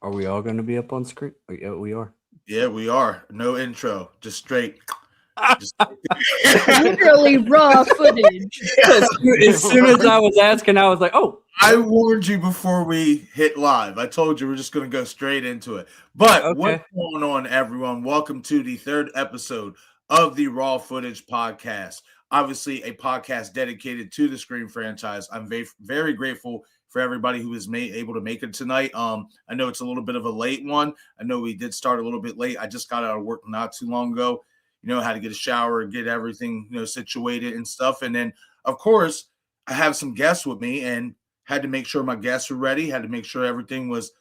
Are we all going to be up on screen? Yeah, we are. Yeah, we are. No intro, just straight. Just Literally raw footage. As soon as I was asking, I was like, oh. I warned you before we hit live. I told you we're just going to go straight into it. But Okay. What's going on, everyone? Welcome to the third episode of the Raw Footage Podcast. Obviously, a podcast dedicated to the Scream franchise. I'm very grateful for everybody who was able to make it tonight. I know it's a little bit of a late one. I know we did start a little bit late. I just got out of work not too long ago. Had to get a shower, get everything, situated and stuff. And then, of course, I have some guests with me and had to make sure my guests were ready, had to make sure everything was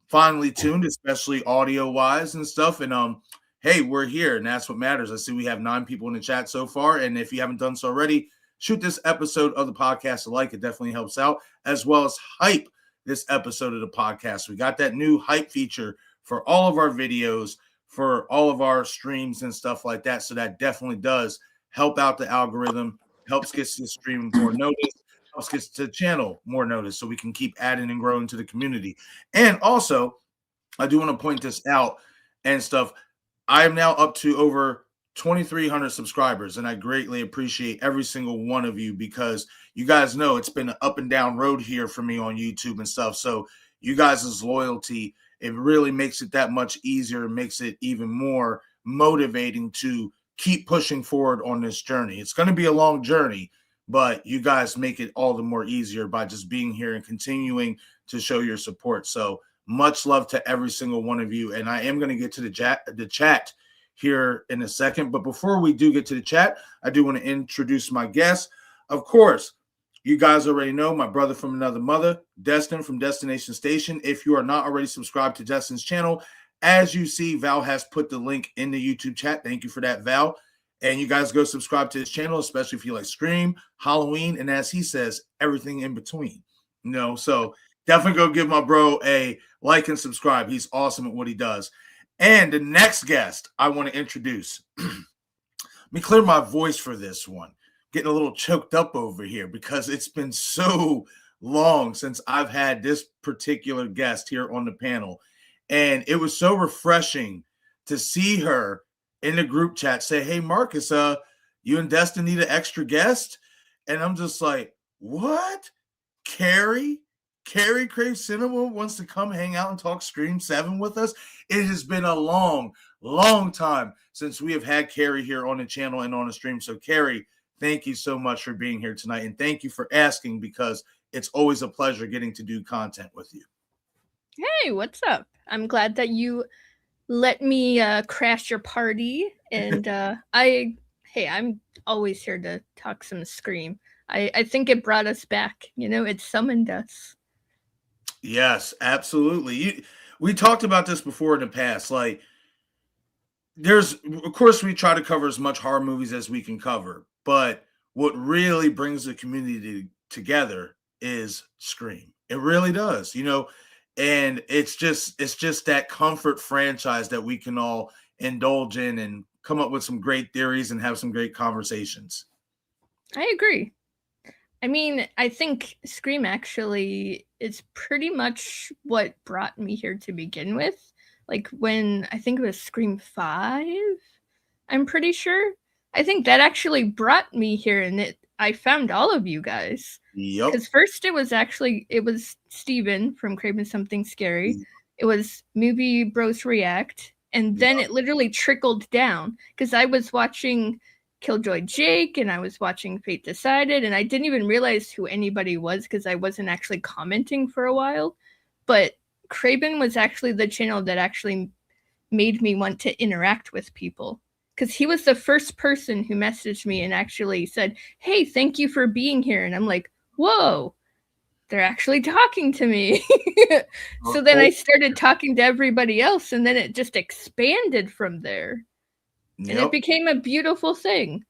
finely tuned, especially audio-wise and stuff. And hey, we're here, and that's what matters. I see we have 9 people in the chat so far, and if you haven't done so already, shoot this episode of the podcast a like. It definitely helps out, as well as hype this episode of the podcast. We got that new hype feature for all of our videos, for all of our streams and stuff like that, so that definitely does help out the algorithm, helps get the stream more notice, helps get the channel more notice, so we can keep adding and growing to the community. And also, I do want to point this out and stuff. I am now up to over 2,300 subscribers, and I greatly appreciate every single one of you, because you guys know it's been an up and down road here for me on YouTube and stuff. So you guys' loyalty, it really makes it that much easier, makes it even more motivating to keep pushing forward on this journey. It's going to be a long journey, but you guys make it all the more easier by just being here and continuing to show your support. So much love to every single one of you. And I am going to get to the chat here in a second. But before we do get to the chat, I do want to introduce my guests. Of course, you guys already know my brother from another mother, Destin from Destination Station. If you are not already subscribed to Destin's channel, as you see, Val has put the link in the YouTube chat. Thank you for that, Val. And you guys go subscribe to his channel, especially if you like Scream, Halloween, and as he says, everything in between. So definitely go give my bro a like and subscribe. He's awesome at what he does. And the next guest I want to introduce. Let me clear my voice for this one. Getting a little choked up over here because it's been so long since I've had this particular guest here on the panel. And it was so refreshing to see her in the group chat say, hey, Marcus, you and Destin need an extra guest? And I'm just like, what? Carrie Crave Cinema wants to come hang out and talk Scream 7 with us? It has been a long time since we have had Carrie here on the channel and on the stream. So Carrie, thank you so much for being here tonight. And thank you for asking, because it's always a pleasure getting to do content with you. Hey, what's up? I'm glad that you let me crash your party. And I'm always here to talk some Scream. I think it brought us back. It summoned us. Yes, absolutely. We talked about this before in the past. Like, of course, we try to cover as much horror movies as we can cover. But what really brings the community together is Scream. It really does, and it's just that comfort franchise that we can all indulge in and come up with some great theories and have some great conversations. I agree. I mean, I think Scream actually is pretty much what brought me here to begin with. Like when I think it was Scream 5, I'm pretty sure. I think that actually brought me here, and I found all of you guys. Yep. Because first it was Steven from Craven Something Scary. It was Movie Bros React, and then it literally trickled down, because I was watching Killjoy Jake and I was watching Fate Decided, and I didn't even realize who anybody was because I wasn't actually commenting for a while. But Craven was actually the channel that actually made me want to interact with people, because he was the first person who messaged me and actually said, hey, thank you for being here. And I'm like, whoa, they're actually talking to me. So then I started talking to everybody else, and then it just expanded from there. Yep. And it became a beautiful thing.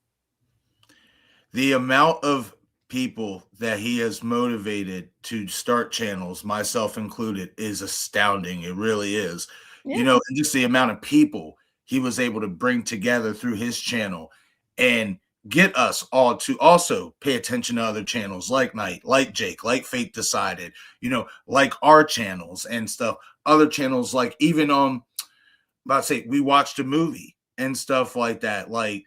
The amount of people that he has motivated to start channels, myself included, is astounding. It really is. Yeah. And just the amount of people he was able to bring together through his channel and get us all to also pay attention to other channels like Night, like Jake, like Fate Decided, like our channels and stuff. other channels, like even about to say we watched a movie and stuff like that, like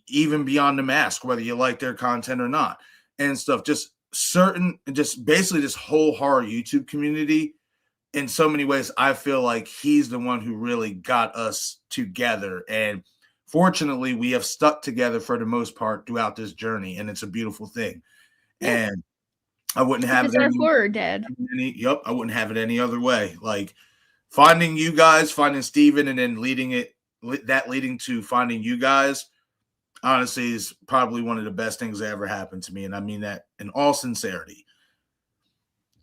even Beyond the Mask, whether you like their content or not, and stuff. Just basically this whole horror YouTube community. In so many ways, I feel like he's the one who really got us together. And fortunately, we have stuck together for the most part throughout this journey. And it's a beautiful thing. Yeah. And I wouldn't have It's our horror dad. I wouldn't have it any other way. Like finding you guys, finding Steven, and then leading to finding you guys, honestly, is probably one of the best things that ever happened to me. And I mean that in all sincerity.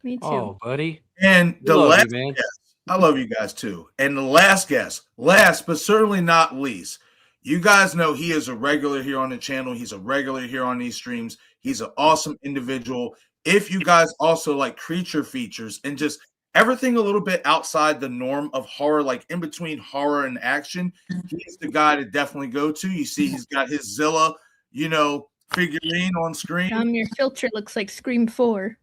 Me too. Oh, buddy. And the Love last you, man. guest, I love you guys too. And the last guest, last but certainly not least, you guys know he is a regular here on the channel. He's a regular here on these streams. He's an awesome individual. If you guys also like creature features and just everything a little bit outside the norm of horror, like in between horror and action, he's the guy to definitely go to. You see, he's got his Zilla, figurine on screen. Your filter looks like Scream 4.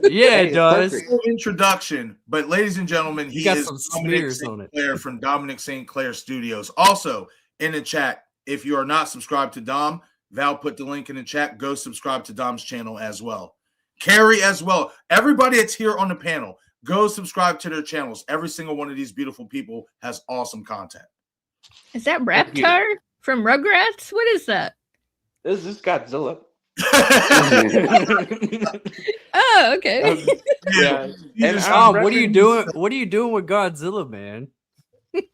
Yeah, it does. Introduction, but ladies and gentlemen, he got is some Dominic smears St. on it. Clair from Dominic St. Clair Studios. Also in the chat, if you are not subscribed to Dom, Val put the link in the chat. Go subscribe to Dom's channel as well. Carrie as well. Everybody that's here on the panel, go subscribe to their channels. Every single one of these beautiful people has awesome content. Is that Reptar from Rugrats? What is that? This is Godzilla. Oh, okay. Yeah. And what are you doing? What are you doing with Godzilla, man?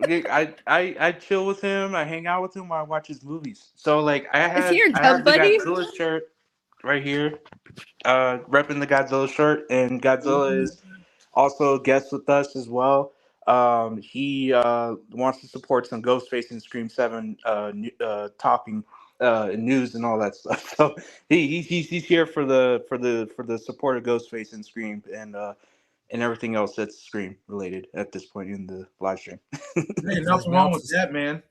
I chill with him. I hang out with him while I watch his movies. So like I have your the buddy? Godzilla shirt right here, repping the Godzilla shirt, and Godzilla is also a guest with us as well. He wants to support some Ghostface and Scream 7 talking news and all that stuff. So he's here for the support of Ghostface and Scream and everything else that's Scream related at this point in the live stream. Hey, nothing wrong with that, man.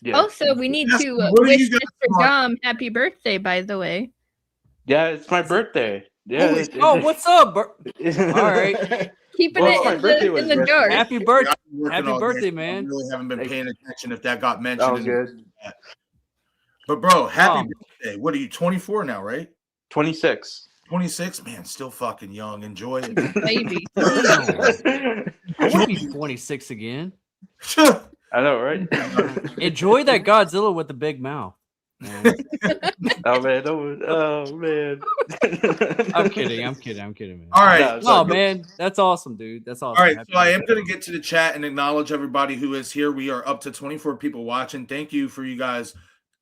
Yeah. Also, we need to What do wish you guys Mr. want? Dom happy birthday, by the way. Yeah, it's my birthday. Yeah. Oh, what's up, bro? All right. Keeping Well, my birthday it was in the yesterday. dark. Happy birthday. I've been working Happy all birthday, day. man. I really haven't been Thank paying attention if that got mentioned. That was good. But bro, happy Um, birthday. What are you, 24 now, right? 26. 26? Man, still fucking young. Enjoy it. Baby. I want to be 26 again. I know, right? Enjoy that Godzilla with the big mouth. Man. Oh man. I'm kidding, man. All right. No, man, that's awesome, dude. That's awesome. All right, Happy so I am birthday. going to get to the chat and acknowledge everybody who is here. We are up to 24 people watching. Thank you for you guys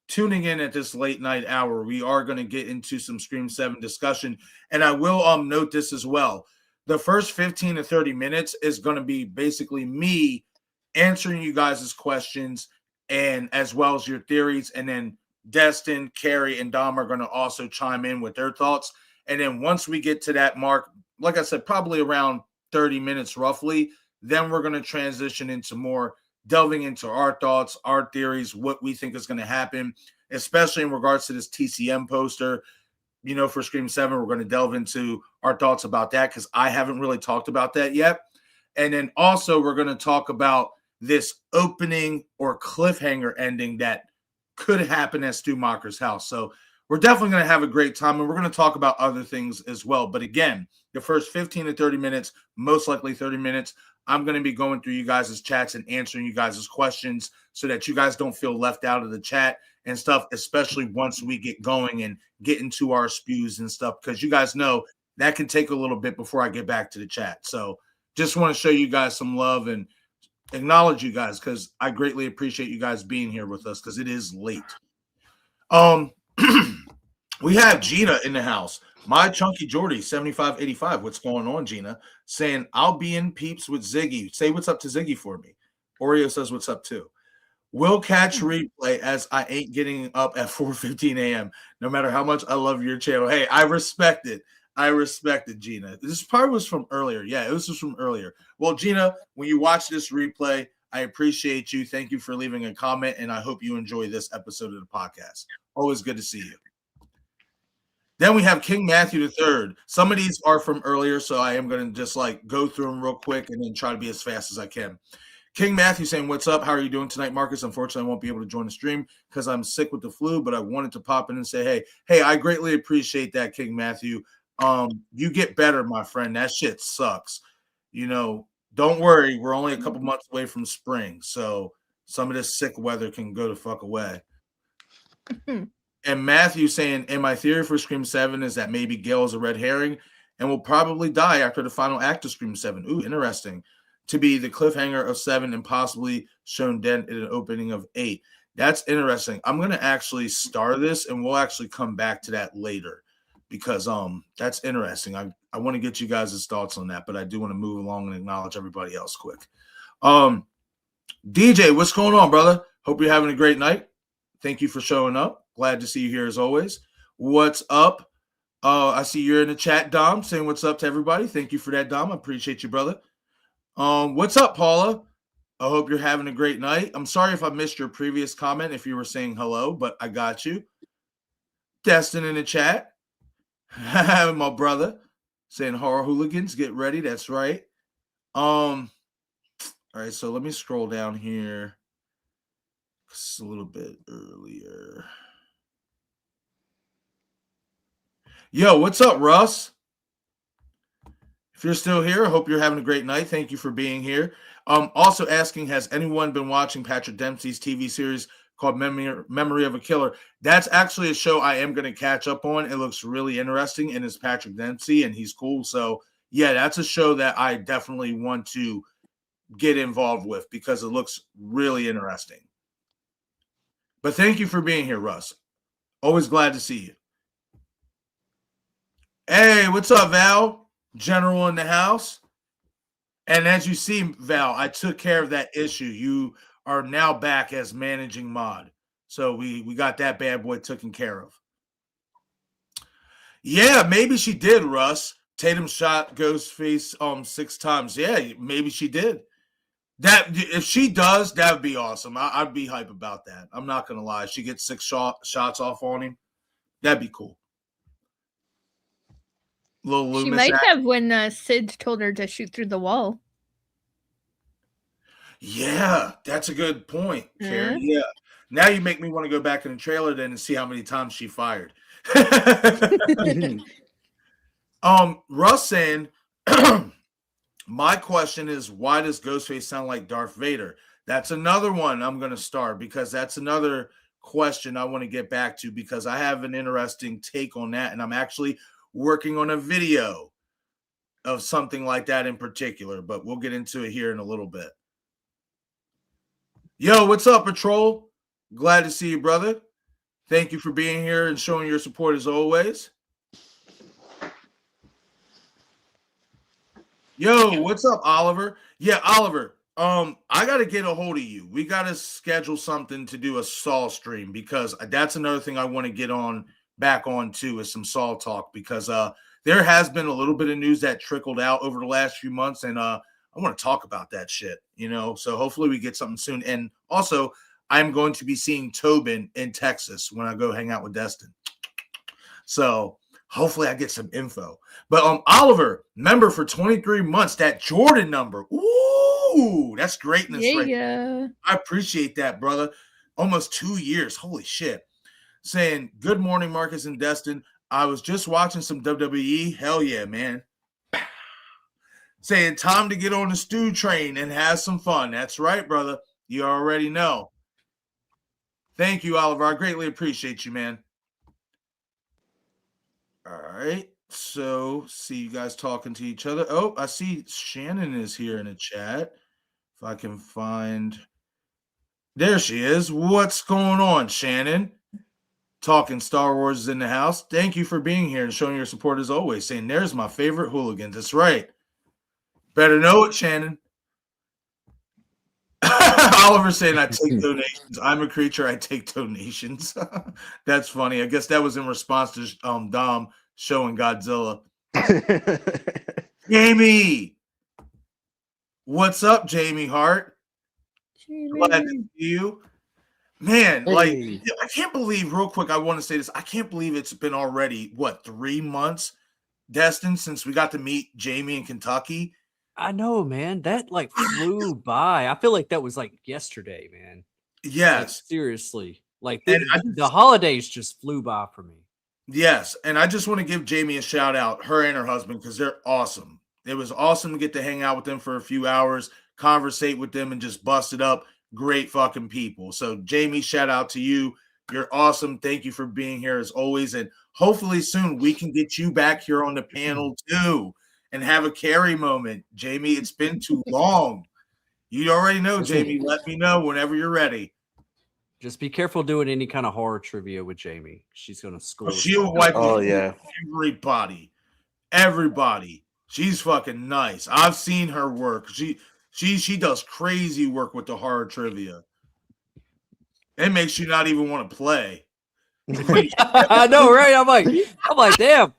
tuning in at this late night hour. We are going to get into some Scream 7 discussion, and I will note this as well. The first 15 to 30 minutes is going to be basically me answering you guys' questions and as well as your theories, and then Destin, Carrie, and Dom are going to also chime in with their thoughts. And then once we get to that mark, like I said, probably around 30 minutes roughly, then we're going to transition into more delving into our thoughts, our theories, what we think is going to happen, especially in regards to this TCM poster. For Scream 7, we're going to delve into our thoughts about that because I haven't really talked about that yet. And then also we're going to talk about this opening or cliffhanger ending that could happen at Stu Macher's house. So we're definitely going to have a great time, and we're going to talk about other things as well. But again, the first 15 to 30 minutes, most likely 30 minutes, I'm going to be going through you guys' chats and answering you guys' questions so that you guys don't feel left out of the chat and stuff, especially once we get going and get into our spews and stuff, because you guys know that can take a little bit before I get back to the chat. So just want to show you guys some love and acknowledge you guys because I greatly appreciate you guys being here with us because it is late. We have Gina in the house. My Chunky Jordy 7585. What's going on, Gina? Saying I'll be in peeps with Ziggy. Say what's up to Ziggy for me. Oreo says what's up too. Will catch replay as I ain't getting up at 4:15 a.m. No matter how much I love your channel. Hey, I respect it. I respect it, Gina. This part was from earlier. Yeah, it was just from earlier. Well, Gina, when you watch this replay, I appreciate you. Thank you for leaving a comment, and I hope you enjoy this episode of the podcast. Always good to see you. Then we have King Matthew III. Some of these are from earlier, so I am going to just like go through them real quick and then try to be as fast as I can. King Matthew saying, "What's up? How are you doing tonight, Marcus? Unfortunately, I won't be able to join the stream because I'm sick with the flu, but I wanted to pop in and say, hey, I greatly appreciate that, King Matthew. You get better, my friend. That shit sucks. You know, don't worry. We're only a couple months away from spring, so some of this sick weather can go the fuck away." And Matthew saying, "And my theory for Scream 7 is that maybe Gale is a red herring and will probably die after the final act of Scream 7. Ooh, interesting. To be the cliffhanger of 7 and possibly shown dead in an opening of 8. That's interesting. I'm going to actually start this, and we'll actually come back to that later because that's interesting. I want to get you guys' thoughts on that, but I do want to move along and acknowledge everybody else quick. DJ, what's going on, brother? Hope you're having a great night. Thank you for showing up. Glad to see you here as always. What's up? I see you're in the chat, Dom, saying what's up to everybody. Thank you for that, Dom. I appreciate you, brother. What's up, Paula? I hope you're having a great night. I'm sorry if I missed your previous comment if you were saying hello, but I got you. Destin in the chat. My brother saying horror hooligans, get ready. That's right. All right, so let me scroll down here. It's a little bit earlier. Yo, what's up, Russ? If you're still here, I hope you're having a great night. Thank you for being here. Also asking, has anyone been watching Patrick Dempsey's TV series called Memory of a Killer? That's actually a show I am going to catch up on. It looks really interesting, and it's Patrick Dempsey, and he's cool. So, yeah, that's a show that I definitely want to get involved with because it looks really interesting. But thank you for being here, Russ. Always glad to see you. Hey, what's up, Val? General in the house. And as you see, Val, I took care of that issue. You are now back as managing mod. So we got that bad boy taken care of. Yeah, maybe she did, Russ. Tatum shot Ghostface 6 times. Yeah, maybe she did. That if she does, that would be awesome. I'd be hype about that. I'm not gonna lie. If she gets 6 shots off on him, that'd be cool. Little Loomis she might have when Sid told her to shoot through the wall. Yeah, that's a good point, Karen. Yeah. Now you make me want to go back in the trailer then and see how many times she fired. Russ saying, my question is, why does Ghostface sound like Darth Vader? That's another one I'm going to start because that's another question I want to get back to because I have an interesting take on that, and I'm actually working on a video of something like that in particular, but we'll get into it here in a little bit. Yo, what's up, Patrol? Glad to see you, brother. Thank you for being here and showing your support as always. Yo, what's up, Oliver? Yeah, Oliver, I got to get a hold of you. We got to schedule something to do a Saw stream because that's another thing I want to get back on too is some Saw talk because there has been a little bit of news that trickled out over the last few months, and I want to talk about that shit, so hopefully we get something soon. And also, I'm going to be seeing Tobin in Texas when I go hang out with Destin. So hopefully I get some info. But Oliver, member for 23 months, that Jordan number. Ooh, that's greatness. Yeah. I appreciate that, brother. Almost 2 years. Holy shit. Saying, good morning, Marcus and Destin. I was just watching some WWE. Hell yeah, man. Saying time to get on the stew train and have some fun. That's right, brother. You already know. Thank you, Oliver. I greatly appreciate you, man. All right. So, see you guys talking to each other. Oh, I see Shannon is here in the chat. If I can find. There she is. What's going on, Shannon? Talking Star Wars is in the house. Thank you for being here and showing your support as always. Saying, there's my favorite hooligans. That's right. Better know it, Shannon. Oliver saying, I take donations. I'm a creature. I take donations. That's funny. I guess that was in response to Dom showing Godzilla. Jamie. What's up, Jamie Hart? Glad to see you. Man, like, Hey. I can't believe, real quick, I want to say this. I can't believe it's been already, 3 months, Destin, since we got to meet Jamie in Kentucky. I know, man. That like flew by. I feel like that was like yesterday, man. Like Yes. seriously. Like And the holidays just flew by for me. Yes, and I just want to give Jamie a shout out, her and her husband, because they're awesome. It was awesome to get to hang out with them for a few hours, conversate with them, and just bust it up. Great fucking people. So, Jamie, shout out to you. You're awesome. Thank you for being here as always. And hopefully soon we can get you back here on the panel too and have a Carrie moment. Jamie, it's been too long. You already know, Jamie. Let me know whenever you're ready. Just be careful doing any kind of horror trivia with Jamie. She's gonna score. She'll wipe Oh, the yeah. everybody. She's fucking nice. I've seen her work. She does crazy work with the horror trivia. It makes you not even want to play. I know, right? I'm like, damn,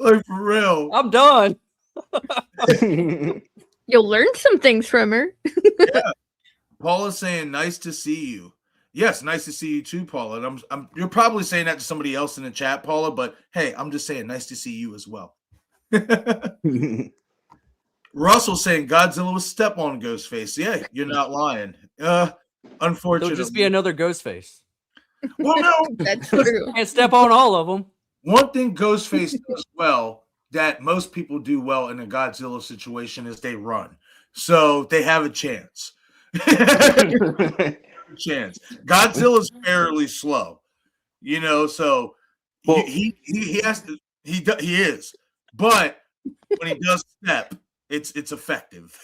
Like, for real. I'm done. You'll learn some things from her. Yeah. Paula's saying, "Nice to see you." Yes, nice to see you too, Paula. And you're probably saying that to somebody else in the chat, Paula. But hey, I'm just saying, nice to see you as well. Russell saying Godzilla was step on Ghostface. Yeah, you're not lying. Unfortunately, There'll just be another Ghostface. Well, no, That's true. Can't step on all of them. one thing Ghostface does well that most people do well in a Godzilla situation is they run, so they have a chance. Chance. Godzilla's fairly slow, so Well- he has to he is, but when he does step, it's effective.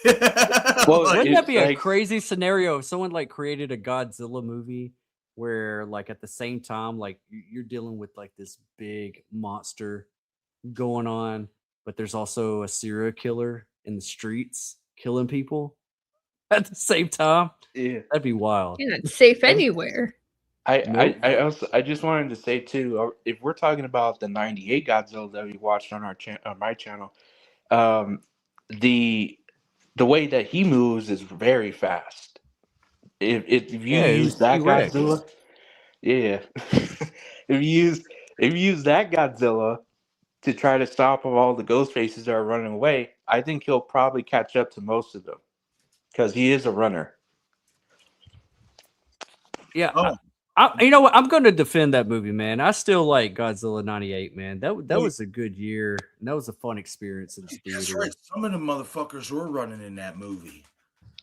Well, Like, Wouldn't that be a like- crazy scenario if someone like created a Godzilla movie where like at the same time like you're dealing with like this big monster going on, but there's also a serial killer in the streets killing people at the same time? Yeah. That'd be wild. You're not safe anywhere. I just wanted to say too, if we're talking about the '98 Godzilla that we watched on my channel, the way that he moves is very fast. If you Yeah, it use was that T-Rex. Godzilla, yeah, if you use that Godzilla to try to stop all the ghost faces that are running away, I think he'll probably catch up to most of them because he is a runner. Yeah. Oh. You know what? I'm going to defend that movie, man. I still like Godzilla '98, man. That Wait. was a good year. And that was a fun experience in the That's theater. right. Some of the motherfuckers were running in that movie.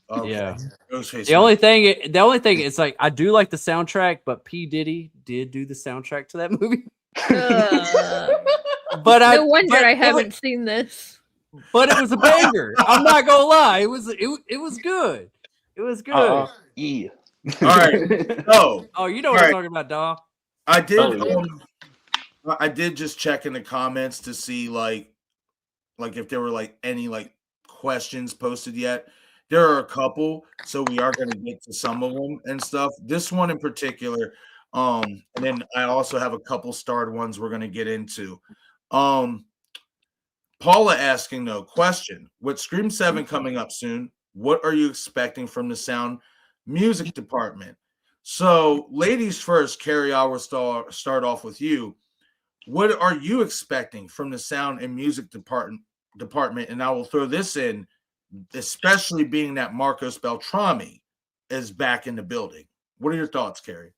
Okay. Yeah. Ghostface. The only thing is like I do like the soundtrack, but P. Diddy did do the soundtrack to that movie. But No wonder I haven't seen this. But it was a banger. I'm not gonna lie. It was good. It was good. Yeah. All right. So Oh, you know what All I'm right. talking about, Dom. I did. Oh, yeah. I did just check in the comments to see like if there were like any like questions posted yet. There are a couple, so we are going to get to some of them and stuff. This one in particular, and then I also have a couple starred ones we're going to get into. Paula asking though, question: with Scream 7 coming up soon, what are you expecting from the sound music department? So, ladies first, Carrie, I will start off with you. What are you expecting from the sound and music department? And I will throw this in, especially being that Marcos Beltrami is back in the building. What are your thoughts, Carrie?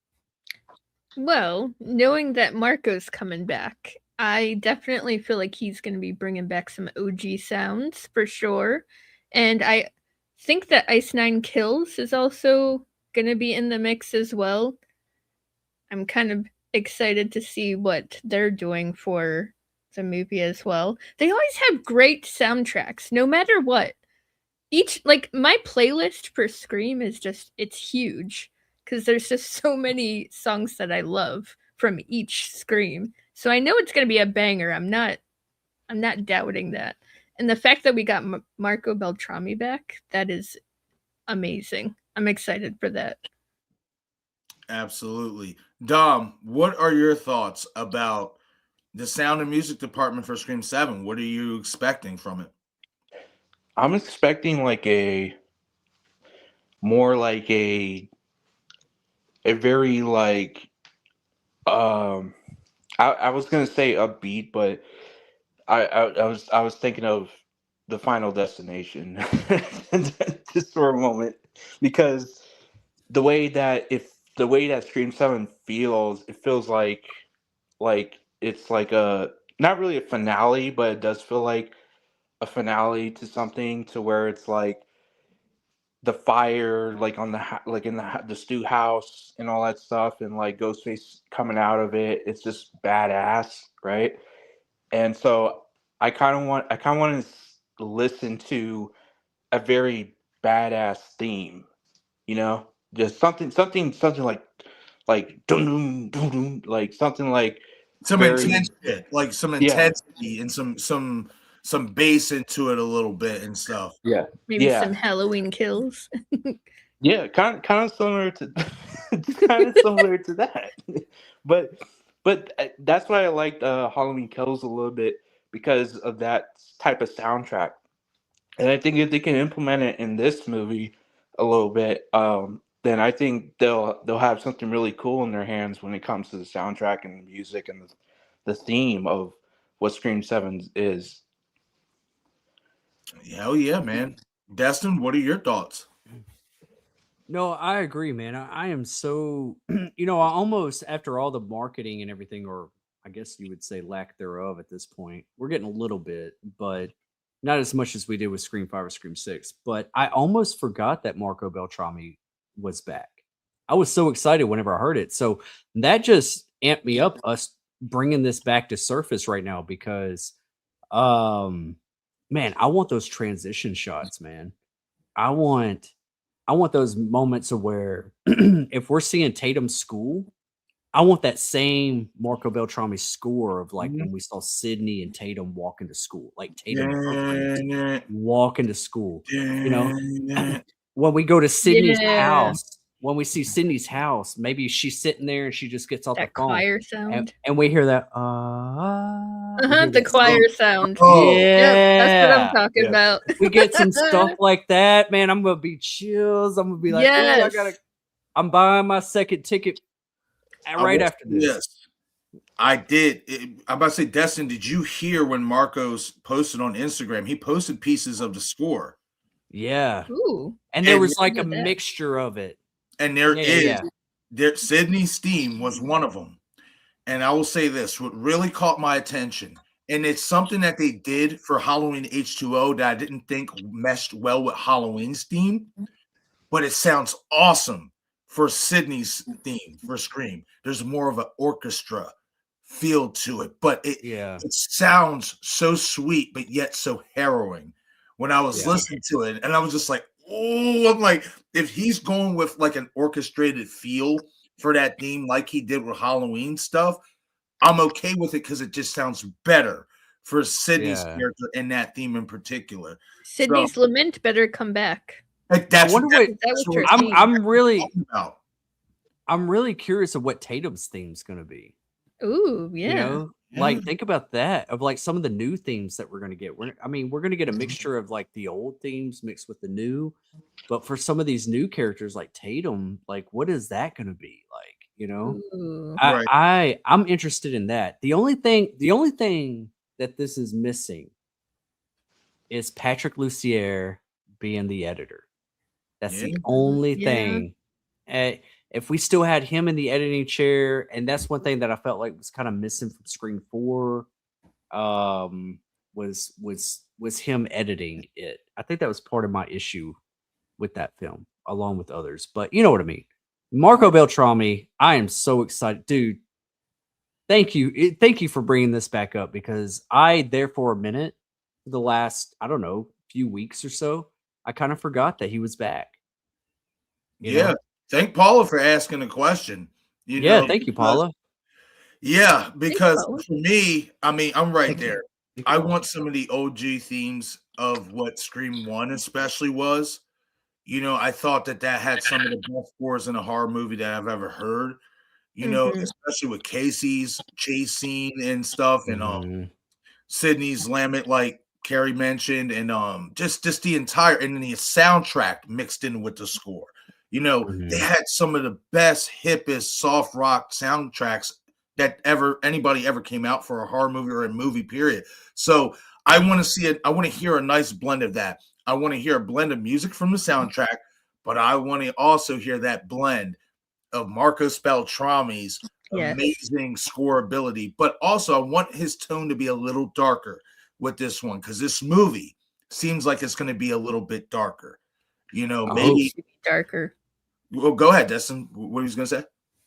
Well, knowing that Marco's coming back, I definitely feel like he's going to be bringing back some OG sounds for sure. And I think that Ice Nine Kills is also going to be in the mix as well. I'm kind of excited to see what they're doing for the movie as well. They always have great soundtracks, no matter what. Each, like, my playlist for Scream is just, it's huge because there's just so many songs that I love from each Scream. So I know it's going to be a banger. I'm not doubting that. And the fact that we got Marco Beltrami back, that is amazing. I'm excited for that. Absolutely. Dom, what are your thoughts about the sound and music department for Scream 7? What are you expecting from it? I'm expecting more like a a very like I was gonna say upbeat, but I was thinking of the Final Destination just for a moment because the way that Scream 7 feels, it feels like it's like a not really a finale, but it does feel like a finale to something to where it's like the fire like on the like in the stew house and all that stuff and like Ghostface coming out of it. It's just badass, right? And so I kind of want to listen to a very badass theme, you know, just something like dum dum dum dum, like something like Some intense very shit, like some yeah intensity and some bass into it a little bit and stuff. yeah Maybe yeah some Halloween kills. yeah kind of similar to kind of similar to that, but that's why I liked Halloween Kills a little bit because of that type of soundtrack. And I think if they can implement it in this movie a little bit, then I think they'll have something really cool in their hands when it comes to the soundtrack and the music and the theme of what Scream 7 is. Hell yeah, man. Destin, what are your thoughts? No, I agree, man. I am so, I almost, after all the marketing and everything, or I guess you would say lack thereof at this point, we're getting a little bit, but not as much as we did with Scream 5 or Scream 6. But I almost forgot that Marco Beltrami was back. I was so excited whenever I heard it. So that just amped me up, us bringing this back to surface right now, because, um, man, I want those transition shots, man. I want I want those moments of where if we're seeing Tatum's school, I want that same Marco Beltrami score of like when we saw Sydney and Tatum walk into school, like Tatum and her friends walk into school. You know, when we go to Sydney's Yeah. house, when we see Sydney's house, maybe she's sitting there and she just gets off the That phone choir and, sound. and we hear that, we hear The that stuff. choir sound. Oh, Yep, that's what I'm Yeah. talking yeah. about. If we get some stuff like that, man, I'm gonna be chills. I'm gonna be like, oh, Yes. I'm buying my second ticket right will after say this. this. I did. I'm about to say, Destin, did you hear when Marcos posted on Instagram? He posted pieces of the score. Yeah. Ooh. And there And, was like a Look at that. mixture of it. and there Yeah. Sydney's theme was one of them. And I will say this, what really caught my attention, and it's something that they did for Halloween H2O that I didn't think meshed well with Halloween's theme, but it sounds awesome for Sydney's theme for Scream. There's more of an orchestra feel to it, but Yeah. it sounds so sweet, but yet so harrowing. When I was Yeah. listening to it, and I was just like, oh, I'm like, if he's going with like an orchestrated feel for that theme, like he did with Halloween stuff, I'm okay with it because it just sounds better for Sydney's Yeah. character and that theme in particular. Sydney's Lament better come back. Like, I wonder what That was her I'm theme. I'm really curious of what Tatum's theme's gonna be. Ooh, yeah. You know, like think about that of like some of the new themes that we're gonna get. We're gonna get a mixture of like the old themes mixed with the new. But for some of these new characters like Tatum, like what is that gonna be like? You know, Ooh. Right. I'm interested in that. The only thing that this is missing is Patrick Lussier being the editor. That's the Yeah. only Yeah. thing. If we still had him in the editing chair, and that's one thing that I felt like was kind of missing from Scream 4, was him editing it. I think that was part of my issue with that film, along with others. But you know what I mean. Marco Beltrami, I am so excited, dude. Thank you for bringing this back up because I there for a minute, the last I don't know few weeks or so, I kind of forgot that he was back. You Yeah. know? Thank Paula for asking the question. You Yeah, know, thank you, because- Paula. Yeah, because Paula. for me, I mean, I'm right there. Thank you, I Paula. want some of the OG themes of what Scream 1 especially was. You know, I thought that had some of the best scores in a horror movie that I've ever heard. You know, Mhm. especially with Casey's chase scene and stuff, and Mhm. Sydney's Lament, like Carrie mentioned, and just the entire and then the soundtrack mixed in with the score. You know, they had some of the best, hippest, soft rock soundtracks that anybody ever came out for a horror movie or a movie, period. So I want to see it. I want to hear a nice blend of that. I want to hear a blend of music from the soundtrack, but I want to also hear that blend of Marcos Beltrami's amazing score ability. But also, I want his tone to be a little darker with this one, because this movie seems like it's going to be a little bit darker. You know, maybe darker. Well, go ahead, Destin. What was going to say?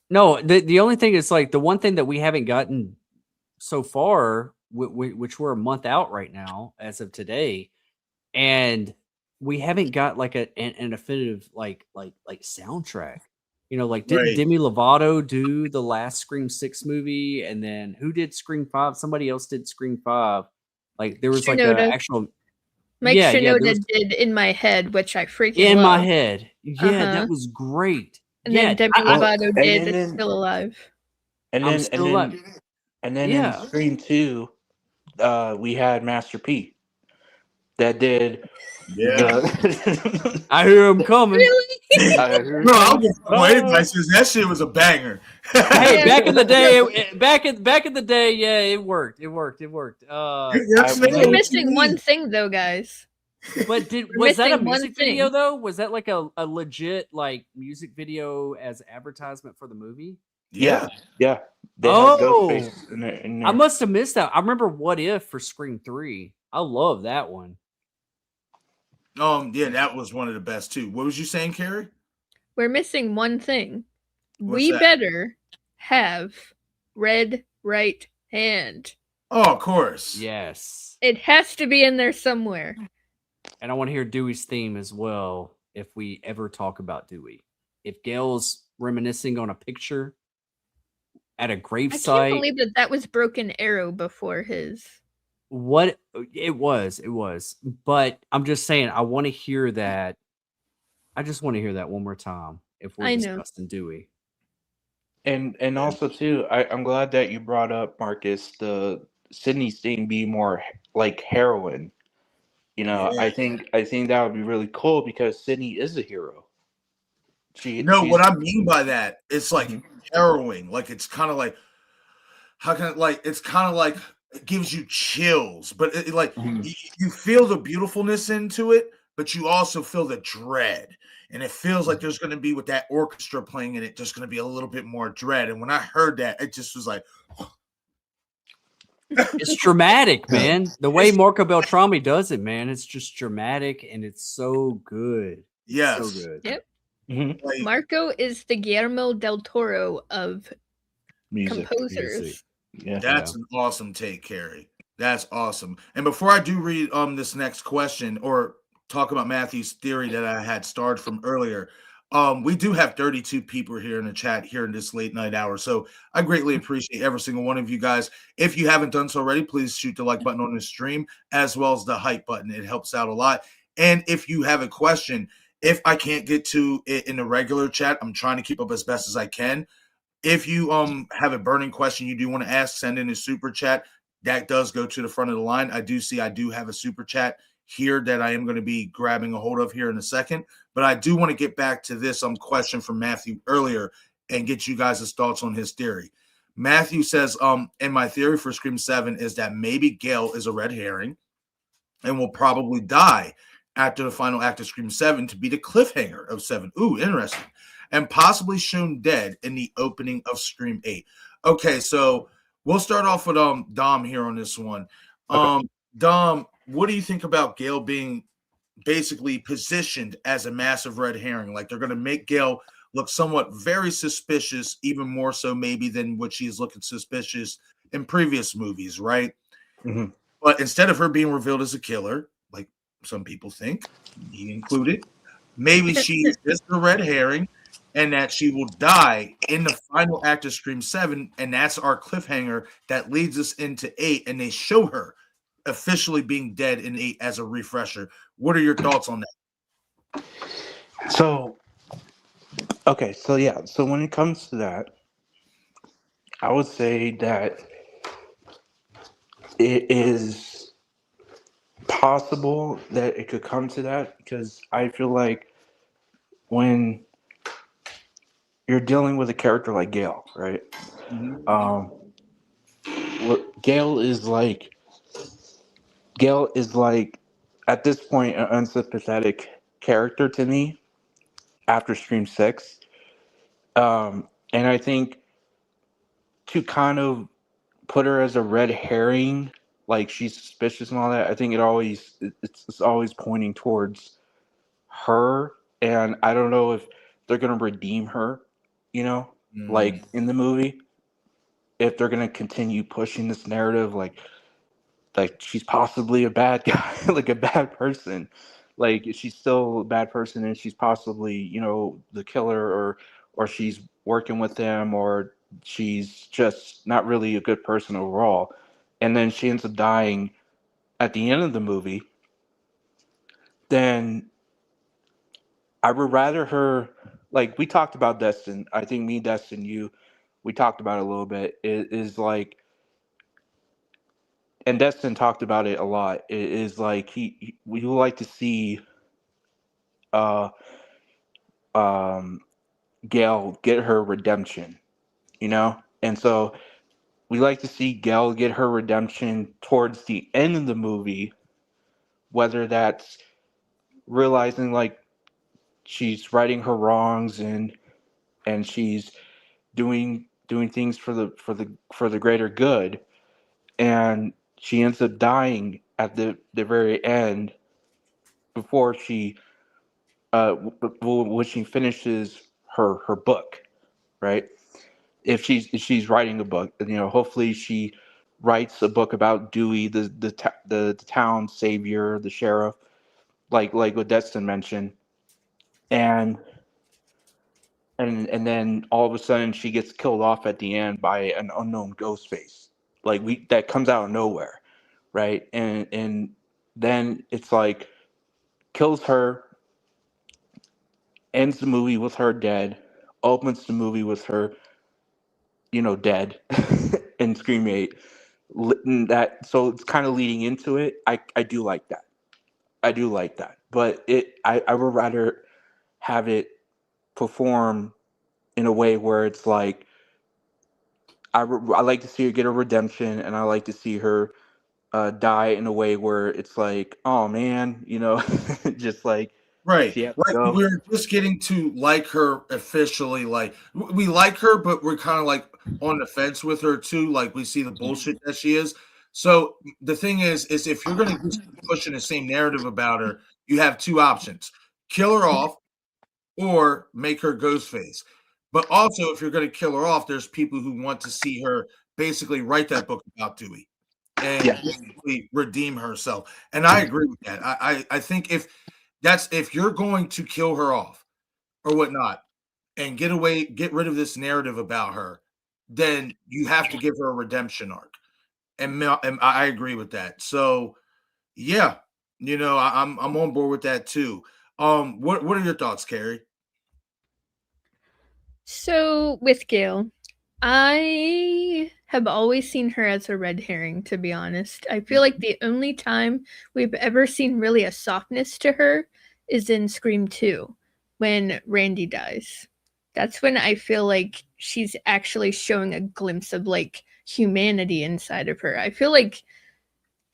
No, the only thing is like the one thing that we haven't gotten so far, which we're a month out right now as of today, and we haven't got like an definitive like soundtrack. You know, like didn't Demi Lovato do the last Scream 6 movie, and then who did Scream 5? Somebody else did Scream 5. Like there was like an actual Mike Shinoda did In My Head, which I freaking love. My Head. Yeah, that was great. And then Demi Lovato did It's Still Alive. And then in Scream 2, we had Master P that did. Yeah, I hear him coming. Really? No, I says that shit was a banger. Hey, back in the day, back in the day, yeah, it worked. We're missing one thing though, guys. But was that a music video though? Was that like a legit like music video as advertisement for the movie? Yeah. They in there. I must have missed that. I remember What If for Scream 3. I love that one. Yeah, that was one of the best too. What was you saying, Carrie? We're missing one thing. We better have Red Right Hand. Oh, of course. Yes. It has to be in there somewhere. And I want to hear Dewey's theme as well, if we ever talk about Dewey. If Gail's reminiscing on a picture at a gravesite. I can't believe that was Broken Arrow before his. What it was. But I'm just saying, I want to hear that. I just want to hear that one more time if we're discussing Dewey. And also too, I'm glad that you brought up, Marcus, the Sydney's thing being more like heroin. You know, I think that would be really cool because Sydney is a hero. What I mean by that, it's like harrowing. Like it's kind of like, how can it it's kind of like it gives you chills, but you feel the beautifulness into it, but you also feel the dread. And it feels like there's going to be, with that orchestra playing in it, there's going to be a little bit more dread. And when I heard that, it just was like, it's dramatic, man. The way Marco Beltrami does it, man, it's just dramatic and it's so good. Yes. So good. Yep. Mm-hmm. Marco is the Guillermo del Toro of composers. Yeah. That's an awesome take, Carrie. That's awesome. And before I do read this next question or talk about Matthew's theory that I had started from earlier, we do have 32 people here in the chat here in this late night hour. So I greatly appreciate every single one of you guys. If you haven't done so already, please shoot the like button on the stream as well as the hype button. It helps out a lot. And if you have a question, if I can't get to it in the regular chat, I'm trying to keep up as best as I can. If you have a burning question you do want to ask, send in a super chat. That does go to the front of the line. I do have a super chat here that I am going to be grabbing a hold of here in a second. But I do want to get back to this question from Matthew earlier and get you guys' thoughts on his theory. Matthew says, and my theory for Scream 7 is that maybe Gail is a red herring and will probably die after the final act of Scream 7 to be the cliffhanger of 7. Ooh, interesting. And possibly shown dead in the opening of Scream 8. Okay, so we'll start off with Dom here on this one. Okay. Dom, what do you think about Gail being basically positioned as a massive red herring? Like they're going to make Gail look somewhat very suspicious, even more so maybe than what she's looking suspicious in previous movies, right? Mm-hmm. But instead of her being revealed as a killer, like some people think, me included, maybe she's just a red herring and that she will die in the final act of Scream 7, and that's our cliffhanger that leads us into 8, and they show her officially being dead in 8 as a refresher. What are your thoughts on that? So when it comes to that, I would say that it is possible that it could come to that because I feel like when you're dealing with a character like Gale, right? Mhm. Gale is like at this point an unsympathetic character to me after Scream 6. And I think to kind of put her as a red herring, like she's suspicious and all that, I think it's always pointing towards her. And I don't know if they're gonna redeem her, like in the movie, if they're gonna continue pushing this narrative, like she's possibly a bad guy, like a bad person. Like she's still a bad person, and she's possibly, the killer, or she's working with them, or she's just not really a good person overall. And then she ends up dying at the end of the movie. Then I would rather her, like we talked about Destin. I think me, Destin, we talked about it a little bit. It is like, and Destin talked about it a lot. It is like we would like to see uh um Gail get her redemption, and so we like to see Gail get her redemption towards the end of the movie, whether that's realizing like she's righting her wrongs, and she's doing things for the greater good, and she ends up dying at the very end before she when she finishes her book, right? If she's writing a book, hopefully she writes a book about Dewey, the town savior, the sheriff, like what Destin mentioned, and and then all of a sudden she gets killed off at the end by an unknown ghost face, like that comes out of nowhere, right? And then it's like kills her, ends the movie with her dead, opens the movie with her, dead in Scream 8. That, so it's kind of leading into it. I do like that. I do like that. But I would rather have it perform in a way where it's like I like to see her get a redemption, and I like to see her die in a way where it's like, oh man, just like Right. she has to Like go. we're just getting to like her officially. Like we like her, but we're kind of like on the fence with her too. Like we see the bullshit that she is. So the thing is if you're going to keep pushing the same narrative about her, you have two options: kill her off or make her Ghostface. But also, if you're going to kill her off, there's people who want to see her basically write that book about Dewey and Yeah, basically redeem herself. And I agree with that. I think if you're going to kill her off or whatnot and get rid of this narrative about her, then you have to give her a redemption arc. And I agree with that. So yeah, I'm on board with that too. What are your thoughts, Carrie? So with Gail, I have always seen her as a red herring, to be honest. I feel like the only time we've ever seen really a softness to her is in Scream 2 when Randy dies. That's when I feel like she's actually showing a glimpse of like humanity inside of her. I feel like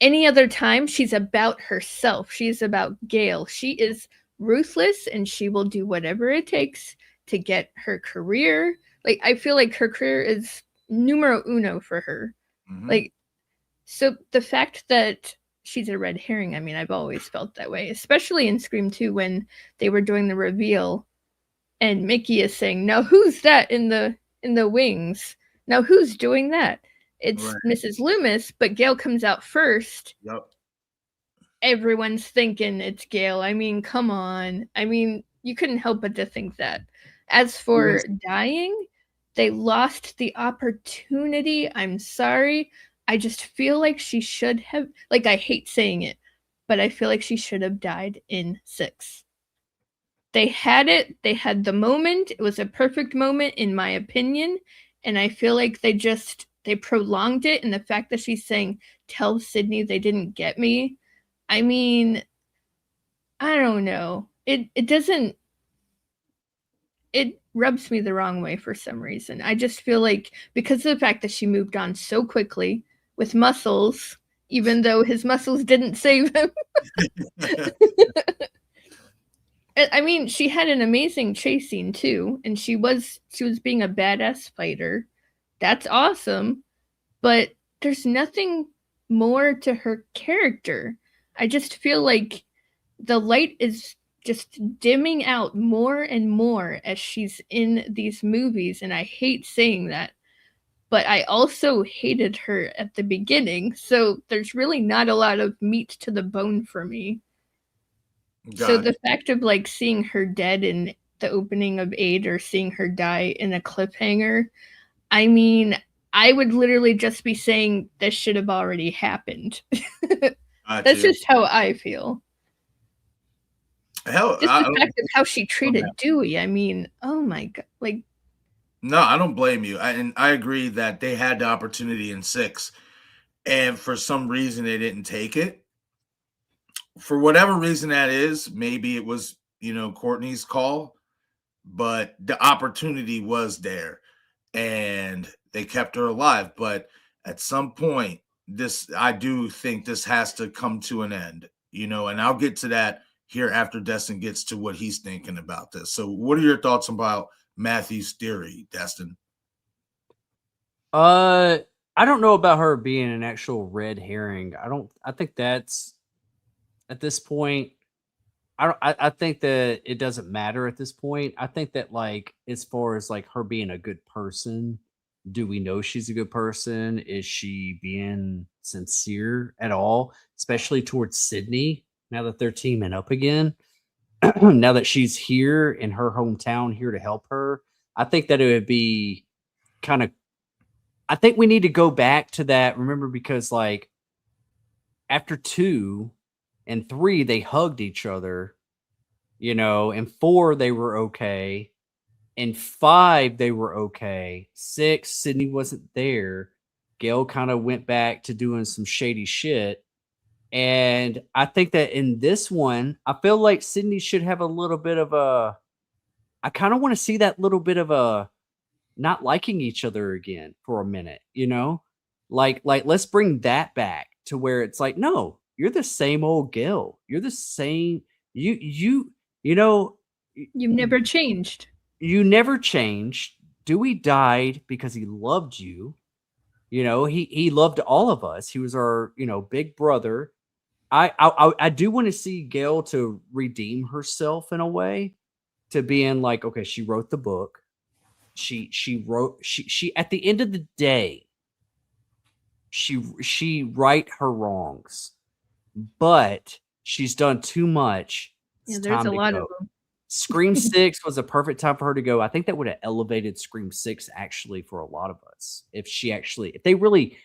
any other time she's about herself. She's about Gail. She is ruthless and she will do whatever it takes to get her career. Like I feel like her career is numero uno for her. Mhm. Like so the fact that she's a red herring, I mean, I've always felt that way, especially in Scream 2 when they were doing the reveal and Mickey is saying, "Now who's that in the wings? Now who's doing that?" It's Right. Mrs. Loomis, but Gail comes out first. Yep. Everyone's thinking it's Gail. I mean, come on. I mean, you couldn't help but to think that. As for Listen, dying, they lost the opportunity. I'm sorry. I just feel like she should have, like, I hate saying it, but I feel like she should have died in 6. They had it, they had the moment. It was a perfect moment, in my opinion. And I feel like they prolonged it. And the fact that she's saying, tell Sydney they didn't get me, I mean, I don't know. It doesn't it rubs me the wrong way for some reason. I just feel like because of the fact that she moved on so quickly with muscles, even though his muscles didn't save him. I mean, she had an amazing chase scene too, and she was being a badass fighter. That's awesome, but there's nothing more to her character. I just feel like the light is just dimming out more and more as she's in these movies, and I hate saying that, but I also hated her at the beginning, so there's really not a lot of meat to the bone for me. So the fact of like seeing her dead in the opening of 8 or seeing her die in a cliffhanger, I mean, I would literally just be saying this should have already happened. That's just how I feel. Hell, just the fact of how she treated Dewey. I mean, oh my god, like. No, I don't blame you, and I agree that they had the opportunity in 6, and for some reason they didn't take it. For whatever reason that is, maybe it was, Courtney's call, but the opportunity was there and they kept her alive. But at some point, I do think this has to come to an end, and I'll get to that here after Destin gets to what he's thinking about this. So what are your thoughts about Matthew's theory, Destin? I don't know about her being an actual red herring. I think that's at this point, I think that it doesn't matter at this point. I think that like as far as like her being a good person, do we know she's a good person? Is she being sincere at all, especially towards Sydney now that they're teaming up again? Now that she's here in her hometown here to help her, I think that it would be kind of I think we need to go back to that. Remember, because like after 2 and 3, they hugged each other, and 4, they were okay. And 5, they were okay. 6, Sydney wasn't there. Gail kind of went back to doing some shady shit. And I think that in this one, I feel like Sydney should have a little bit of I kind of want to see that little bit of a not liking each other again for a minute, like let's bring that back to where it's like, no, you're the same old Gil. You're the same. You've never changed. You never changed. Dewey died because he loved you. He loved all of us. He was our, big brother. I do want to see Gail to redeem herself in a way, to being like, okay, she wrote the book. She at the end of the day, she right her wrongs, but she's done too much. Yeah, there's a lot of them. Scream 6 was a perfect time for her to go. I think that would have elevated Scream 6 actually for a lot of us if they really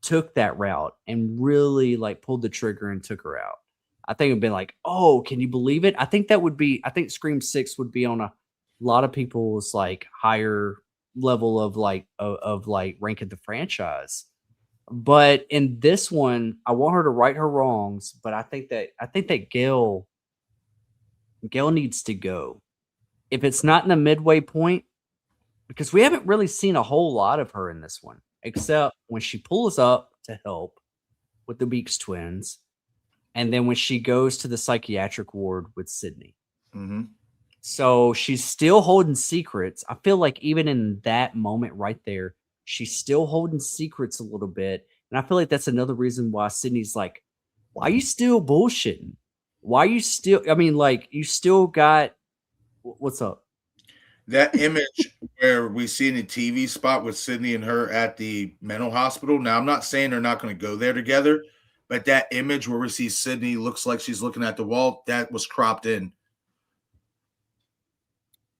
took that route and really like pulled the trigger and took her out. I think it'd been like, oh, can you believe it? I think Scream 6 would be on a lot of people's like higher level of like rank of the franchise. But in this one, I want her to right her wrongs, but I think that Gail needs to go. If it's not in the midway point, because we haven't really seen a whole lot of her in this one, except when she pulls up to help with the Beeks twins, and then when she goes to the psychiatric ward with Sydney. Mm-hmm. So she's still holding secrets. I feel like even in that moment right there, she's still holding secrets a little bit. And I feel like that's another reason why Sydney's like, why are you still bullshitting? Why you still, you still got, what's up? That image where we see in the TV spot with Sydney and her at the mental hospital. Now, I'm not saying they're not going to go there together, but that image where we see Sydney looks like she's looking at the wall, that was cropped in.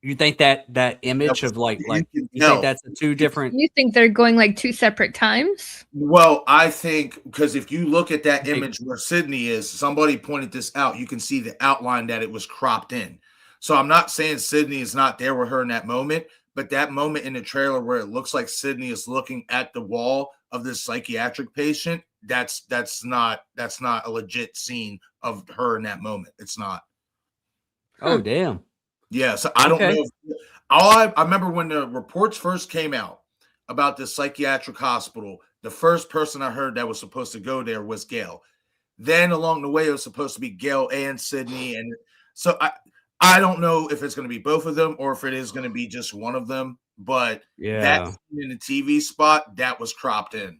You think that image of like you think that's the two different? You think they're going like 2 separate times? Well, I think because if you look at that image where Sydney is, somebody pointed this out. You can see the outline that it was cropped in. So I'm not saying Sydney is not there with her in that moment, but that moment in the trailer where it looks like Sydney is looking at the wall of this psychiatric patient, that's not a legit scene of her in that moment. It's not. Oh, damn. Yeah, so I don't Okay. know. I remember when the reports first came out about this psychiatric hospital, the first person I heard that was supposed to go there was Gail. Then along the way, it was supposed to be Gail and Sydney. And so I don't know if it's going to be both of them or if it is going to be just one of them. But that Yeah. scene in the TV spot, that was cropped in.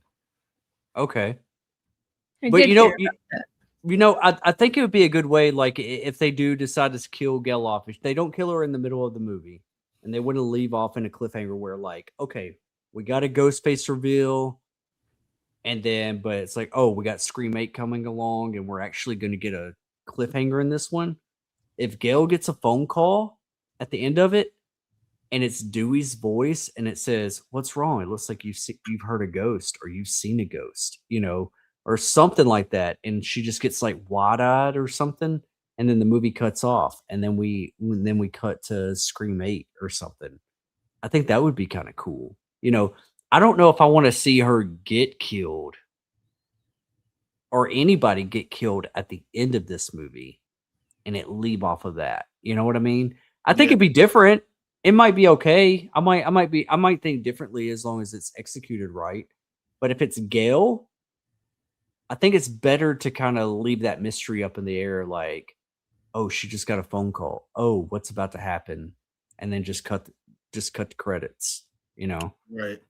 Okay. I But did hear about that. I think it would be a good way, like if they do decide to kill Gail off, if they don't kill her in the middle of the movie, and they want to leave off in a cliffhanger where, like, okay, we got a Ghostface reveal, and then, but it's like, oh, we got Scream 8 coming along, and we're actually going to get a cliffhanger in this one. If Gail gets a phone call at the end of it, and it's Dewey's voice, and it says, "What's wrong? It looks like you've heard a ghost, or you've seen a ghost," or something like that, and she just gets like wide-eyed or something, and then the movie cuts off, and then we cut to Scream 8 or something. I think that would be kind of cool. I don't know if I want to see her get killed or anybody get killed at the end of this movie and it leave off of that. You know what I mean? I think Yeah. it'd be different. It might be okay. I might think differently as long as it's executed right. But if it's Gail, I think it's better to kind of leave that mystery up in the air, like, oh, she just got a phone call. Oh, what's about to happen? And then just cut the credits, Right.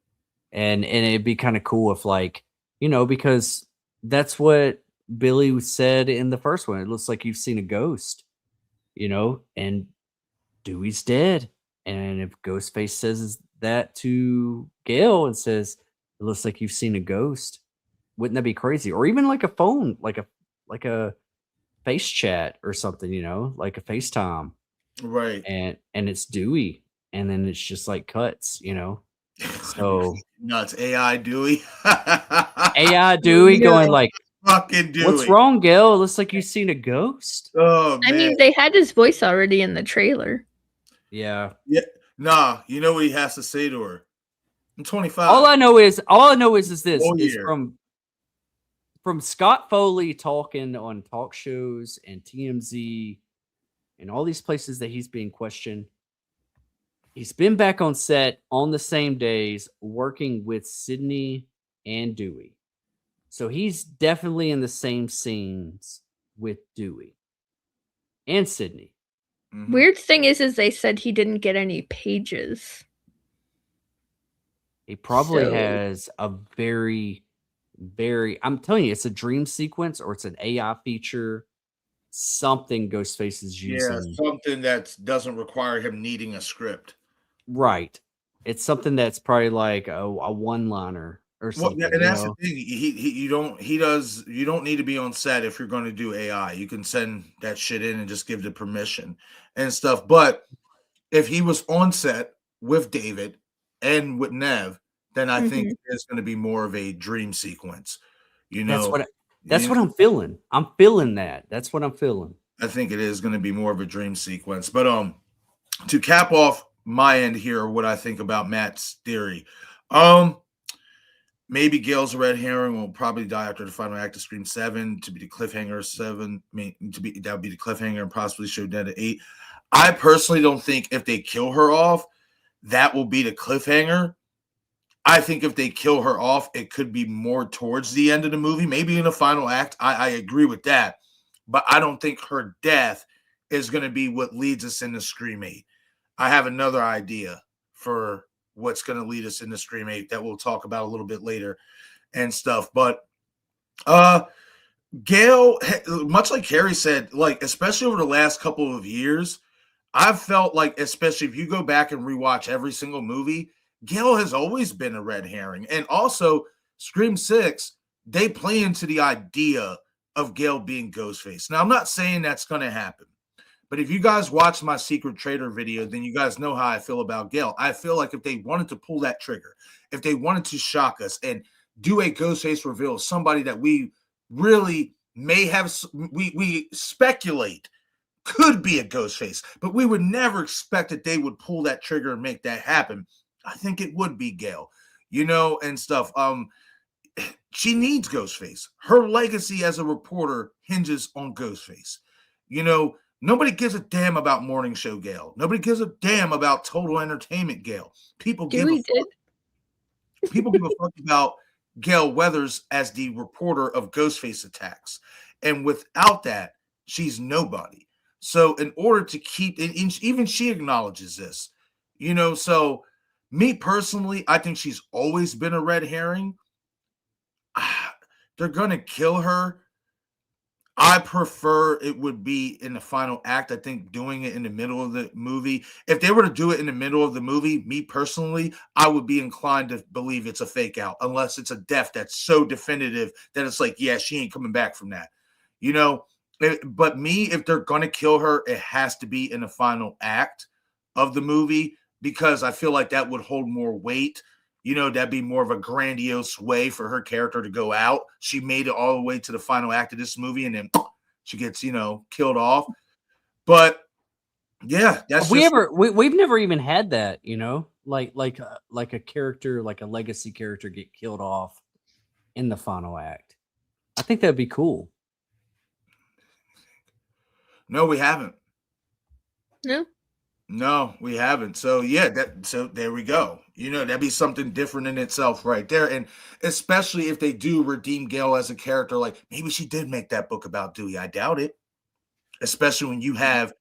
And it'd be kind of cool if, like, because that's what Billy said in the first one. It looks like you've seen a ghost, and Dewey's dead. And if Ghostface says that to Gail and says, it looks like you've seen a ghost, wouldn't that be crazy? Or even like a phone, like a face chat or something, like a FaceTime, Right. and it's Dewey, and then it's just like cuts, So Nuts. AI Dewey. AI Dewey No. going like, Fucking Dewey. "What's wrong, Gail? It looks like you've seen a ghost." Oh, man. I mean, they had his voice already in the trailer. Yeah. Nah, you know what he has to say to her? I'm 25. All I know is this Whole is year. from Scott Foley talking on talk shows and TMZ and all these places that he's being questioned. He's been back on set on the same days working with Sydney and Dewey. So he's definitely in the same scenes with Dewey and Sydney. Mhm. Weird thing is they said he didn't get any pages. He probably So- has a very, very, I'm telling you, it's a dream sequence or it's an AI feature. Something Ghostface is Yeah, using. something that doesn't require him needing a script. Right. It's something that's probably like a one-liner or Well, something. and that's the thing. You don't need to be on set if you're going to do AI. You can send that shit in and just give the permission and stuff. But if he was on set with David and with Nev, then I think there's going to be more of a dream sequence. That's what I'm feeling. I'm feeling that. That's what I'm feeling. I think it is going to be more of a dream sequence. But to cap off my end here, what I think about Matt's theory, maybe Gail's red herring will probably die after the final act of Scream 7 to be the cliffhanger 7. I mean, that would be the cliffhanger and possibly show dead at 8. I personally don't think if they kill her off, that will be the cliffhanger. I think if they kill her off, it could be more towards the end of the movie, maybe in the final act. I agree with that. But I don't think her death is going to be what leads us into Scream 8. I have another idea for what's going to lead us into Scream 8 that we'll talk about a little bit later and stuff. But Gail, much like Carrie said, like, especially over the last couple of years, I've felt like, especially if you go back and rewatch every single movie, Gail has always been a red herring. And also, Scream 6, they play into the idea of Gail being Ghostface. Now, I'm not saying that's going to happen. But if you guys watch my Secret Trader video, then you guys know how I feel about Gail. I feel like if they wanted to pull that trigger, if they wanted to shock us and do a Ghostface reveal, somebody that we really may have, we speculate could be a Ghostface, but we would never expect that they would pull that trigger and make that happen. I think it would be Gail, and stuff. She needs Ghostface. Her legacy as a reporter hinges on Ghostface. Nobody gives a damn about morning show Gail. Nobody gives a damn about total entertainment Gail. People give a fuck. People give a fuck about Gail Weathers as the reporter of Ghostface attacks. And without that, she's nobody. So in order to keep, and even she acknowledges this, so me personally, I think she's always been a red herring. They're going to kill her. I prefer it would be in the final act. I think doing it in the middle of the movie, if they were to do it in the middle of the movie, me personally, I would be inclined to believe it's a fake out, unless it's a death that's so definitive that it's like, yeah, she ain't coming back from that. But me, if they're going to kill her, it has to be in the final act of the movie, because I feel like that would hold more weight. That'd be more of a grandiose way for her character to go out. She made it all the way to the final act of this movie, and then she gets, killed off. But yeah, that's we've never even had that, like a character, like a legacy character get killed off in the final act. I think that'd be cool. No, we haven't. No, we haven't. So yeah, so there we go. That'd be something different in itself right there. And especially if they do redeem Gail as a character, like maybe she did make that book about Dewey. I doubt it. Especially when you have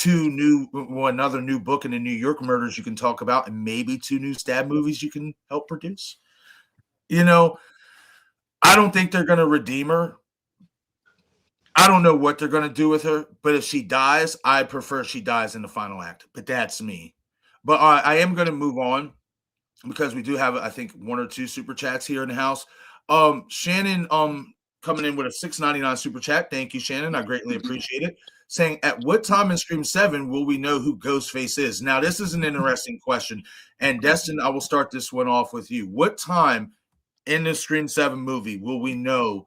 another new book in the New York murders you can talk about, and maybe 2 new stab movies you can help produce. I don't think they're going to redeem her. I don't know what they're going to do with her, but if she dies, I prefer she dies in the final act. But that's me. But I am going to move on, because we do have, I think, 1 or 2 super chats here in the house. Shannon coming in with a $6.99 super chat. Thank you, Shannon. I greatly appreciate it. Saying, at what time in Scream 7 will we know who Ghostface is? Now, this is an interesting question. And Destin, I will start this one off with you. What time in the Scream 7 movie will we know?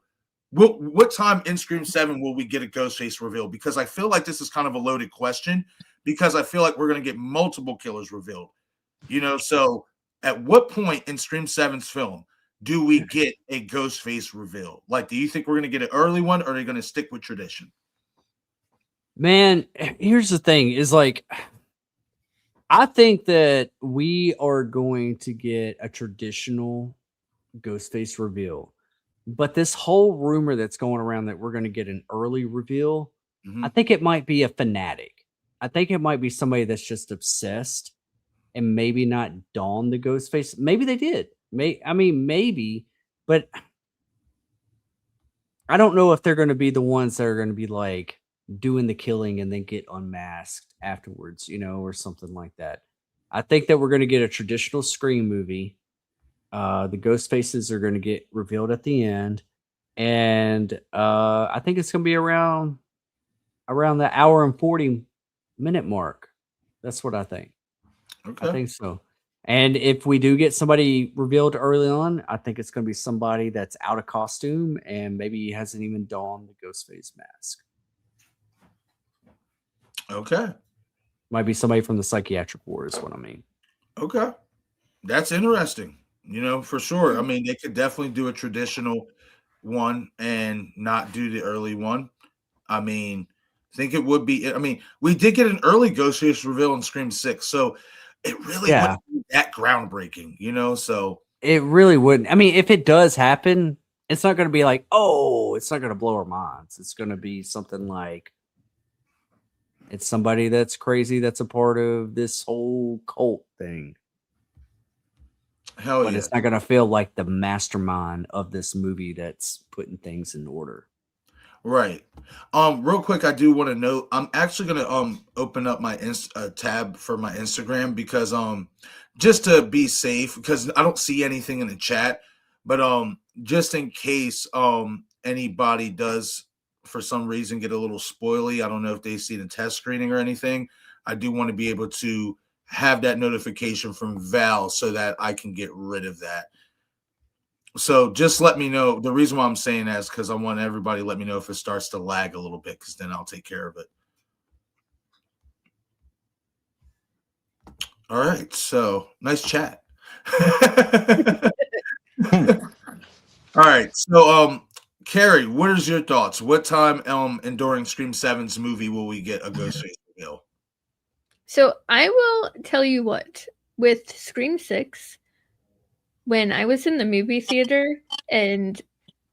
What time in Scream 7 will we get a Ghostface reveal? Because I feel like this is kind of a loaded question, because I feel like we're going to get multiple killers revealed. So at what point in Scream 7's film do we get a Ghostface reveal? Like, do you think we're going to get an early one, or are they going to stick with tradition? Man, here's the thing, is like, I think that we are going to get a traditional Ghostface reveal. But this whole rumor that's going around that we're going to get an early reveal, I think it might be a fanatic. I think it might be somebody that's just obsessed and maybe not dawn the Ghostface. Maybe they did. Maybe, but I don't know if they're going to be the ones that are going to be like doing the killing and then get unmasked afterwards, or something like that. I think that we're going to get a traditional Scream movie. The ghost faces are going to get revealed at the end, and I think it's going to be around the hour and 40-minute mark. That's what I think. Okay. I think so. And if we do get somebody revealed early on, I think it's going to be somebody that's out of costume and maybe hasn't even donned the ghost face mask. Okay. Might be somebody from the psychiatric ward is what I mean. Okay. That's interesting. For sure. I mean, they could definitely do a traditional one and not do the early one. I mean, I think it would be. I mean, we did get an early Ghostface reveal in Scream 6, so it really wouldn't be that groundbreaking, So it really wouldn't. I mean, if it does happen, it's not going to be like, oh, it's not going to blow our minds. It's going to be something like, it's somebody that's crazy that's a part of this whole cult thing. Hell but yeah. It's not going to feel like the mastermind of this movie that's putting things in order. Right. Real quick, I do want to note, I'm actually going to open up my tab for my Instagram, because just to be safe, because I don't see anything in the chat, but just in case anybody does for some reason get a little spoily, I don't know if they see the test screening or anything, I do want to be able to have that notification from Val so that I can get rid of that. So just let me know. The reason why I'm saying that is because I want everybody to let me know if it starts to lag a little bit, because then I'll take care of it. All right. So nice chat. All right. So Carrie, what is your thoughts? What time and during Scream 7's movie will we get a Ghostface reveal? So I will tell you what, with Scream 6, when I was in the movie theater and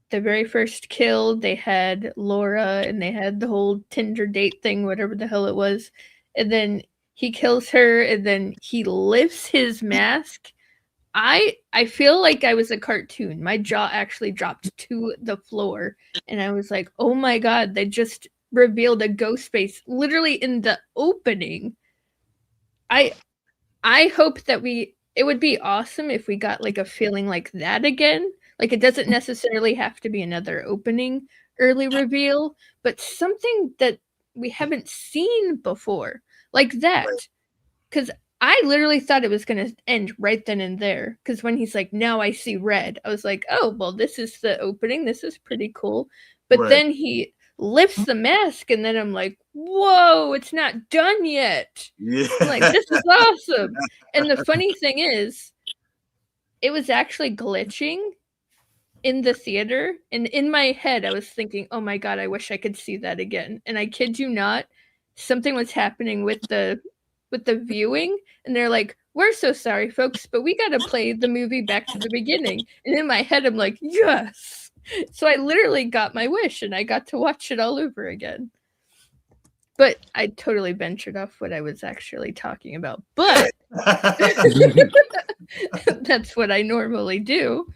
the very first kill, they had Laura and they had the whole Tinder date thing, whatever the hell it was. And then he kills her and then he lifts his mask. I feel like I was a cartoon. My jaw actually dropped to the floor and I was like, "Oh my god, they just revealed a ghost face literally in the opening." I hope that it would be awesome if we got like a feeling like that again. Like it doesn't necessarily have to be another opening early reveal, but something that we haven't seen before. Like that. Right. Cuz I literally thought it was going to end right then and there cuz when he's like, "Now I see red." I was like, "Oh, well this is the opening. This is pretty cool." But Right. then he lifts the mask and then I'm like, "Whoa, it's not done yet." Yeah. I'm like, "This is awesome." And the funny thing is, it was actually glitching in the theater. And in my head, I was thinking, "Oh my god, I wish I could see that again." And I kid you not, something was happening with the viewing, and they're like, "We're so sorry, folks, but we gotta play the movie back to the beginning." And in my head, I'm like, "Yes." So I literally got my wish and I got to watch it all over again. But I totally ventured off what I was actually talking about. But that's what I normally do.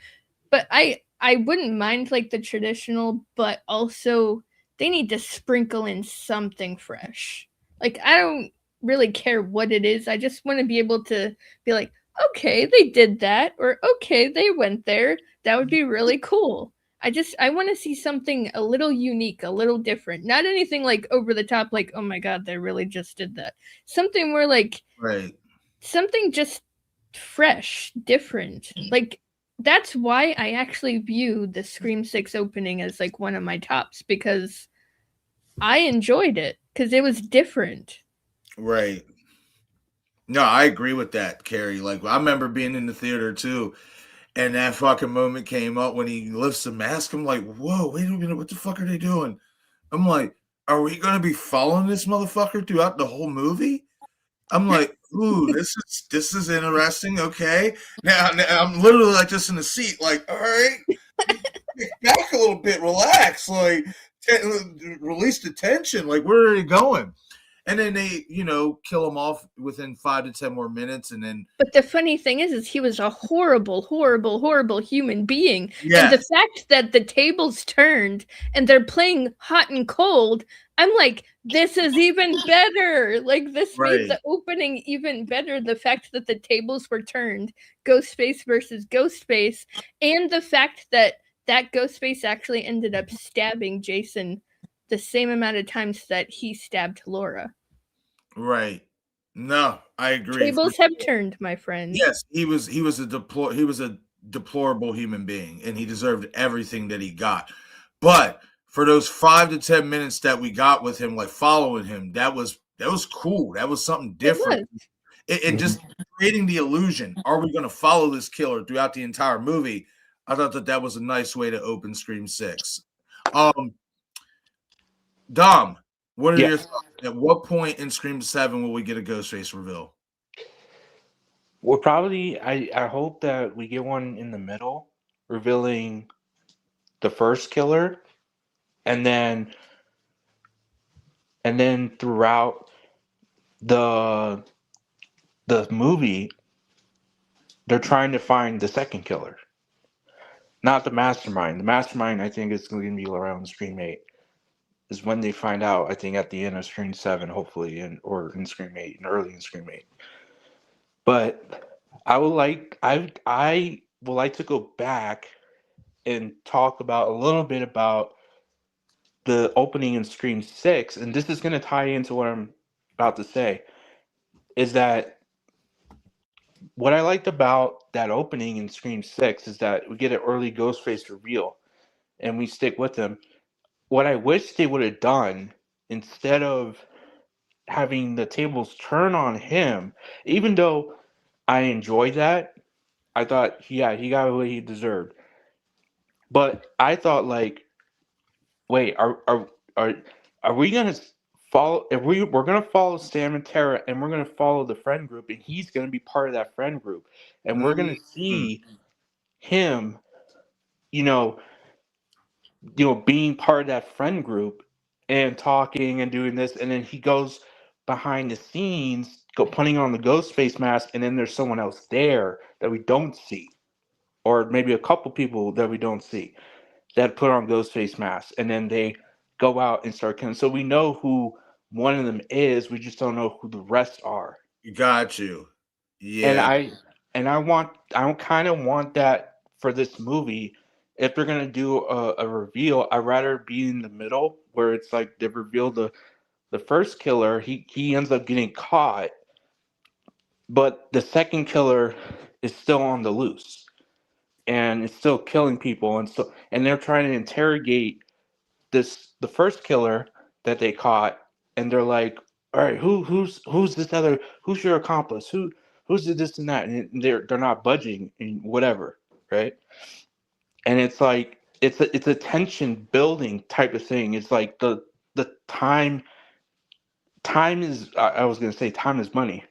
But I wouldn't mind like the traditional, but also they need to sprinkle in something fresh. Like I don't really care what it is. I just want to be able to be like, "Okay, they did that," or "Okay, they went there." That would be really cool. I want to see something a little unique, a little different. Not anything like over the top like, "Oh my god, they really just did that." Something more like Right. something just fresh, different. Like that's why I actually view the Scream 6 opening as like one of my tops because I enjoyed it because it was different. Right. No, I agree with that, Carrie. Like I remember being in the theater too, and that fucking moment came up when he lifts the mask. I'm like, whoa, wait a minute, what the fuck are they doing? I'm like, are we gonna be following this motherfucker throughout the whole movie? I'm like, ooh, this is interesting. Okay, now I'm literally like just in the seat, like, all right, get back a little bit, relax, like, release the tension. Like, where are they going? And then they, kill him off within 5 to 10 more minutes, and then But the funny thing is he was a horrible, horrible, horrible human being. And the yes, fact that the tables turned and they're playing hot and cold, I'm like, this is even better. Like this made right, the opening even better. The fact that the tables were turned, Ghostface versus Ghostface, and the fact that Ghostface actually ended up stabbing Jason the same amount of times that he stabbed Laura. right. No, I agree. Tables have turned, my friend. Yes, he was a deplorable human being, and he deserved everything that he got. But for those 5 to 10 minutes that we got with him, like following him, that was cool. That was something different. It just creating the illusion. Are we going to follow this killer throughout the entire movie? I thought that was a nice way to open Scream 6. Dom, what are Yeah. your thoughts? At what point in Scream 7 will we get a Ghostface reveal? We're probably. I hope that we get one in the middle, revealing the first killer, and then throughout the movie, they're trying to find the second killer, not the mastermind. The mastermind, I think, is going to be around Scream 8. Is when they find out. I think at the end of Scream 7, hopefully, or in Scream 8, and early in Scream 8. But I would like to go back and talk about a little bit about the opening in Scream 6, and this is going to tie into what I'm about to say, is that what I liked about that opening in Scream 6 is that we get an early Ghostface reveal, and we stick with him. What I wish they would have done, instead of having the tables turn on him, even though I enjoyed that, I thought, he got what he deserved. But I thought, like, wait, are we gonna follow? If we're gonna follow Sam and Tara, and we're gonna follow the friend group, and he's gonna be part of that friend group, and we're gonna see him, you know, being part of that friend group and talking and doing this, and then he goes behind the scenes, putting on the ghost face mask, and then there's someone else there that we don't see, or maybe a couple people that we don't see that put on ghost face masks, and then they go out and start killing. So we know who one of them is. We just don't know who the rest are. Got you. And Yeah. I kind of want that for this movie. If they're gonna do a reveal, I'd rather be in the middle where it's like they reveal the first killer. He ends up getting caught, but the second killer is still on the loose and it's still killing people, and they're trying to interrogate the first killer that they caught, and they're like, all right, who's this other, who's your accomplice, who's this and that, and they're not budging and whatever, right? And it's like it's a tension building type of thing. It's like the time is, I was gonna say time is money.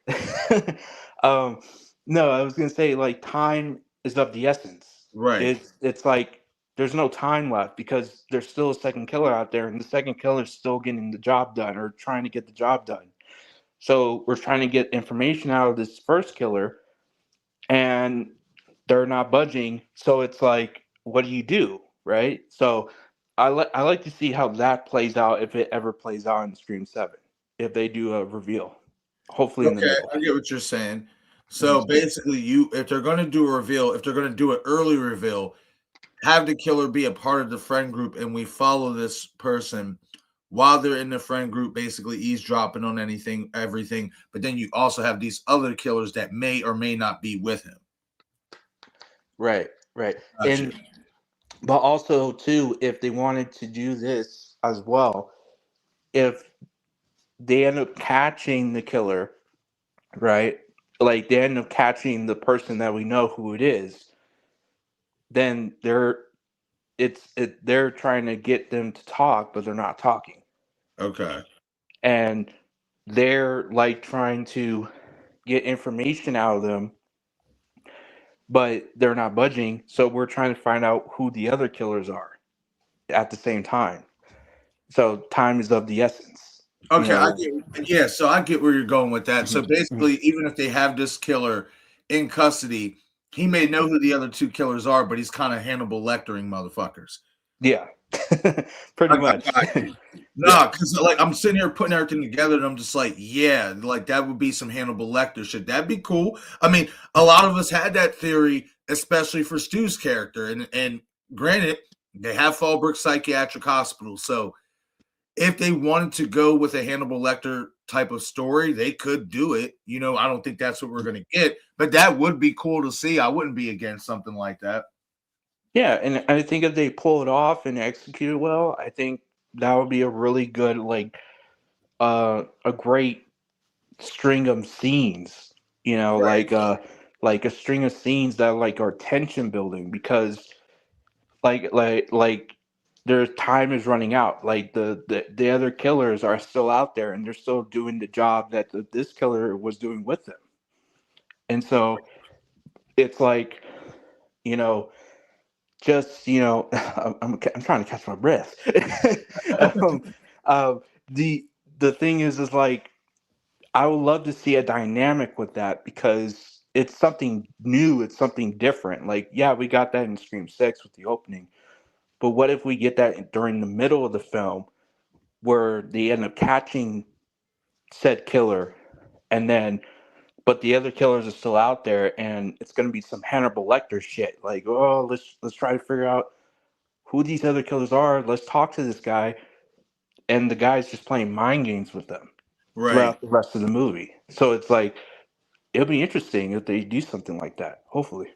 um no, I was gonna say like time is of the essence. Right. It's like there's no time left because there's still a second killer out there, and the second killer is still getting the job done or trying to get the job done. So we're trying to get information out of this first killer, and they're not budging. So it's like, what do you do, right? So I like to see how that plays out, if it ever plays out in Scream 7, if they do a reveal, hopefully in the Okay, middle. I get what you're saying. So basically, if they're going to do a reveal, if they're going to do an early reveal, have the killer be a part of the friend group, and we follow this person while they're in the friend group, basically eavesdropping on everything. But then you also have these other killers that may or may not be with him. Right. Gotcha. But also too, if they wanted to do this as well, if they end up catching the killer, right? Like they end up catching the person that we know who it is, then they're trying to get them to talk, but they're not talking. Okay. And they're like trying to get information out of them, but they're not budging. So we're trying to find out who the other killers are at the same time. So time is of the essence. Okay, so I get where you're going with that. So Mhm. basically, even if they have this killer in custody, he may know who the other two killers are, but he's kind of Hannibal Lectering motherfuckers. Yeah, pretty much. No, because like I'm sitting here putting everything together, and I'm just like, yeah, like that would be some Hannibal Lecter shit. That'd be cool. I mean, a lot of us had that theory, especially for Stu's character, and granted, they have Fallbrook Psychiatric Hospital, so if they wanted to go with a Hannibal Lecter type of story, they could do it. I don't think that's what we're going to get, but that would be cool to see. I wouldn't be against something like that. Yeah, and I think if they pull it off and execute it well, I think that would be a really good, like, a great string of scenes. Right. Like a string of scenes that like are tension building, because like their time is running out. Like the other killers are still out there, and they're still doing the job that this killer was doing with them. And so it's like, you know, I'm trying to catch my breath. um, the thing is like, I would love to see a dynamic with that, because it's something new, it's something different. Like, yeah, we got that in Scream 6 with the opening, but what if we get that during the middle of the film, where they end up catching said killer, and then but the other killers are still out there, and it's going to be some Hannibal Lecter shit. Like, oh, let's try to figure out who these other killers are. Let's talk to this guy, and the guy's just playing mind games with them Right. throughout the rest of the movie. So it's like, it'll be interesting if they do something like that. Hopefully.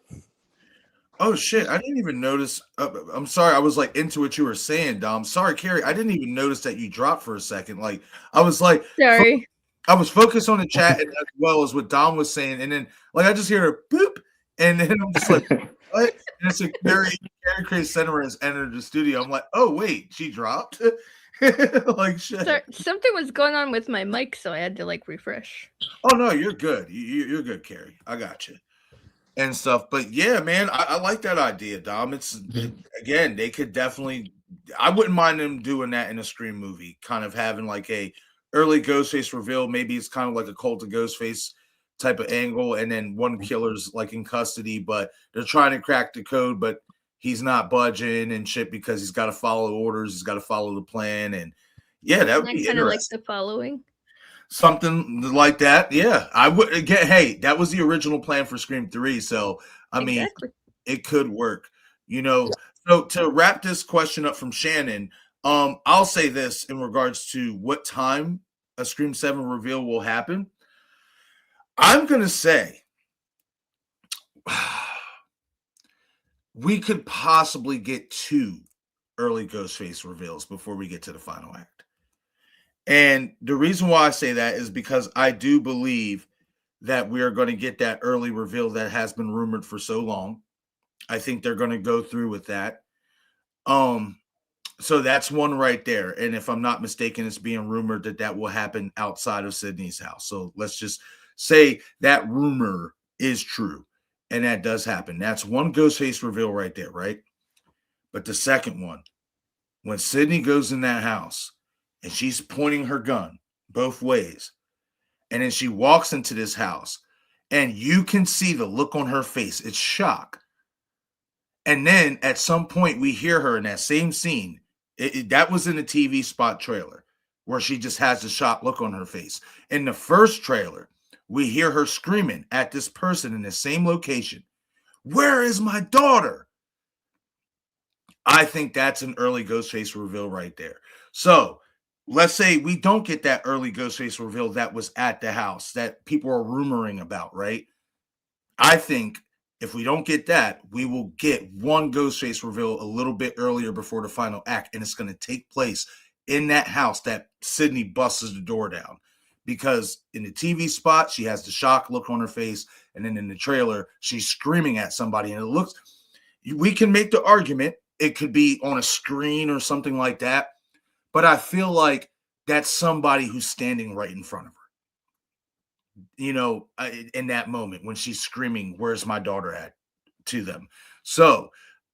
Oh shit! I didn't even notice. I'm sorry. I was like into what you were saying, Dom. Sorry, Carrie. I didn't even notice that you dropped for a second. Like I was like, Sorry. I was focused on the chat as well as what Dom was saying, and then like I just hear a boop, and then I'm just like, what? And it's like Carrie Craig Center has entered the studio. I'm like, oh wait, she dropped. Like shit. Sorry, something was going on with my mic, so I had to like refresh. Oh no, you're good. You're good, Carrie. I got you and stuff. But yeah, man, I like that idea, Dom. Again, they could definitely. I wouldn't mind them doing that in a Scream movie, kind of having like a early Ghostface reveal. Maybe it's kind of like a Cult of Ghostface type of angle, and then one killer's like in custody, but they're trying to crack the code, but he's not budging and shit because he's got to follow orders, he's got to follow the plan, and yeah, that would be Kind of like interesting. the following. Something like that, yeah. I would get. Hey, that was the original plan for Scream 3, so I mean, Exactly. it could work, you know. So to wrap this question up from Shannon, I'll say this in regards to what time a Scream 7 reveal will happen. I'm gonna say we could possibly get 2 early Ghostface reveals before we get to the final act. And the reason why I say that is because I do believe that we are going to get that early reveal that has been rumored for so long. I think they're going to go through with that. So that's one right there. And if I'm not mistaken, it's being rumored that will happen outside of Sydney's house. So let's just say that rumor is true. And that does happen. That's one Ghostface reveal right there, right? But the second one, when Sydney goes in that house and she's pointing her gun both ways, and then she walks into this house, and you can see the look on her face. It's shock. And then at some point, we hear her in that same scene. That was in the TV spot trailer where she just has the shocked look on her face. In the first trailer, we hear her screaming at this person in the same location. Where is my daughter? I think that's an early Ghostface reveal right there. So let's say we don't get that early Ghostface reveal that was at the house that people are rumoring about, right? I think if we don't get that, we will get one Ghostface reveal a little bit earlier before the final act, and it's going to take place in that house that Sydney busts the door down. Because in the TV spot, she has the shock look on her face, and then in the trailer, she's screaming at somebody, and it looks, we can make the argument, it could be on a screen or something like that, but I feel like that's somebody who's standing right in front of her, you know, in that moment when she's screaming, where's my daughter at, to them. So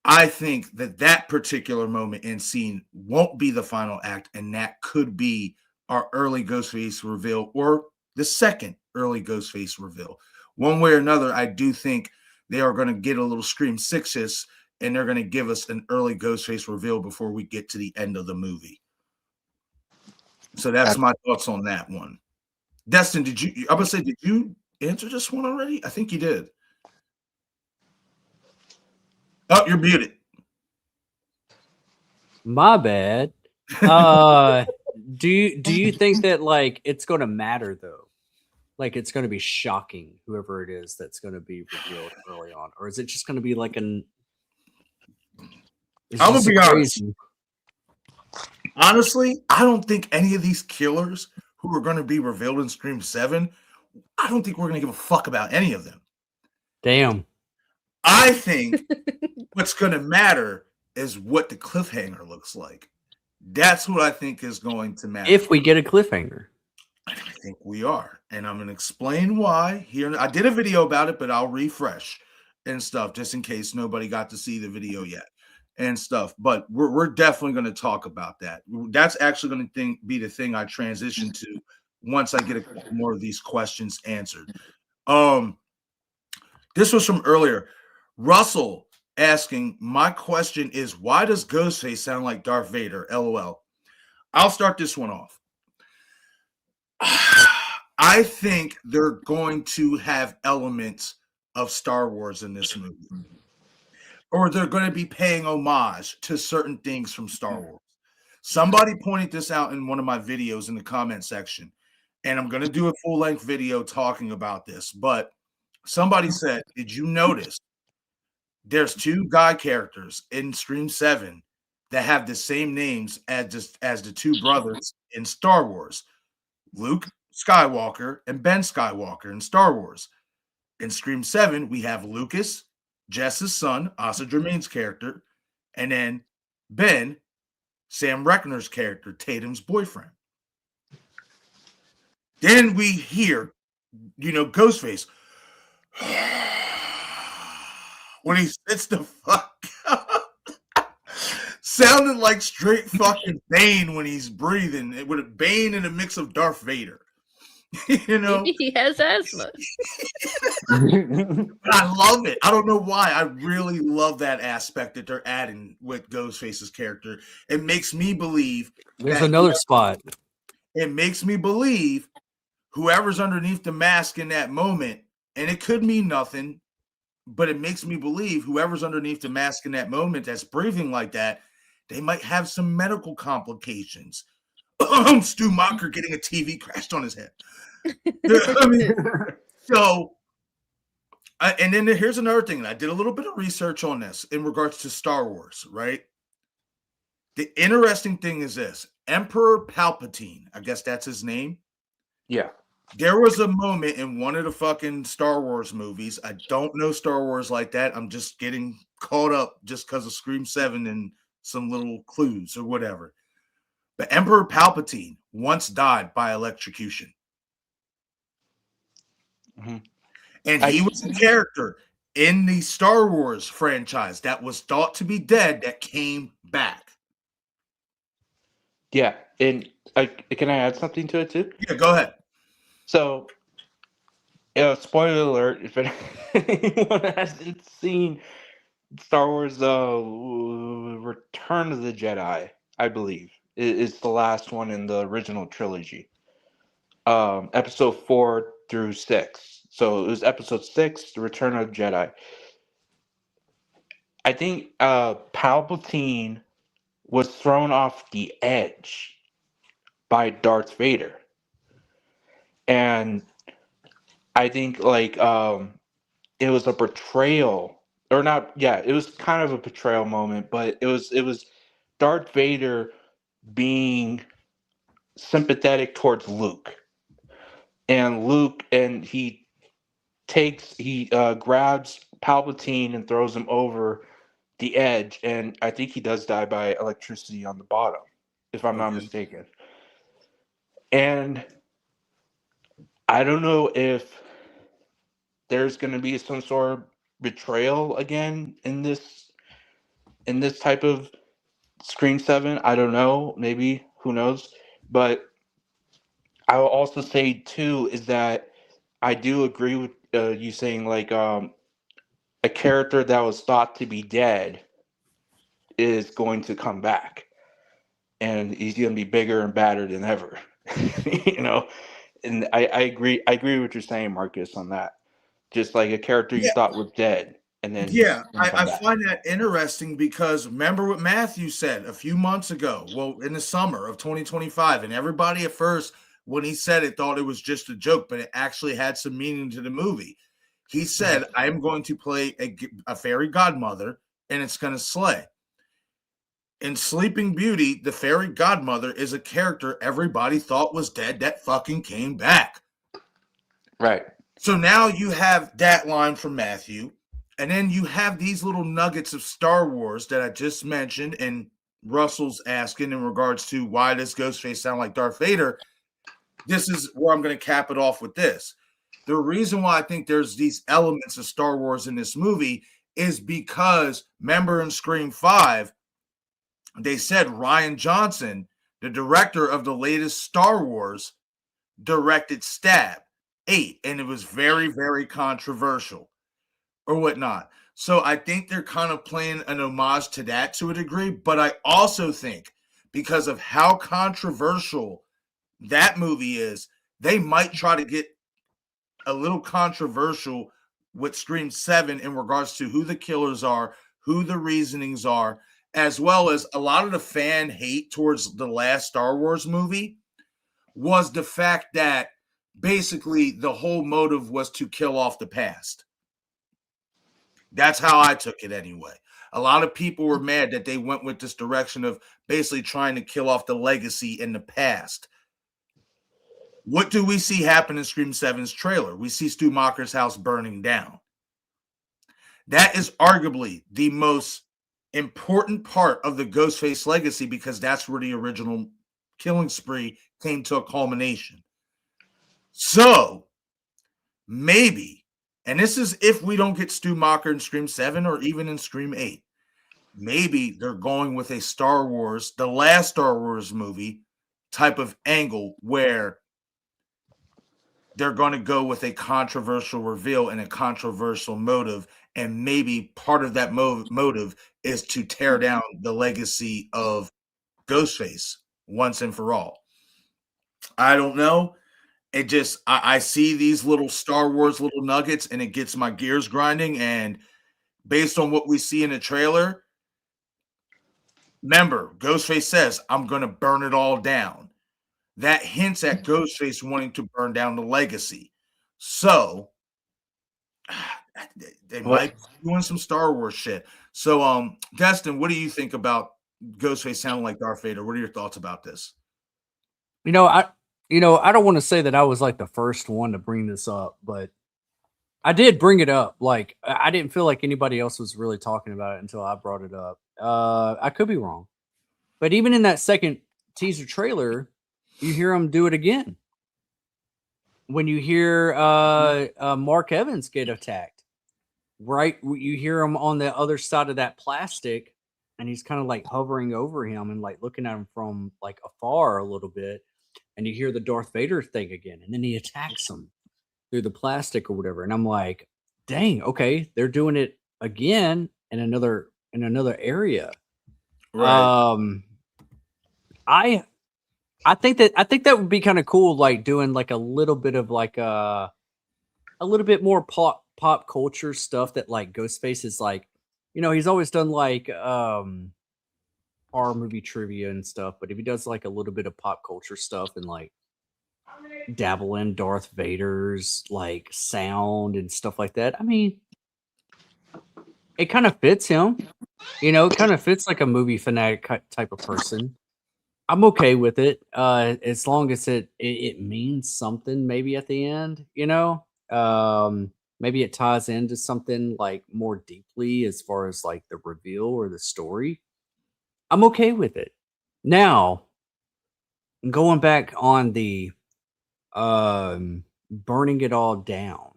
I think that particular moment and scene won't be the final act, and that could be our early Ghostface reveal or the second early Ghostface reveal. One way or another, I do think they are going to get a little Scream 6-ish, and they're going to give us an early Ghostface reveal before we get to the end of the movie. So that's my thoughts on that one. Destin, did you answer this one already? I think you did. Oh, you're muted. My bad. Do you think that like it's going to matter though? Like it's going to be shocking whoever it is that's going to be revealed early on, or is it just going to be like an? I'm gonna be honest. Honestly, I don't think any of these killers who are going to be revealed in Scream 7, I don't think we're going to give a fuck about any of them. Damn. I think what's going to matter is what the cliffhanger looks like. That's what I think is going to matter. If we get a cliffhanger. I think we are. And I'm going to explain why here. I did a video about it, but I'll refresh and stuff just in case nobody got to see the video yet and stuff. But we're definitely going to talk about that. That's actually going to be the thing I transition to once I get a couple more of these questions answered. This was from earlier. Russell asking, my question is, why does Ghostface sound like Darth Vader? LOL. I'll start this one off. I think they're going to have elements of Star Wars in this movie. Or they're going to be paying homage to certain things from Star Wars. Somebody pointed this out in one of my videos in the comment section, and I'm going to do a full-length video talking about this, but somebody said, did you notice there's 2 guy characters in Scream 7 that have the same names as the 2 brothers in Star Wars? Luke Skywalker and Ben Skywalker in Star Wars. In Scream 7, we have Lucas Jess's son, Asa Germain's character, and then Ben, Sam Reckner's character, Tatum's boyfriend. Then we hear, Ghostface when he sits the fuck up. Sounded like straight fucking Bane when he's breathing, with a Bane in a mix of Darth Vader. Maybe he has asthma. I love it. I don't know why. I really love that aspect that they're adding with Ghostface's character. It makes me believe. There's another spot. It makes me believe whoever's underneath the mask in that moment, and it could mean nothing, but it makes me believe whoever's underneath the mask in that moment that's breathing like that, they might have some medical complications. Stu Macher getting a TV crashed on his head. I mean, so, and then here's another thing. I did a little bit of research on this in regards to Star Wars, right? The interesting thing is this. Emperor Palpatine, I guess that's his name. Yeah. There was a moment in one of the fucking Star Wars movies. I don't know Star Wars like that. I'm just getting caught up just because of Scream 7 and some little clues or whatever. But Emperor Palpatine once died by electrocution. Mm-hmm. And he was a character in the Star Wars franchise that was thought to be dead that came back. Yeah. And can I add something to it too? Yeah, go ahead. So, spoiler alert, if anyone hasn't seen Star Wars Return of the Jedi, I believe, is the last one in the original trilogy. Episode 4 through 6. So it was episode 6, The Return of the Jedi. I think Palpatine was thrown off the edge by Darth Vader. And I think it was a betrayal, or not. Yeah, it was kind of a betrayal moment, but it was Darth Vader being sympathetic towards Luke, and he grabs Palpatine and throws him over the edge, and I think he does die by electricity on the bottom, if I'm not mistaken. And I don't know if there's going to be some sort of betrayal again in this type of Scream 7. I don't know. Maybe. Who knows? But I will also say, too, is that I do agree with you saying, a character that was thought to be dead is going to come back. And he's going to be bigger and badder than ever. And I agree. I agree with what you're saying, Marcus, on that. Just like a character you thought was dead, and then I find that interesting because remember what Matthew said a few months ago, well, in the summer of 2025, and everybody at first, when he said it, thought it was just a joke, but it actually had some meaning to the movie. He said, I am going to play a fairy godmother, and it's going to slay. In Sleeping Beauty, the fairy godmother is a character everybody thought was dead that fucking came back. Right. So now you have that line from Matthew, and then you have these little nuggets of Star Wars that I just mentioned, and Russell's asking in regards to why does Ghostface sound like Darth Vader. This is where I'm going to cap it off with this. The reason why I think there's these elements of Star Wars in this movie is because, remember in Scream 5, they said Rian Johnson, the director of the latest Star Wars, directed Stab 8, and it was very, very controversial or whatnot. So I think they're kind of playing an homage to that to a degree, but I also think because of how controversial that movie is, they might try to get a little controversial with Scream 7 in regards to who the killers are, who the reasonings are, as well as a lot of the fan hate towards the last Star Wars movie was the fact that basically the whole motive was to kill off the past. That's how I took it anyway. A lot of people were mad that they went with this direction of basically trying to kill off the legacy in the past. What do we see happen in Scream 7's trailer? We see Stu Macher's house burning down. That is arguably the most important part of the Ghostface legacy because that's where the original killing spree came to a culmination. So maybe, and this is if we don't get Stu Macher in Scream 7 or even in Scream 8, maybe they're going with a Star Wars, the last Star Wars movie type of angle where they're going to go with a controversial reveal and a controversial motive. And maybe part of that motive is to tear down the legacy of Ghostface once and for all. I don't know. It just, I see these little Star Wars little nuggets and it gets my gears grinding. And based on what we see in the trailer, remember, Ghostface says, I'm going to burn it all down. That hints at Ghostface wanting to burn down the legacy. So they might be doing some Star Wars shit. So, Destin, what do you think about Ghostface sounding like Darth Vader? What are your thoughts about this? I don't want to say that I was like the first one to bring this up, but I did bring it up. Like, I didn't feel like anybody else was really talking about it until I brought it up. I could be wrong, but even in that second teaser trailer, you hear him do it again. When you hear Mark Evans get attacked, right? You hear him on the other side of that plastic, and he's kind of like hovering over him and like looking at him from like afar a little bit, and you hear the Darth Vader thing again, and then he attacks him through the plastic or whatever. And I'm like, dang, okay, they're doing it again in another area. Right. I think that would be kind of cool, like doing like a little bit of like a little bit more pop culture stuff that like Ghostface is like, he's always done like horror movie trivia and stuff, but if he does like a little bit of pop culture stuff and like dabble in Darth Vader's like sound and stuff like that, I mean, it kind of fits him. It kind of fits like a movie fanatic type of person. I'm okay with it, as long as it means something. Maybe at the end, maybe it ties into something like more deeply as far as like the reveal or the story. I'm okay with it. Now, going back on the burning it all down.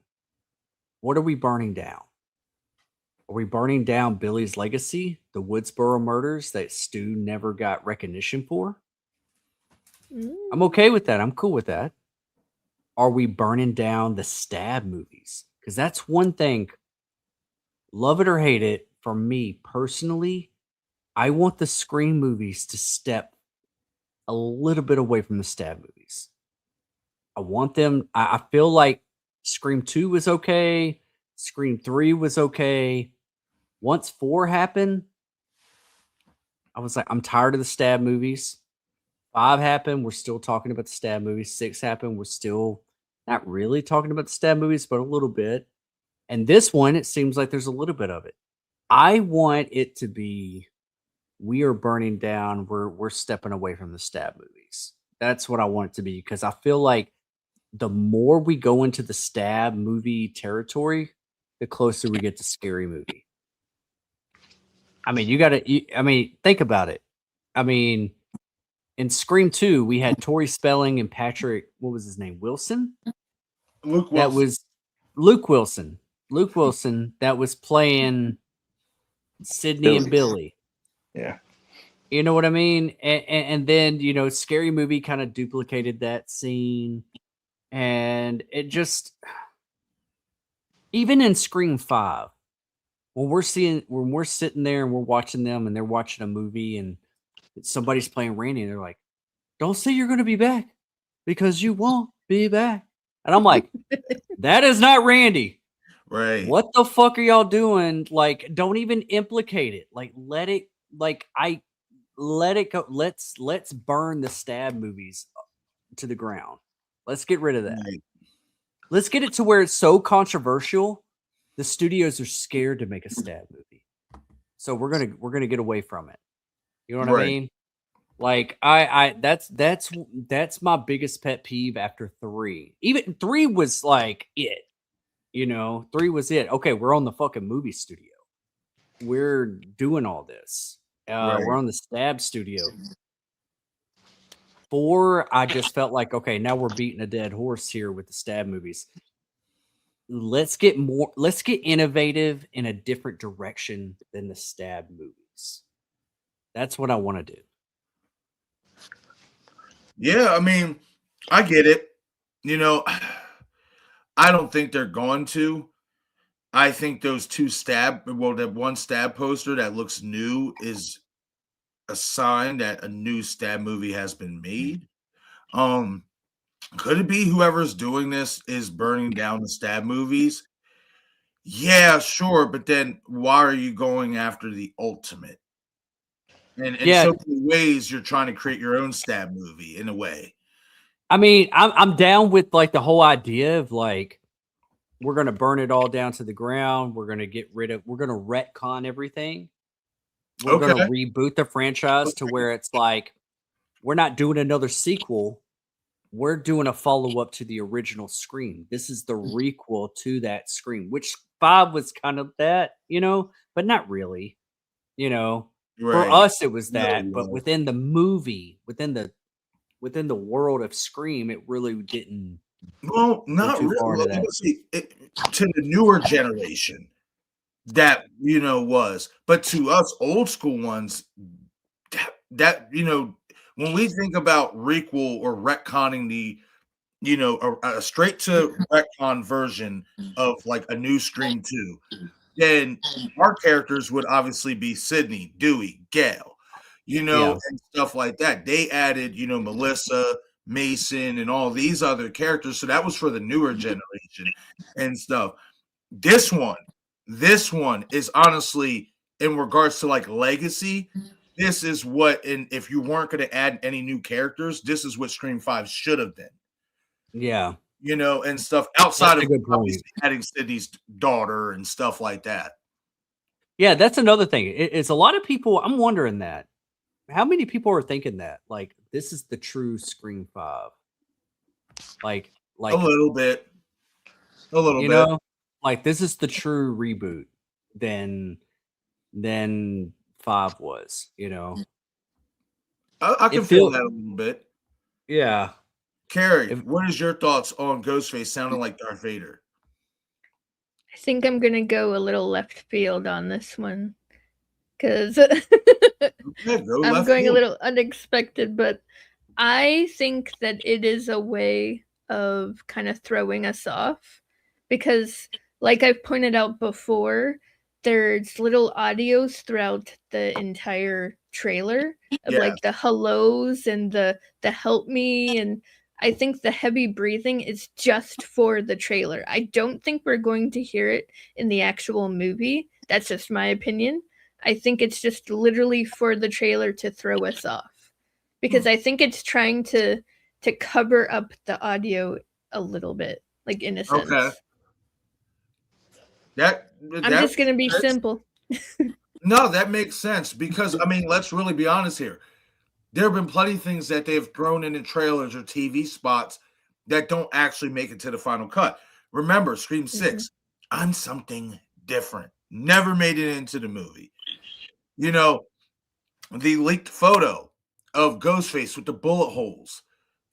What are we burning down? Are we burning down Billy's legacy, the Woodsboro murders that Stu never got recognition for? I'm okay with that. I'm cool with that. Are we burning down the Stab movies? Because that's one thing, love it or hate it, for me personally, I want the Scream movies to step a little bit away from the Stab movies. I want them, I feel like Scream 2 was okay. Scream 3 was okay. Once 4 happened, I was like, I'm tired of the Stab movies. 5 happened, we're still talking about the Stab movies. 6 happened, we're still not really talking about the Stab movies, but a little bit. And this one, it seems like there's a little bit of it. I want it to be, we are burning down, we're stepping away from the Stab movies. That's what I want it to be, because I feel like the more we go into the Stab movie territory, the closer we get to Scary Movie. I mean, think about it. I mean, in Scream 2, we had Tori Spelling and Patrick, what was his name? Wilson? Luke Wilson. That was Luke Wilson. Luke Wilson that was playing Sydney and Billy. Yeah. You know what I mean? And then, Scary Movie kind of duplicated that scene. And it just, even in Scream 5, when we're sitting there and we're watching them and they're watching a movie and somebody's playing Randy and they're like, don't say you're going to be back because you won't be back. And I'm like, that is not Randy. Right. What the fuck are y'all doing? Like, don't even implicate it. Like, let it go. Let's burn the Stab movies to the ground. Let's get rid of that. Right. Let's get it to where it's so controversial, the studios are scared to make a Stab movie. So we're gonna get away from it. You know what I mean? Like that's my biggest pet peeve after 3. Even 3 was like it. You know, 3 was it. Okay, we're on the fucking movie studio. We're doing all this. Right. We're on the Stab studio. 4, I just felt like, okay, now we're beating a dead horse here with the Stab movies. Let's get innovative in a different direction than the Stab movies. That's what I want to do. Yeah, I mean, I get it. You know, I don't think they're going to. I think those two that one Stab poster that looks new is a sign that a new Stab movie has been made. Could it be whoever's doing this is burning down the Stab movies? Yeah, sure, but then why are you going after the ultimate? And in Yeah, so many ways, you're trying to create your own Stab movie in a way. I mean, I'm down with like the whole idea of like we're gonna burn it all down to the ground. We're gonna retcon everything. We're gonna Okay. reboot the franchise to where it's like we're not doing another sequel. We're doing a follow-up to the original Scream. This is the requel to that Scream, which 5 was kind of that, you know, but not really. You know, for Right. us it was No, that, but no. within the movie, within the world of Scream, it really didn't Well, go not too really. far into Well, that. see, to the newer generation, that was, but to us old school ones, that when we think about requel or retconning a straight to retcon version of like a new Scream 2, then our characters would obviously be Sydney, Dewey, Gail, Yeah. and stuff like that. They added, Melissa, Mason, and all these other characters. So that was for the newer generation and stuff. This one is honestly, in regards to like legacy, this is what, and if you weren't going to add any new characters, this is what Scream 5 should have been. Yeah. And stuff outside That's a of good point. obviously adding Sydney's daughter and stuff like that. Yeah, that's another thing. It's a lot of people. I'm wondering that. How many people are thinking that? Like, this is the true Scream 5. Like, A little bit. A little you bit. know, like this is the true reboot than 5 was, you know. I can It feel feel that a little bit. yeah. Carrie, If, what is your thoughts on Ghostface sounding like Darth Vader? I think I'm gonna go a little left field on this one because Yeah, go I'm left going a field. little unexpected, but I think that it is a way of kind of throwing us off because, like I've pointed out before, there's little audios throughout the entire trailer of Yes. like the hellos and the help me, and I think the heavy breathing is just for the trailer. I don't think we're going to hear it in the actual movie. That's just my opinion. I think it's just literally for the trailer to throw us off. Because I think it's trying to cover up the audio a little bit, like in a sense. Okay. I'm just gonna be simple. No, that makes sense because I mean, let's really be honest here. There have been plenty of things that they've thrown in the trailers or TV spots that don't actually make it to the final cut. Remember, Scream 6, I'm something different. Never made it into the movie. The leaked photo of Ghostface with the bullet holes,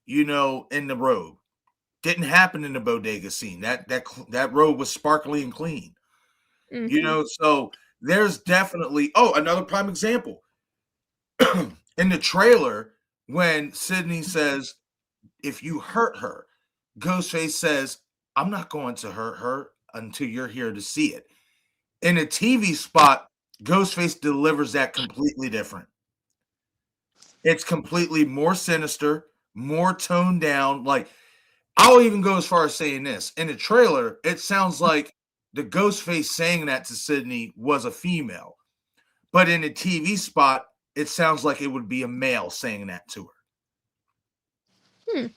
in the robe. Didn't happen in the bodega scene. That robe was sparkly and clean. So there's definitely another prime example. In the trailer, when Sydney says, if you hurt her, Ghostface says, I'm not going to hurt her until you're here to see it. In a TV spot, Ghostface delivers that completely different. It's completely more sinister, more toned down. Like, I'll even go as far as saying this. In the trailer, it sounds like the Ghostface saying that to Sydney was a female. But in the TV spot, it sounds like it would be a male saying that to her.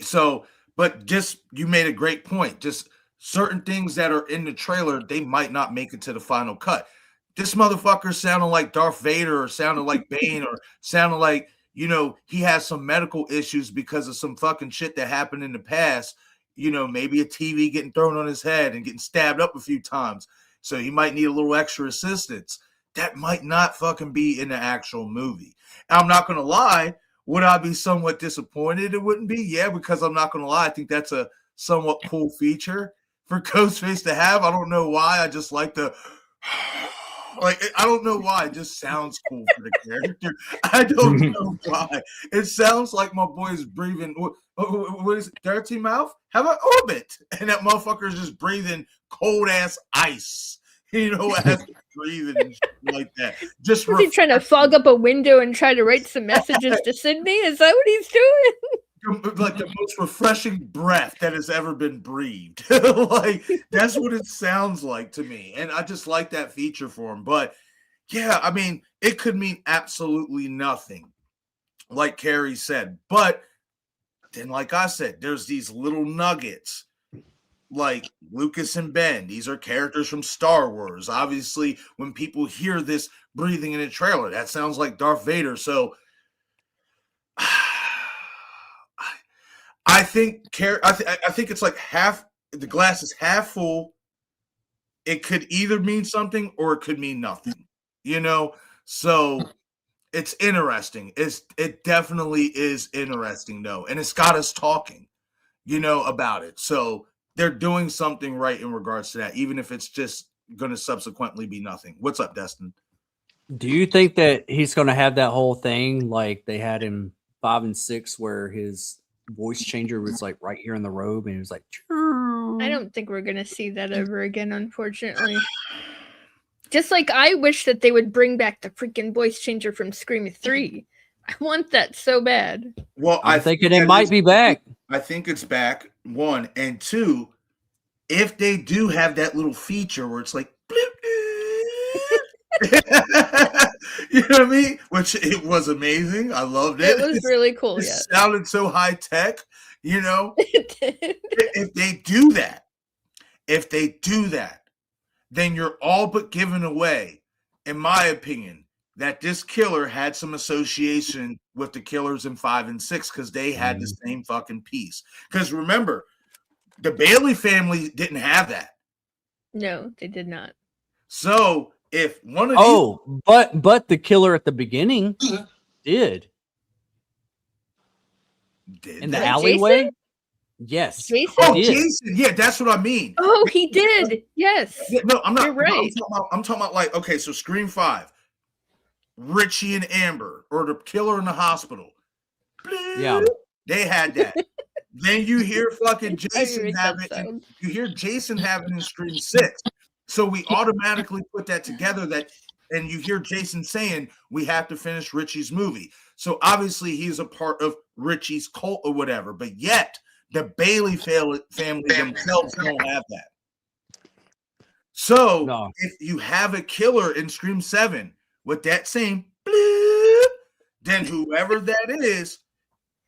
So, but just, you made a great point. Just certain things that are in the trailer, they might not make it to the final cut. This motherfucker sounded like Darth Vader or sounded like Bane or sounded like, he has some medical issues because of some fucking shit that happened in the past, maybe a TV getting thrown on his head and getting stabbed up a few times. So he might need a little extra assistance. That might not fucking be in the actual movie. And I'm not going to lie. Would I be somewhat disappointed it wouldn't be? Yeah, because I'm not going to lie. I think that's a somewhat cool feature for Ghostface to have. I don't know why. I just like the... I don't know why. It just sounds cool for the character. I don't know why. It sounds like my boy is breathing. What is it? Dirty mouth? Have an orbit. And that motherfucker is just breathing cold ass ice. As breathing and shit like that. Just is he trying to fog up a window and try to write some messages to Sydney? Is that what he's doing? Like the most refreshing breath that has ever been breathed. That's what it sounds like to me. And I just like that feature for him. But yeah, I mean, it could mean absolutely nothing, like Carrie said. But then, like I said, there's these little nuggets like Lucas and Ben. These are characters from Star Wars. Obviously, when people hear this breathing in a trailer, that sounds like Darth Vader. So I think it's like half the glass is half full. It could either mean something or it could mean nothing, So it's interesting. It definitely is interesting though, and it's got us talking, about it. So they're doing something right in regards to that, even if it's just going to subsequently be nothing. What's up, Destin? Do you think that he's going to have that whole thing like they had in 5 and 6, where his voice changer was like right here in the robe, and he was like, I don't think we're gonna see that ever again, unfortunately. Just like I wish that they would bring back the freaking voice changer from Scream 3. I want that so bad. Well, I'm thinking it might be back. I think it's back, 1, and 2. If they do have that little feature where it's like, you know what I mean? Which it was amazing. I loved it. It was really cool. It Yeah, sounded so high tech. it did. If they do that, then you're all but giving away, in my opinion, that this killer had some association with the killers in 5 and 6 because they had the same fucking piece. Because remember, the Bailey family didn't have that. No, they did not. So if one of but the killer at the beginning did in the alleyway. Jason? Yes. Jason? Oh, did. Jason. Yeah, that's what I mean. Oh, he did. Yes. Yeah, no, I'm not. You're right. I'm talking about like, okay, so Scream 5, Richie and Amber, or the killer in the hospital. Yeah. They had that. Then you hear fucking Jason make have that it. sound. You hear Jason have it in Scream 6. So we automatically put that together, and you hear Jason saying, we have to finish Richie's movie. So obviously he's a part of Richie's cult or whatever, but yet the Bailey family themselves don't have that. So if you have a killer in Scream 7 with that same bloop, then whoever that is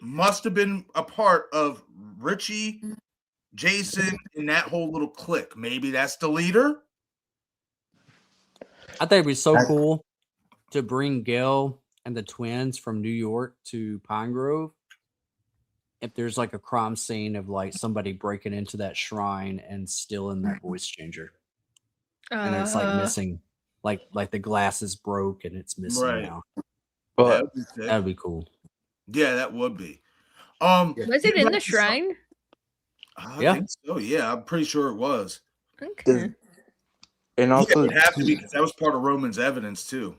must have been a part of Richie, Jason, and that whole little clique. Maybe that's the leader. I think it'd be so cool to bring Gail and the twins from New York to Pine Grove. If there's like a crime scene of like somebody breaking into that shrine and stealing that voice changer, and it's like missing, like the glass is broke and it's missing now. But That'd be cool. Yeah, that would be. Was it in the shrine? I think so. Yeah, I'm pretty sure it was. Okay. And also, it would have to be because that was part of Roman's evidence too.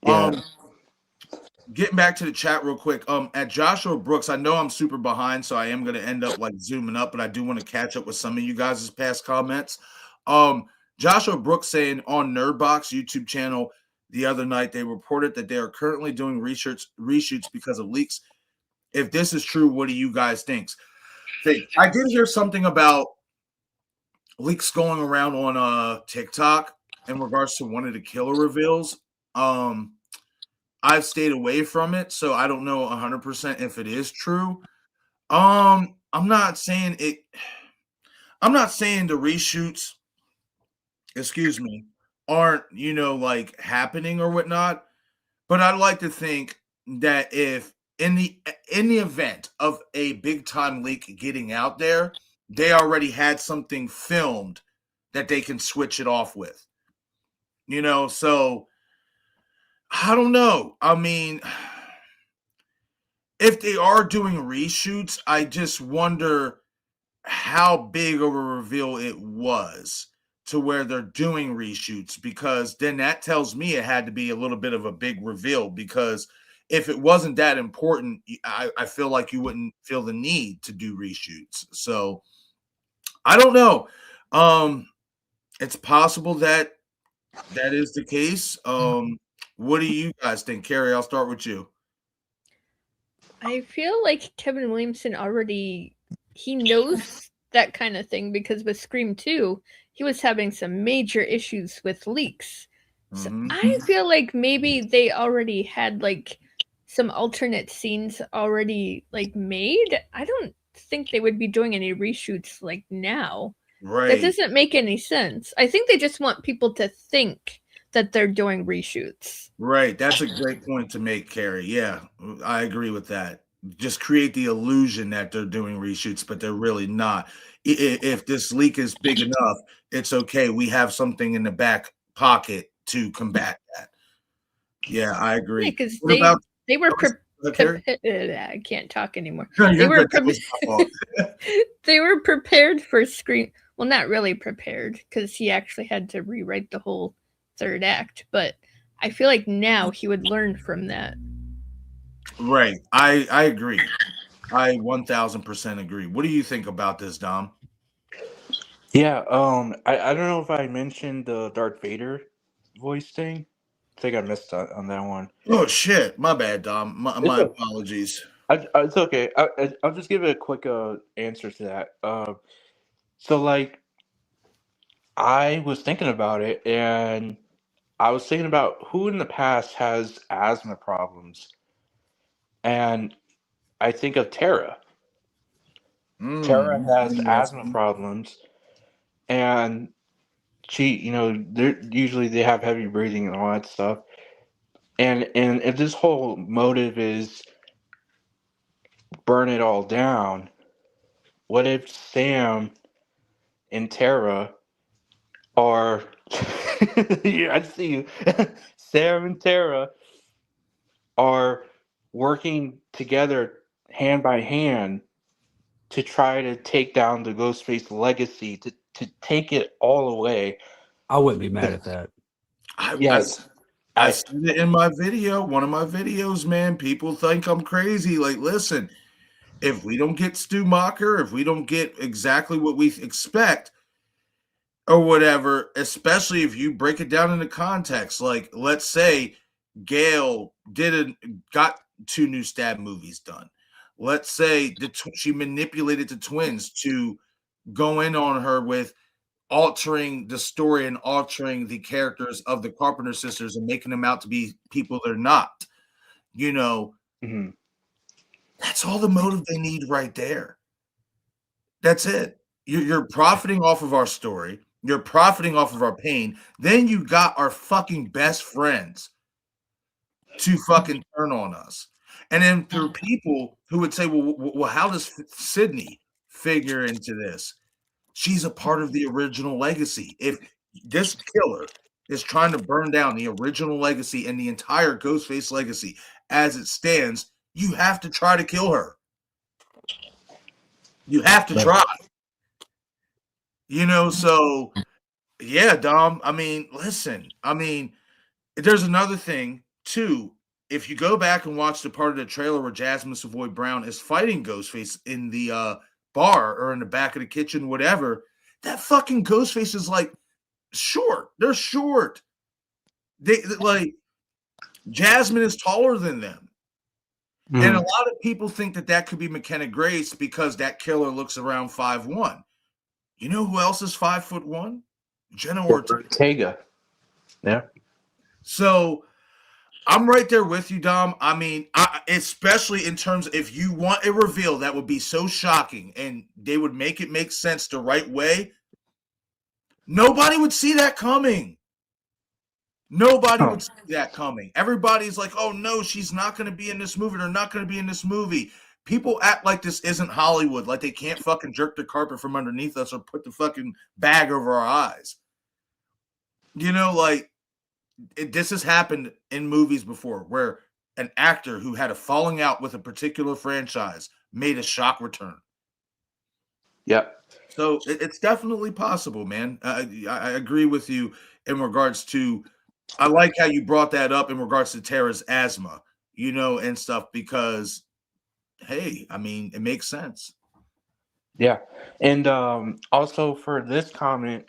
Yeah. Getting back to the chat real quick. At Joshua Brooks, I know I'm super behind, so I am going to end up like zooming up, but I do want to catch up with some of you guys' past comments. Joshua Brooks saying on Nerdbox YouTube channel the other night, they reported that they are currently doing reshoots because of leaks. If this is true, what do you guys think? I did hear something about leaks going around on TikTok in regards to one of the killer reveals. I've stayed away from it, so I don't know 100% if it is true. I'm not saying the reshoots, aren't, like happening or whatnot. But I'd like to think that if in the event of a big time leak getting out there, they already had something filmed that they can switch it off with. So I don't know. I mean, if they are doing reshoots, I just wonder how big of a reveal it was to where they're doing reshoots, because then that tells me it had to be a little bit of a big reveal, because if it wasn't that important, I feel like you wouldn't feel the need to do reshoots. So I don't know. It's possible that is the case. What do you guys think? Carrie, I'll start with you. I feel like Kevin Williamson he knows that kind of thing, because with Scream 2, he was having some major issues with leaks. So I feel like maybe they already had like some alternate scenes already like made. I don't think they would be doing any reshoots like now. Right. That doesn't make any sense. I think they just want people to think that they're doing reshoots. Right. That's a great point to make, Carrie. Yeah, I agree with that. Just create the illusion that they're doing reshoots, but they're really not. If this leak is big enough, it's okay. We have something in the back pocket to combat that. Yeah, I agree. Yeah, because What they were I can't talk anymore. They were they were prepared for Scream. Well, not really prepared, because he actually had to rewrite the whole third act. But I feel like now he would learn from that. Right. I agree. I 1000% agree. What do you think about this, Dom? Yeah, I don't know if I mentioned the Darth Vader voice thing. I think I missed on that one. Oh shit, my bad, Dom. My apologies. It's okay. I'll just give it a quick answer to that. So like, I was thinking about it, and I was thinking about who in the past has asthma problems, and I think of Tara. Tara has asthma problems, and she, they have heavy breathing and all that stuff. And if this whole motive is burn it all down, what if Sam and Tara are yeah, I see you. Sam and Tara are working together hand by hand to try to take down the Ghostface legacy, to take it all away. I wouldn't be mad at that. I said it in my video, one of my videos, man. People think I'm crazy. Like, listen, if we don't get Stu Macher, if we don't get exactly what we expect or whatever, especially if you break it down into context, like let's say Gail got 2 new Stab movies done. Let's say she manipulated the twins to go in on her with altering the story and altering the characters of the Carpenter sisters and making them out to be people they're not. That's all the motive they need right there. That's it. You're profiting off of our story. You're profiting off of our pain. Then you got our fucking best friends to fucking turn on us. And then there are people who would say, well, how does Sydney figure into this? She's a part of the original legacy. If this killer is trying to burn down the original legacy and the entire Ghostface legacy as it stands, you have to try to kill her. You have to try. So yeah, Dom. I mean, listen. I mean, there's another thing too. If you go back and watch the part of the trailer where Jasmine Savoy Brown is fighting Ghostface in the bar or in the back of the kitchen, whatever, that fucking Ghostface is like short. They're short. They like Jasmine is taller than them. And a lot of people think that could be McKenna Grace because that killer looks around 5'1". You know who else is 5'1"? Jenna Ortega. Yeah. So I'm right there with you, Dom. I mean, especially in terms of if you want a reveal that would be so shocking and they would make it make sense the right way, nobody would see that coming. Nobody would see that coming. Everybody's like, oh no, she's not going to be in this movie. They're not going to be in this movie. People act like this isn't Hollywood, like they can't fucking jerk the carpet from underneath us or put the fucking bag over our eyes. You know, like this has happened in movies before where an actor who had a falling out with a particular franchise made a shock return. Yep. So it's definitely possible, man. I agree with you in regards to. I like how you brought that up in regards to Tara's asthma, you know, and stuff because, hey, I mean, it makes sense. Yeah. And also for this comment,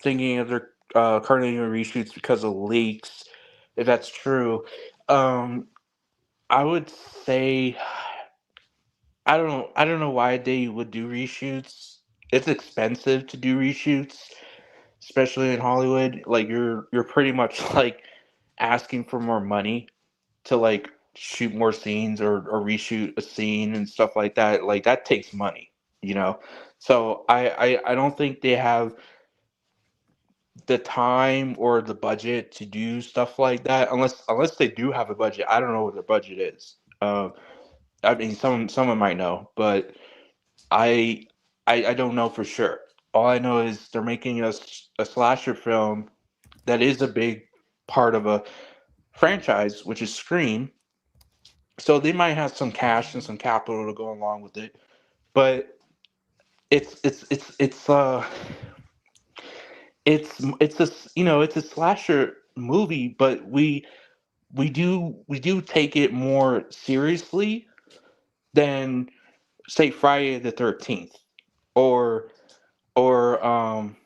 thinking of their currently doing reshoots because of leaks, if that's true, I would say I don't know why they would do reshoots. It's expensive to do reshoots, especially in Hollywood. Like you're pretty much like asking for more money to like shoot more scenes or reshoot a scene and stuff like that. Like that takes money, you know. So I don't think they have the time or the budget to do stuff like that unless they do have a budget. I don't know what their budget is. I mean, someone might know, but I, I don't know for sure. All I know is they're making a slasher film that is a big part of a franchise, which is Scream. So they might have some cash and some capital to go along with it, but it's a it's a slasher movie, but we do take it more seriously than say Friday the 13th or or um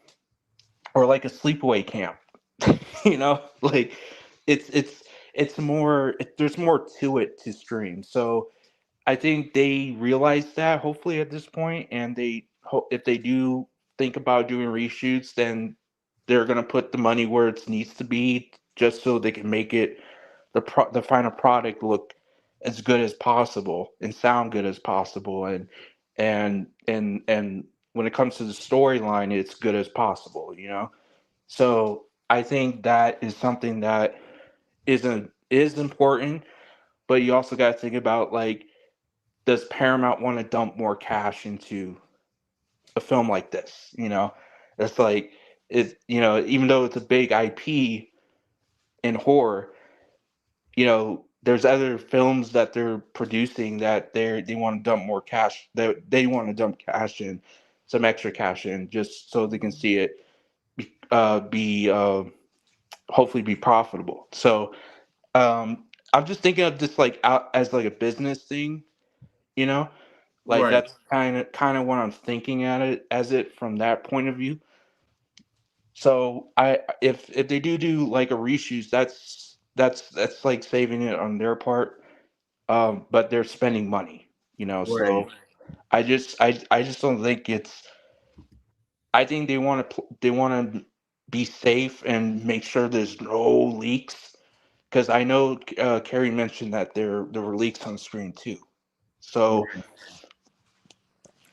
or like a sleepaway camp. Like it's more there's more to it to Scream. So I think they realize that hopefully at this point, and if they do think about doing reshoots, then they're gonna put the money where it needs to be, just so they can make it the final product look as good as possible and sound good as possible, and when it comes to the storyline, it's good as possible. So I think that is something that is important, but you also got to think about like, does Paramount want to dump more cash into a film like this? It's like even though it's a big IP in horror, there's other films that they're producing that they want to dump more cash. They want to dump cash in, some extra cash in, just so they can see it be hopefully be profitable. So I'm just thinking of this like out as like a business thing, you know. Like Right. that's kind of what I'm thinking at it as it from that point of view. So if they do like a reshoot, that's like saving it on their part. But they're spending money, Right. So I just don't think it's. I think they want to be safe and make sure there's no leaks, because I know Carrie mentioned that there were leaks on screen too. So Right.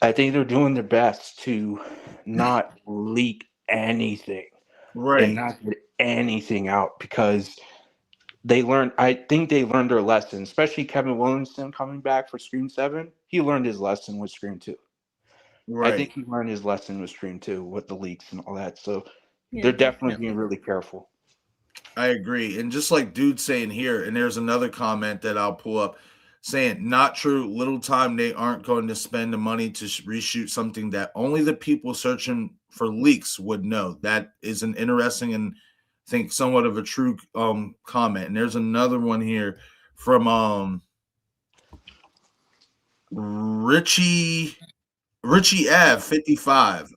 I think they're doing their best to not leak anything and Right. not get anything out, because I think they learned their lesson, especially Kevin Williamson coming back for Scream 7. He learned his lesson with Scream 2. I Right. think he learned his lesson with Scream 2 with the leaks and all that. So Yeah, they're definitely definitely. being really careful. I agree. And just like dude saying here, and there's another comment that I'll pull up saying, not true. Little time they aren't going to spend the money to reshoot something that only the people searching for leaks would know. That is an interesting and I think somewhat of a true comment. And there's another one here from Richie Ave 55.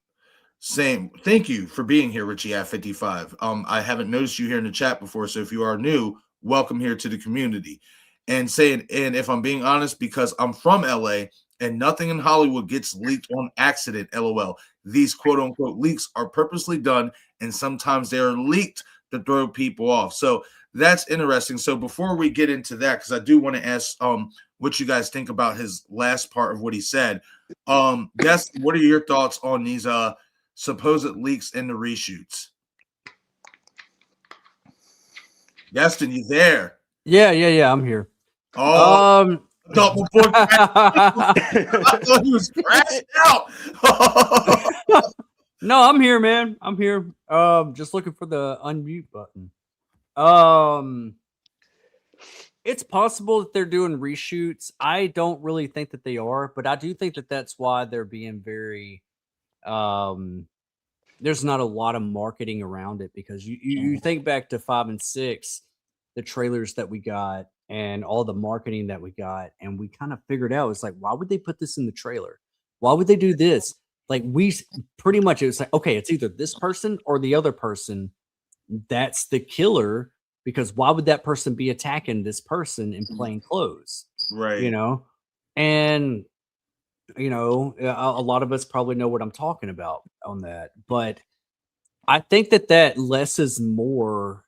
Same. Thank you for being here, Richie at 55. I haven't noticed you here in the chat before, so if you are new, welcome here to the community. And saying, and if I'm being honest, because I'm from LA and nothing in Hollywood gets leaked on accident, LOL. These quote unquote leaks are purposely done, and sometimes they are leaked to throw people off. So that's interesting. So before we get into that, because I do want to ask what you guys think about his last part of what he said. What are your thoughts on these supposed leaks in the reshoots? Destin, you there? Yeah. I'm here. Oh, double boy. I thought he was crashed out. No, I'm here, man. I'm here. Just looking for the unmute button. Um, it's possible that they're doing reshoots. I don't really think that they are, but I do think that that's why they're being very. There's not a lot of marketing around it because you think back to 5 and 6, the trailers that we got and all the marketing that we got, and we kind of figured out it's like, why would they put this in the trailer? Why would they do this? Like pretty much it was like, okay, it's either this person or the other person that's the killer, because why would that person be attacking this person in plain clothes? Right. You know, and a lot of us probably know what I'm talking about on that, but I think that less is more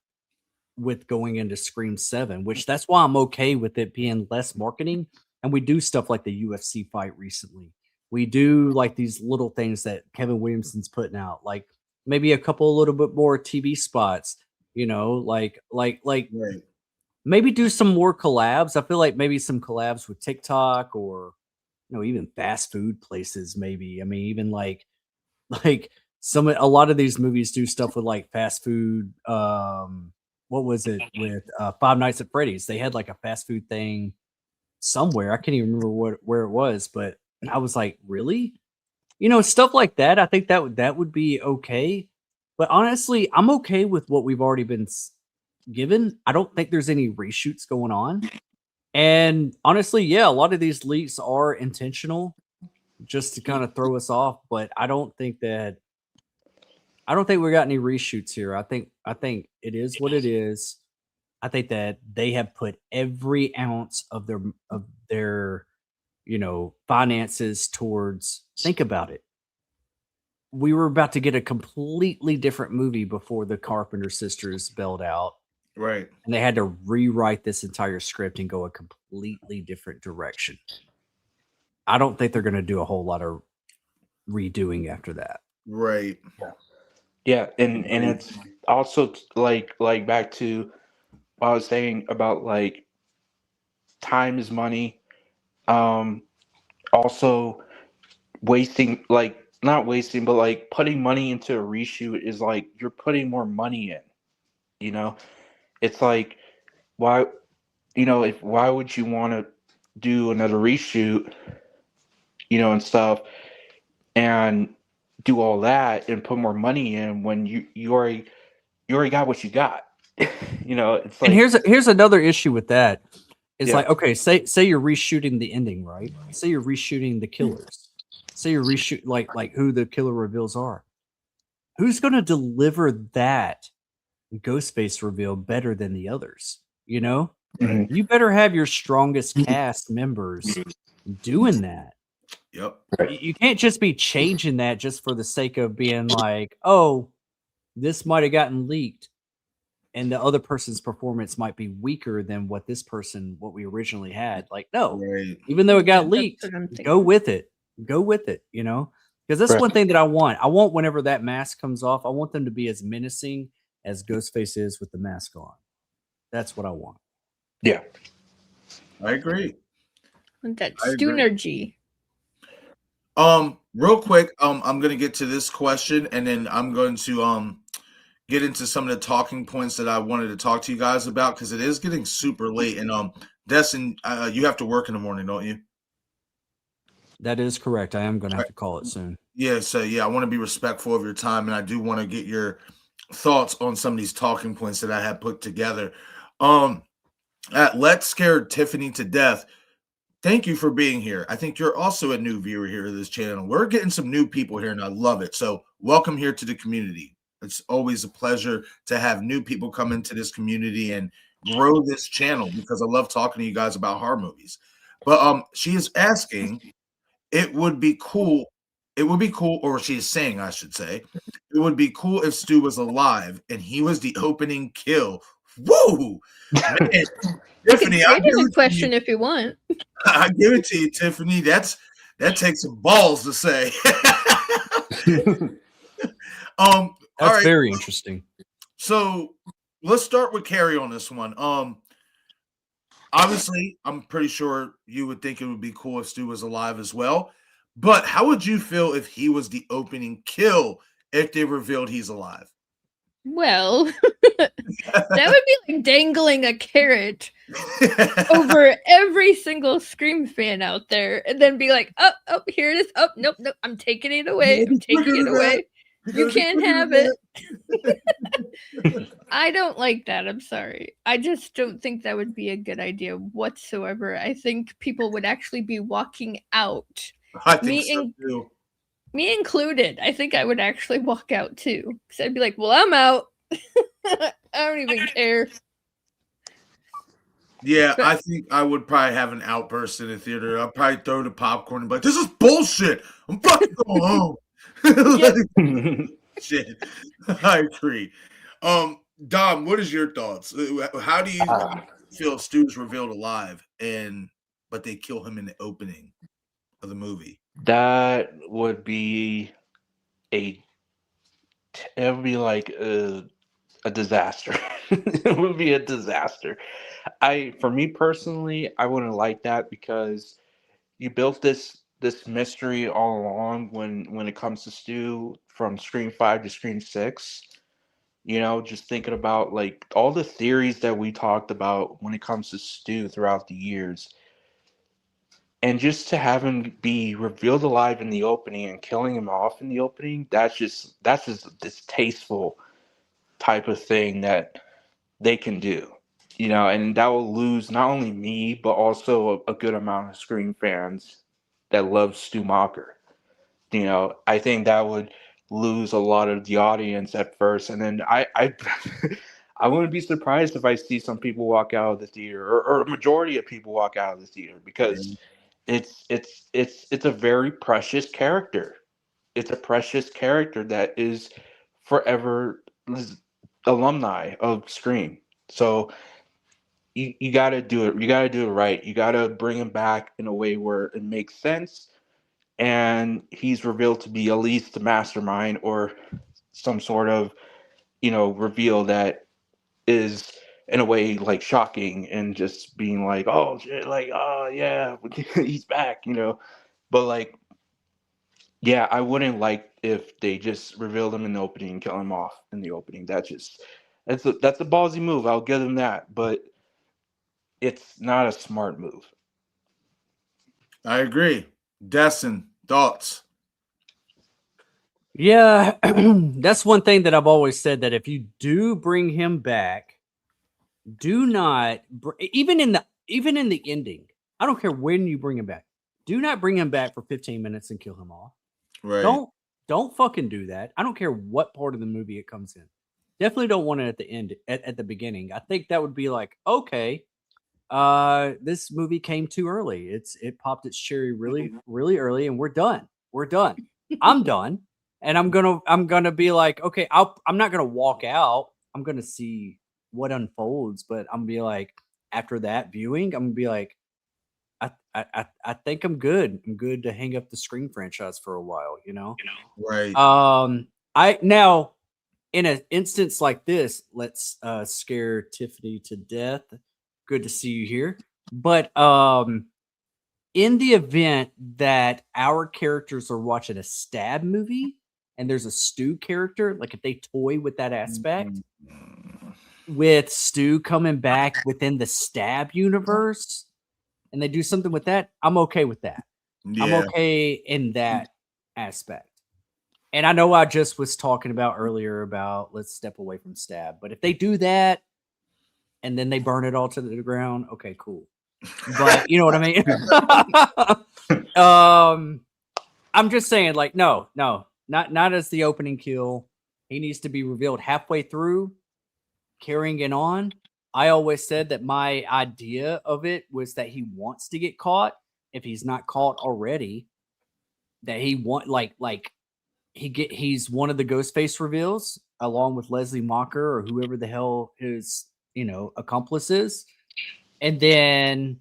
with going into Scream 7, which that's why I'm okay with it being less marketing. And we do stuff like the UFC fight recently. We do like these little things that Kevin Williamson's putting out, like maybe a couple a little bit more TV spots, like Right. maybe do some more collabs. I feel like maybe some collabs with TikTok or even fast food places, maybe. I mean, even like a lot of these movies do stuff with like fast food. What was it with Five Nights at Freddy's? They had like a fast food thing somewhere. I can't even remember where it was, but I was like, really? Stuff like that. I think that would be okay. But honestly, I'm okay with what we've already been given. I don't think there's any reshoots going on. And honestly, yeah, a lot of these leaks are intentional just to kind of throw us off, but I don't think we got any reshoots here. I think it is what it is. I think that they have put every ounce of their finances towards, think about it. We were about to get a completely different movie before the Carpenter sisters bailed out. Right. And they had to rewrite this entire script and go a completely different direction. I don't think they're going to do a whole lot of redoing after that. Right. Yeah, and it's also like back to what I was saying about like time is money. Also wasting, like not wasting, but like putting money into a reshoot is like you're putting more money in. It's like why would you want to do another reshoot, and stuff, and do all that and put more money in when you already got what you got. It's like, and here's another issue with that. It's Yeah. like, okay, say you're reshooting the ending, right? Say you're reshooting the killers. Say you're reshoot like who the killer reveals are. Who's going to deliver that Ghostface reveal better than the others? Mhm. You better have your strongest cast members doing that. Yep. You can't just be changing that just for the sake of being like, oh, this might have gotten leaked and the other person's performance might be weaker than what we originally had. Like, no, Right. even though it got That's leaked, what I'm thinking. go with it, because that's Right. one thing that I want whenever that mask comes off, I want them to be as menacing as Ghostface is with the mask on. That's what I want. Yeah. I agree. With that I agree. Stoonergy. Real quick, I'm gonna get to this question and then I'm going to get into some of the talking points that I wanted to talk to you guys about because it is getting super late. And Destin, you have to work in the morning, don't you? That is correct. I am going to have to call it soon. Yeah, so I want to be respectful of your time, and I do want to get your thoughts on some of these talking points that I have put together. At Let's Scare Tiffany to Death, thank you for being here. I think you're also a new viewer here to this channel. We're getting some new people here, and I love it. So welcome here to the community. It's always a pleasure to have new people come into this community and grow this channel because I love talking to you guys about horror movies. But she is asking, it would be cool, or she is saying, I should say, it would be cool if Stu was alive and he was the opening kill. Woo! Man, Tiffany, I give a question if you want. I give it to you, Tiffany. That takes some balls to say. That's all right. very interesting. So let's start with Carrie on this one. Obviously, I'm pretty sure you would think it would be cool if Stu was alive as well. But how would you feel if he was the opening kill if they revealed he's alive? Well, that would be like dangling a carrot over every single Scream fan out there, and then be like, "Oh, here it is. Oh, nope, I'm taking it away. I'm taking it away. You can't have it." I don't like that. I'm sorry. I just don't think that would be a good idea whatsoever. I think people would actually be walking out. I think so too. Me included. I think I would actually walk out too. Because I'd be like, well, I'm out. I don't even care. Yeah, I think I would probably have an outburst in the theater. I'd probably throw the popcorn and be like, "This is bullshit. I'm fucking going home." Shit. I agree. Dom, what is your thoughts? How do you feel Stu's revealed alive but they kill him in the opening of the movie? That would be it would be like a disaster. It would be a disaster. For me personally, I wouldn't like that because you built this mystery all along when it comes to Stu from Scream 5 to Scream 6. Just thinking about like all the theories that we talked about when it comes to Stu throughout the years. And just to have him be revealed alive in the opening and killing him off in the opening, that's just a distasteful type of thing that they can do. And that will lose not only me, but also a good amount of Scream fans that love Stu Macher. I think that would lose a lot of the audience at first, and then I I wouldn't be surprised if I see some people walk out of the theater, or a majority of people walk out of the theater, because it's a very precious character. It's a precious character that is forever alumni of Scream. So you got to do it. You got to do it right. You got to bring him back in a way where it makes sense, and he's revealed to be at least the mastermind or some sort of reveal that is in a way like shocking and just being like, oh shit, like, oh yeah, he's back, but like, yeah, I wouldn't like if they just revealed him in the opening and kill him off in the opening. That's a ballsy move, I'll give them that, but it's not a smart move. I agree. Destin, thoughts? Yeah, that's one thing that I've always said, that if you do bring him back, do not even in the ending. I don't care when you bring him back. Do not bring him back for 15 minutes and kill him off. Right. Don't fucking do that. I don't care what part of the movie it comes in. Definitely don't want it at the end, at the beginning. I think that would be like, okay, this movie came too early. It popped its cherry really, really early, and we're done. We're done. I'm done. And I'm gonna be like, okay, I'm not gonna walk out. I'm gonna see what unfolds, but I'm gonna be like, after that viewing, I'm gonna be like, I think I'm good. I'm good to hang up the Scream franchise for a while, Right. I now, in an instance like this, let's scare Tiffany to death. Good to see you here. But in the event that our characters are watching a stab movie and there's a Stu character, like if they toy with that aspect, with Stu coming back within the stab universe, and they do something with that, I'm okay with that. Yeah. I'm okay in that aspect. And I know I just was talking about earlier about let's step away from stab, but if they do that and then they burn it all to the ground, okay, cool. But you know what I mean? I'm just saying, like, no, not as the opening kill. He needs to be revealed halfway through, carrying it on. I always said that my idea of it was that he wants to get caught. If he's not caught already, that he he's one of the Ghostface reveals along with Leslie Mocker or whoever the hell his accomplice is, and then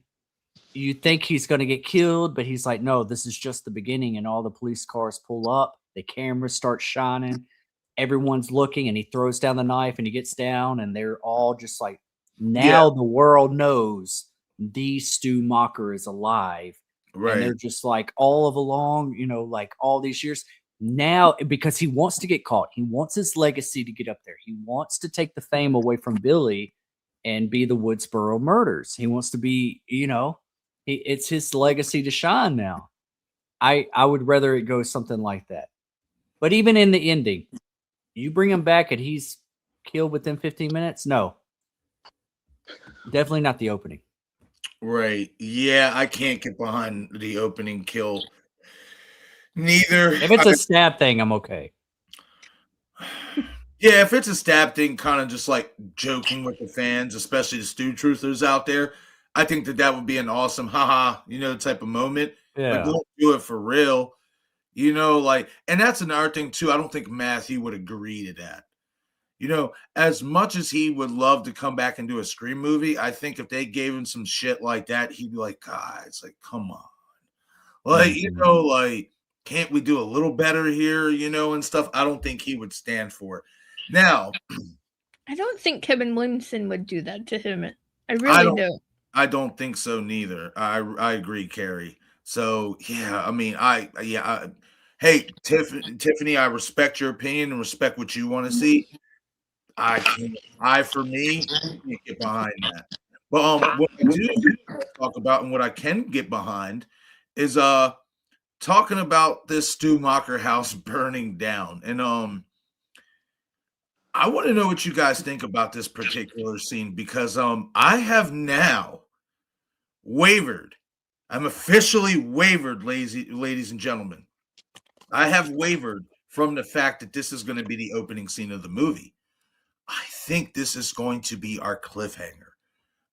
you think he's going to get killed, but he's like, no, this is just the beginning, and all the police cars pull up, the cameras start shining, everyone's looking, and he throws down the knife, and he gets down, and they're all just like, now the world knows the Stu Macher is alive. And Right. they're just like, all of along, like all these years now, because he wants to get caught. He wants his legacy to get up there. He wants to take the fame away from Billy and be the Woodsboro murders. He wants to be, it's his legacy to shine now. I would rather it go something like that. But even in the ending, you bring him back and he's killed within 15 minutes? No. Definitely not the opening. Right. Yeah, I can't get behind the opening kill. Neither. If it's a stab thing, I'm okay. Yeah, if it's a stab thing, kind of just like joking with the fans, especially the Stu Truthers out there, I think that would be an awesome haha, type of moment. Yeah. But don't do it for real. And that's another thing too. I don't think Matthew would agree to that. As much as he would love to come back and do a Scream movie, I think if they gave him some shit like that, he'd be like, guys, like, come on. Like, like, can't we do a little better here, and stuff? I don't think he would stand for it. Now, I don't think Kevin Williamson would do that to him. I really don't. I don't think so neither. I agree, Carrie. So yeah, I mean, hey, Tiffany, I respect your opinion and respect what you want to see. For me, can't get behind that. But what I do talk about and what I can get behind is talking about this Stu Macher house burning down. And I want to know what you guys think about this particular scene, because I have now wavered. I'm officially wavered, ladies and gentlemen. I have wavered from the fact that this is going to be the opening scene of the movie. I think this is going to be our cliffhanger.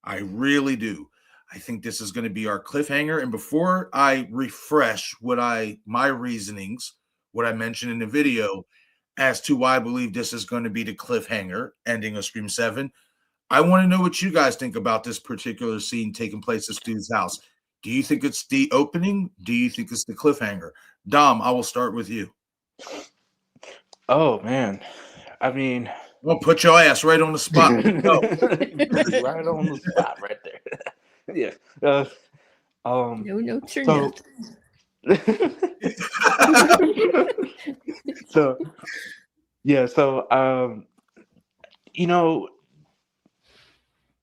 I really do. I think this is going to be our cliffhanger. And before I refresh my reasonings, what I mentioned in the video as to why I believe this is going to be the cliffhanger ending of Scream 7, I want to know what you guys think about this particular scene taking place at Stu's house. Do you think it's the opening? Do you think it's the cliffhanger? Dom, I will start with you. Oh, man. I mean... Well, put your ass right on the spot. Right on the spot, right there. Yeah. No notes or nothing. So, yeah. So,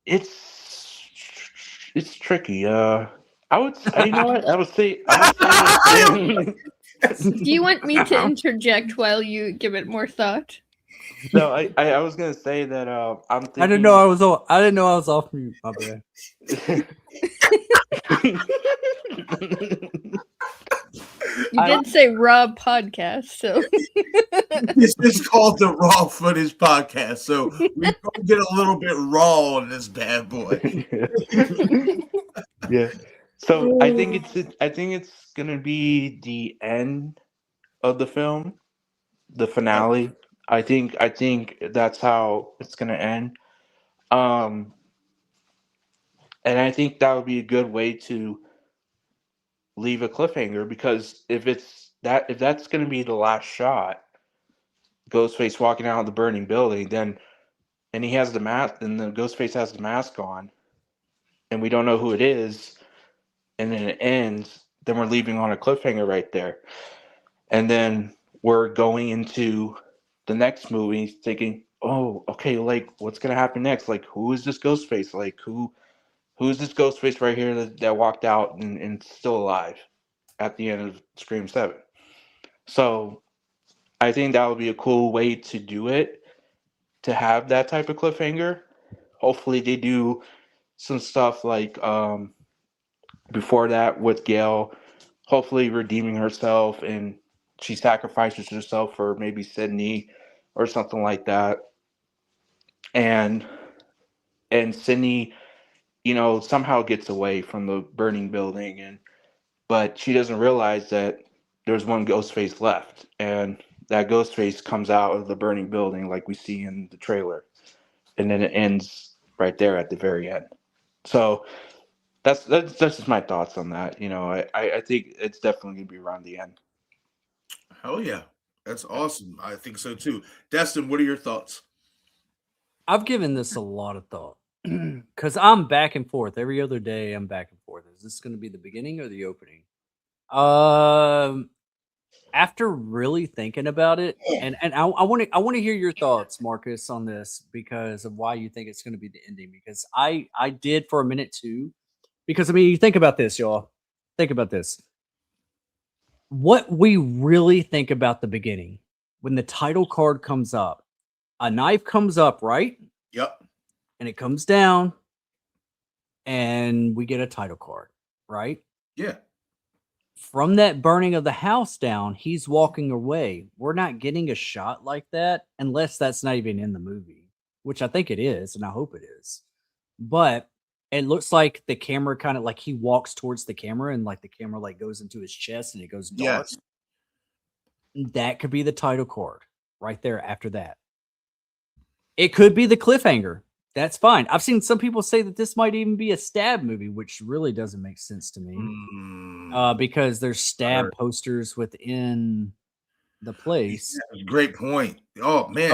it's tricky. I would. You know what? I would say. Do you want me to interject while you give it more thought? No, I was gonna say that I'm thinking. I didn't know I was off mute. My bad. You did say raw podcast, so this is called the Raw Footage Podcast. So we're gonna get a little bit raw on this bad boy. Yeah. So I think it's gonna be the end of the film, the finale. I think that's how it's gonna end. And I think that would be a good way to leave a cliffhanger, because if that's gonna be the last shot, Ghostface walking out of the burning building, and he has the mask, and the Ghostface has the mask on, and we don't know who it is, and then it ends, then we're leaving on a cliffhanger right there. And then we're going into the next movie thinking, oh, okay, like, what's gonna happen next? Like, who is this Ghostface? Like, who's this Ghostface right here that walked out and still alive at the end of Scream 7? So I think that would be a cool way to do it, to have that type of cliffhanger. Hopefully they do some stuff like before that with Gail, hopefully redeeming herself, and she sacrifices herself for maybe Sydney or something like that. And Sydney, somehow gets away from the burning building, but she doesn't realize that there's one Ghostface left, and that Ghostface comes out of the burning building like we see in the trailer, and then it ends right there at the very end. So that's just my thoughts on that. I think it's definitely gonna be around the end. Oh yeah. That's awesome. I think so too. Destin, what are your thoughts? I've given this a lot of thought because I'm back and forth every other day. I'm back and forth. Is this going to be the beginning or the opening? Um, After really thinking about it, and I want to hear your thoughts, Marcus, on this because of why you think it's going to be the ending. Because I did for a minute too. Because I mean, you think about this, y'all. Think about this. What we really think about the beginning when the title card comes up, a knife comes up, right? Yep. And it comes down, and we get a title card, right? Yeah. From that burning of the house down, he's walking away. We're not getting a shot like that unless that's not even in the movie, which I think it is, and I hope it is. But it looks like the camera kind of like he walks towards the camera and like the camera like goes into his chest and it goes dark. Yes. That could be the title card right there after that. It could be the cliffhanger. That's fine. I've seen some people say that this might even be a stab movie, which really doesn't make sense to me. Because there's stab posters within the place. Yeah, great point. Oh man,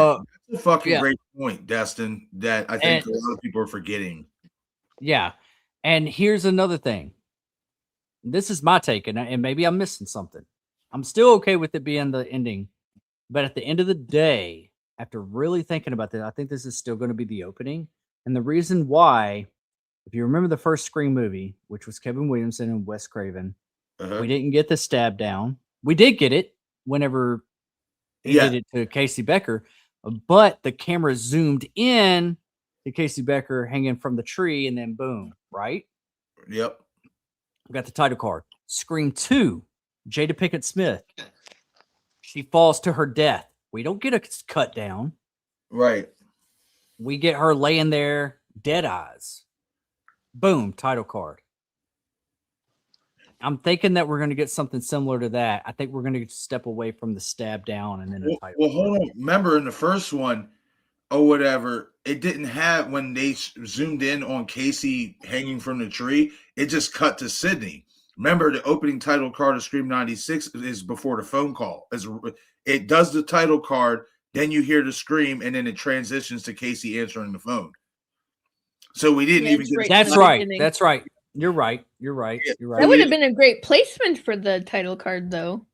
that's a fucking great point, Destin. That I think a lot of people are forgetting. Yeah, and here's another thing. This is my take, and maybe I'm missing something. I'm still okay with it being the ending, but at the end of the day, after really thinking about that, I think this is still going to be the opening. And the reason why, if you remember the first Scream movie, which was Kevin Williamson and Wes Craven, we didn't get the stab down. We did get it whenever he did it to Casey Becker, but the camera zoomed in to Casey Becker hanging from the tree, and then boom, right? Yep. We got the title card. Scream 2, Jada Pinkett Smith. She falls to her death. We don't get a cut down. Right. We get her laying there, dead eyes. Boom, title card. I'm thinking that we're going to get something similar to that. I think we're going to step away from the stab down and then a title. Well, hold on. Remember in the first one or whatever, it didn't have when they zoomed in on Casey hanging from the tree. It just cut to Sydney. Remember, the opening title card of Scream 96 is before the phone call. It does the title card, then you hear the scream, and then it transitions to Casey answering the phone. So we didn't even get. That's right. That's right. You're right. You're right. You're right. That would have been a great placement for the title card, though.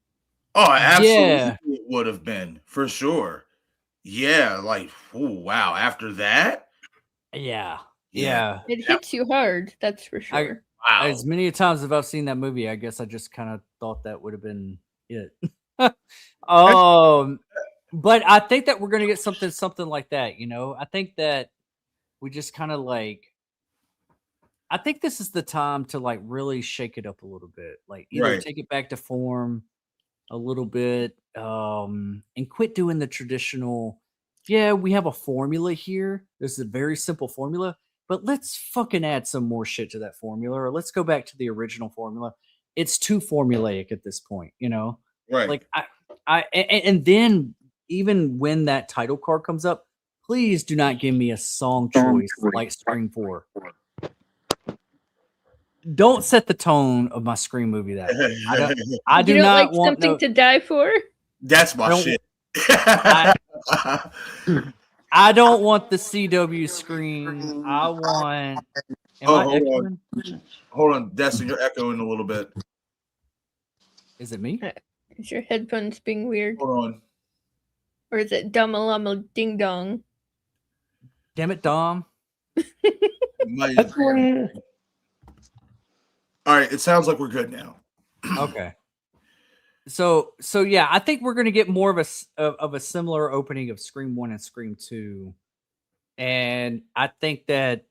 Oh, absolutely, it would have been for sure. Yeah, like, oh wow. After that, yeah, it hits you hard. That's for sure. Wow. As many times as I've seen that movie, I guess I just kind of thought that would have been it. But I think that we're gonna get something like that. You know, I think that we just kind of like. I think this is the time to like really shake it up a little bit, like either take it back to form a little bit, and quit doing the traditional. Yeah, we have a formula here. This is a very simple formula, but let's fucking add some more shit to that formula, or let's go back to the original formula. It's too formulaic at this point, you know. Right. Like and then even when that title card comes up, please do not give me a song choice like Scream 4. Don't set the tone of my Scream movie that way. I do not like want something to die for. That's my shit. I don't want the CW Scream. I want. Hold on, Destin, you're echoing a little bit. Is it me? Is your headphones being weird? Hold on. Or is it Dumma Llama Ding Dong? Damn it, Dom. All right, it sounds like we're good now. Okay. So yeah, I think we're going to get more of a similar opening of Scream 1 and Scream 2. And I think that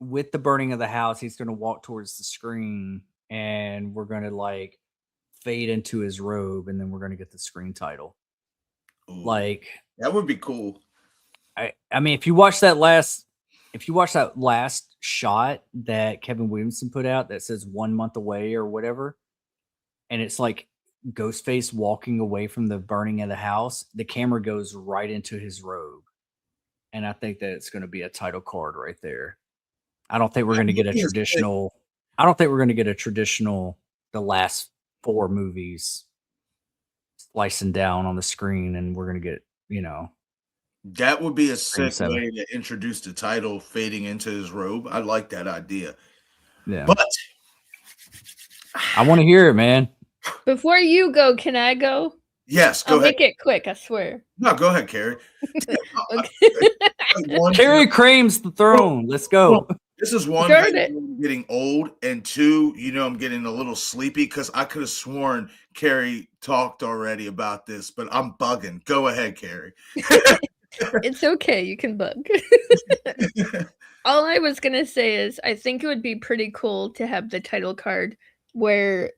with the burning of the house, he's going to walk towards the screen and we're going to like fade into his robe and then we're going to get the screen title. Ooh, like that would be cool. I mean, if you watch that last shot that Kevin Williamson put out that says 1 month away or whatever, and it's like Ghostface walking away from the burning of the house, the camera goes right into his robe. And I think that it's going to be a title card right there. I don't think we're going to get a traditional. I don't think we're going to get a traditional. The last 4 movies slicing down on the screen, and we're gonna get, That would be a Scream sick 7. way to introduce the title fading into his robe. I like that idea. Yeah. But I want to hear it, man. Before you go, can I go? yes, go I'll ahead. make it quick, I swear. No, go ahead, Carrie. Okay. Carrie claims the throne. Let's go. This is one, Darn I it. know I'm getting old, and two, I'm getting a little sleepy because I could have sworn Carrie talked already about this, but I'm bugging. Go ahead, Carrie. It's okay, you can bug. All I was gonna say is I think it would be pretty cool to have the title card where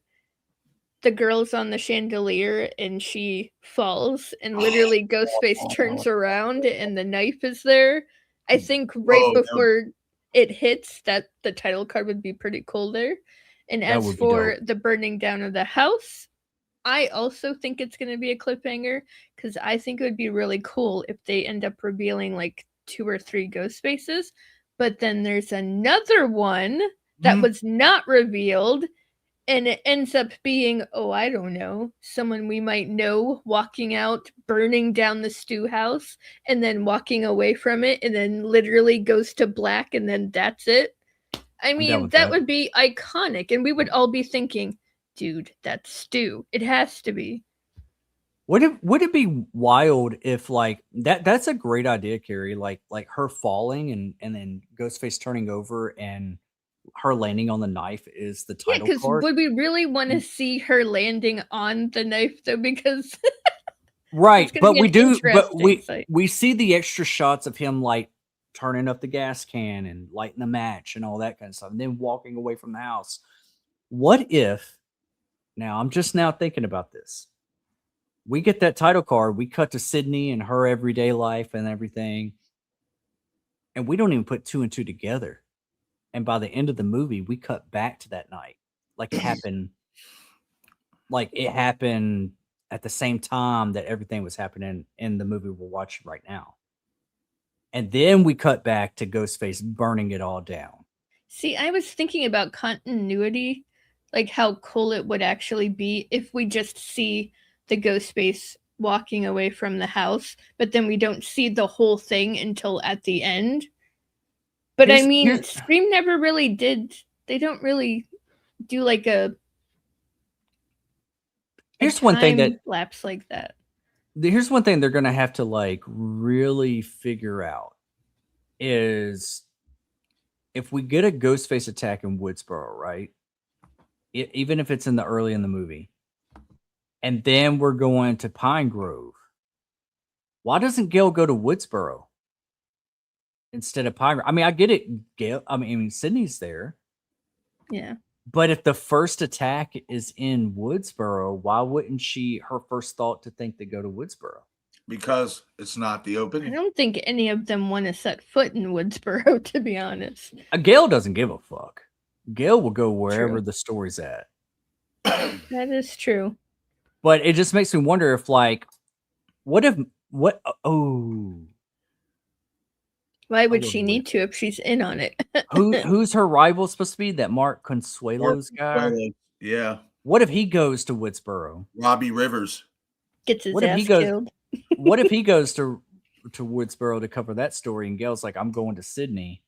the girl's on the chandelier and she falls and literally Ghostface turns around and the knife is there. I think right Whoa, before it hits that the title card would be pretty cool there. And That as would be for dope. the burning down of the house, I also think it's going to be a cliffhanger because I think it would be really cool if they end up revealing like 2 or 3 ghost faces, but then there's another one that was not revealed, and it ends up being, oh, I don't know, someone we might know walking out, burning down the stew house, and then walking away from it, and then literally goes to black, and then that's it. I I'm down mean, with that that. would be iconic, and we would all be thinking, dude, that's Stu. It has to be. Would it be wild if like that's a great idea, Carrie, like her falling and then Ghostface turning over and her landing on the knife is the Yeah, title because card. would we really want to see her landing on the knife though? Because Right, gonna but be we an do, but interesting sight. we see the extra shots of him like turning up the gas can and lighting the match and all that kind of stuff, and then walking away from the house. What if? Now I'm just now thinking about this. We get that title card. We cut to Sydney and her everyday life and everything, and we don't even put 2 and 2 together. And by the end of the movie, we cut back to that night, like it happened. Like it happened at the same time that everything was happening in the movie we're watching right now. And then we cut back to Ghostface burning it all down. See, I was thinking about continuity, like how cool it would actually be if we just see the ghost space walking away from the house, but then we don't see the whole thing until at the end. But I mean, Scream never really did. They don't really do like a here's one thing that lapse like that. Here's one thing they're gonna have to like really figure out is if we get a Ghostface attack in Woodsboro, right? Even if it's in the early in the movie, and then we're going to Pine Grove. Why doesn't Gail go to Woodsboro instead of Pine Grove? I mean, I get it, Gail. I mean, Sydney's there. Yeah. But if the first attack is in Woodsboro, why wouldn't her first thought to think to go to Woodsboro? Because it's not the I opening. don't think any of them want to set foot in Woodsboro, to be honest. Gail doesn't give a fuck. Gail will go wherever True. the story's at. That is true. But it just makes me wonder if, like, why would she need to if she's in on it? who's her rival supposed to be? That Mark Consuelo's guy? Yeah. What if he goes to Woodsboro? Robbie Rivers gets his ass killed. What if he goes to Woodsboro to cover that story and Gail's like, I'm going to Sydney,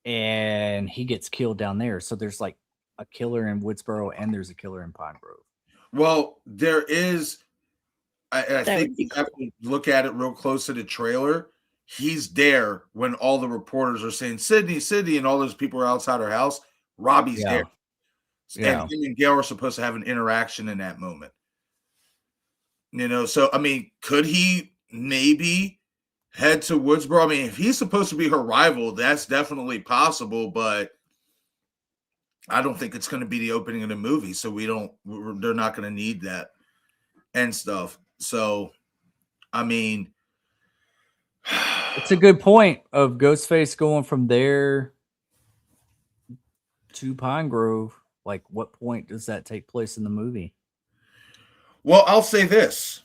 and he gets killed down there? So there's like a killer in Woodsboro and there's a killer in Pine Grove. Well, there is. I think you have to look at it real close to the trailer. He's there when all the reporters are saying Sydney, Sydney, and all those people are outside her house. Robbie's there. Yeah. And him and Gail are supposed to have an interaction in that moment. So, I mean, could he maybe head to Woodsboro? I mean, if he's supposed to be her rival, that's definitely possible, but I don't think it's going to be the opening of the movie. So they're not going to need that and stuff. So, I mean, it's a good point of Ghostface going from there to Pine Grove. Like, what point does that take place in the movie? Well, I'll say this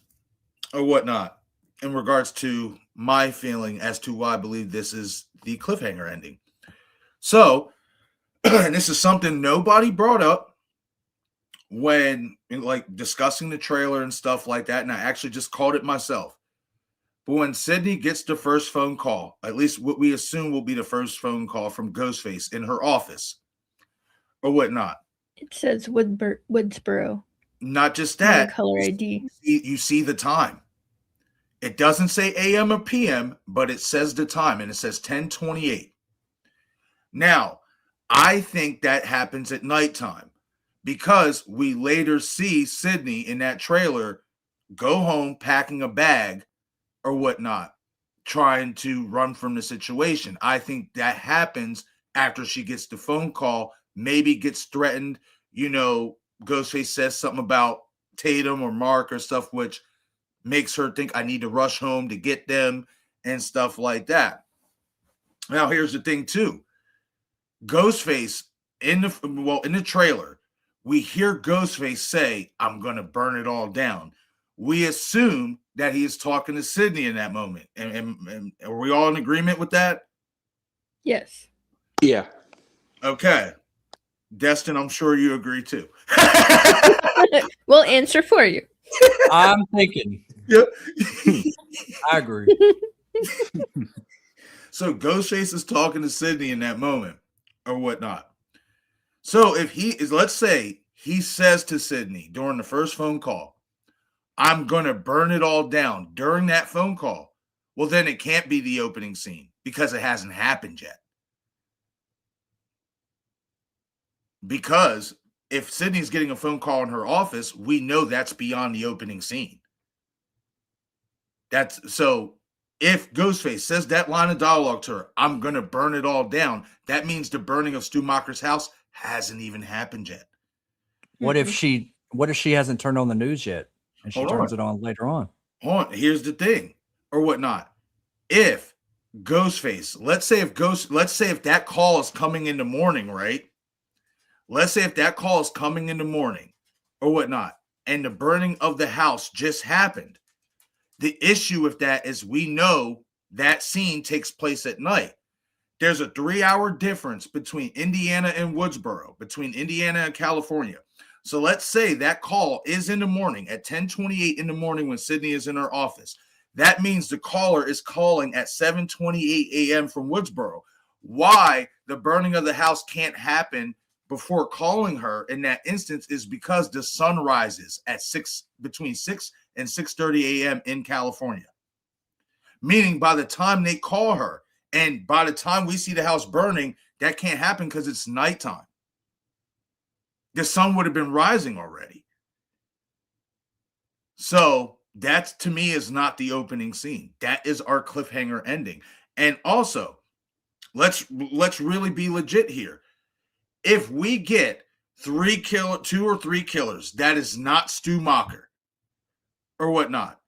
or whatnot in regards to my feeling as to why I believe this is the cliffhanger ending. So, and this is something nobody brought up when like discussing the trailer and stuff like that, and I actually just called it myself. But when Sydney gets the first phone call, at least what we assume will be the first phone call from Ghostface in her office or whatnot. It says Woodsboro. Not just On the that, color ID. you see the time. It doesn't say AM or PM, but it says the time, and it says 10:28. Now, I think that happens at nighttime because we later see Sydney in that trailer go home packing a bag or whatnot, trying to run from the situation. I think that happens after she gets the phone call, maybe gets threatened. Ghostface says something about Tatum or Mark or stuff, which makes her think I need to rush home to get them and stuff like that. Now, here's the thing, too. Ghostface, in the trailer, we hear Ghostface say, I'm going to burn it all down. We assume that he is talking to Sydney in that moment. And are we all in agreement with that? Yes. Yeah. Okay. Destin, I'm sure you agree too. We'll answer for you. I'm thinking. Yep. I agree. So Ghostface is talking to Sydney in that moment or whatnot. So if let's say he says to Sydney during the first phone call, I'm going to burn it all down during that phone call. Well, then it can't be the opening scene because it hasn't happened yet. Because if Sydney's getting a phone call in her office, we know that's beyond the opening scene. So if Ghostface says that line of dialogue to her, I'm going to burn it all down, that means the burning of Stu Macher's house hasn't even happened yet. What if she hasn't turned on the news yet and she turns it on later on? Hold on. Here's the thing or whatnot. If Ghostface, let's say if that call is coming in the morning, right? Let's say if that call is coming in the morning or whatnot, and the burning of the house just happened. The issue with that is we know that scene takes place at night. There's a 3-hour difference between Indiana and Woodsboro, between Indiana and California. So let's say that call is in the morning at 10:28 in the morning when Sydney is in her office. That means the caller is calling at 7:28 a.m. from Woodsboro. Why the burning of the house can't happen before calling her in that instance is because the sun rises at between 6 and 6:30 a.m. in California. Meaning by the time they call her and by the time we see the house burning, that can't happen because it's nighttime. The sun would have been rising already. So that to me is not the opening scene. That is our cliffhanger ending. And also, let's really be legit here. If we get 2 or 3 killers, that is not Stu Macher or whatnot.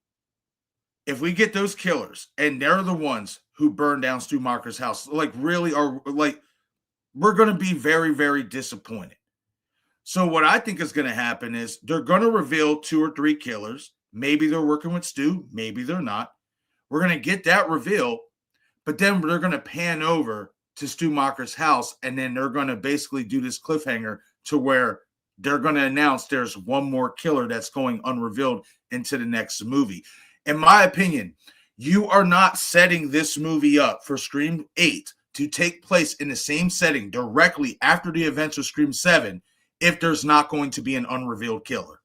If we get those killers and they're the ones who burn down Stu Macher's house, we're going to be very, very disappointed. So what I think is going to happen is they're going to reveal 2 or 3 killers. Maybe they're working with Stu. Maybe they're not. We're going to get that reveal, but then they're going to pan over to Stu Macher's house, and then they're going to basically do this cliffhanger to where they're going to announce there's one more killer that's going unrevealed into the next movie. In my opinion, you are not setting this movie up for Scream 8 to take place in the same setting directly after the events of Scream 7 if there's not going to be an unrevealed killer.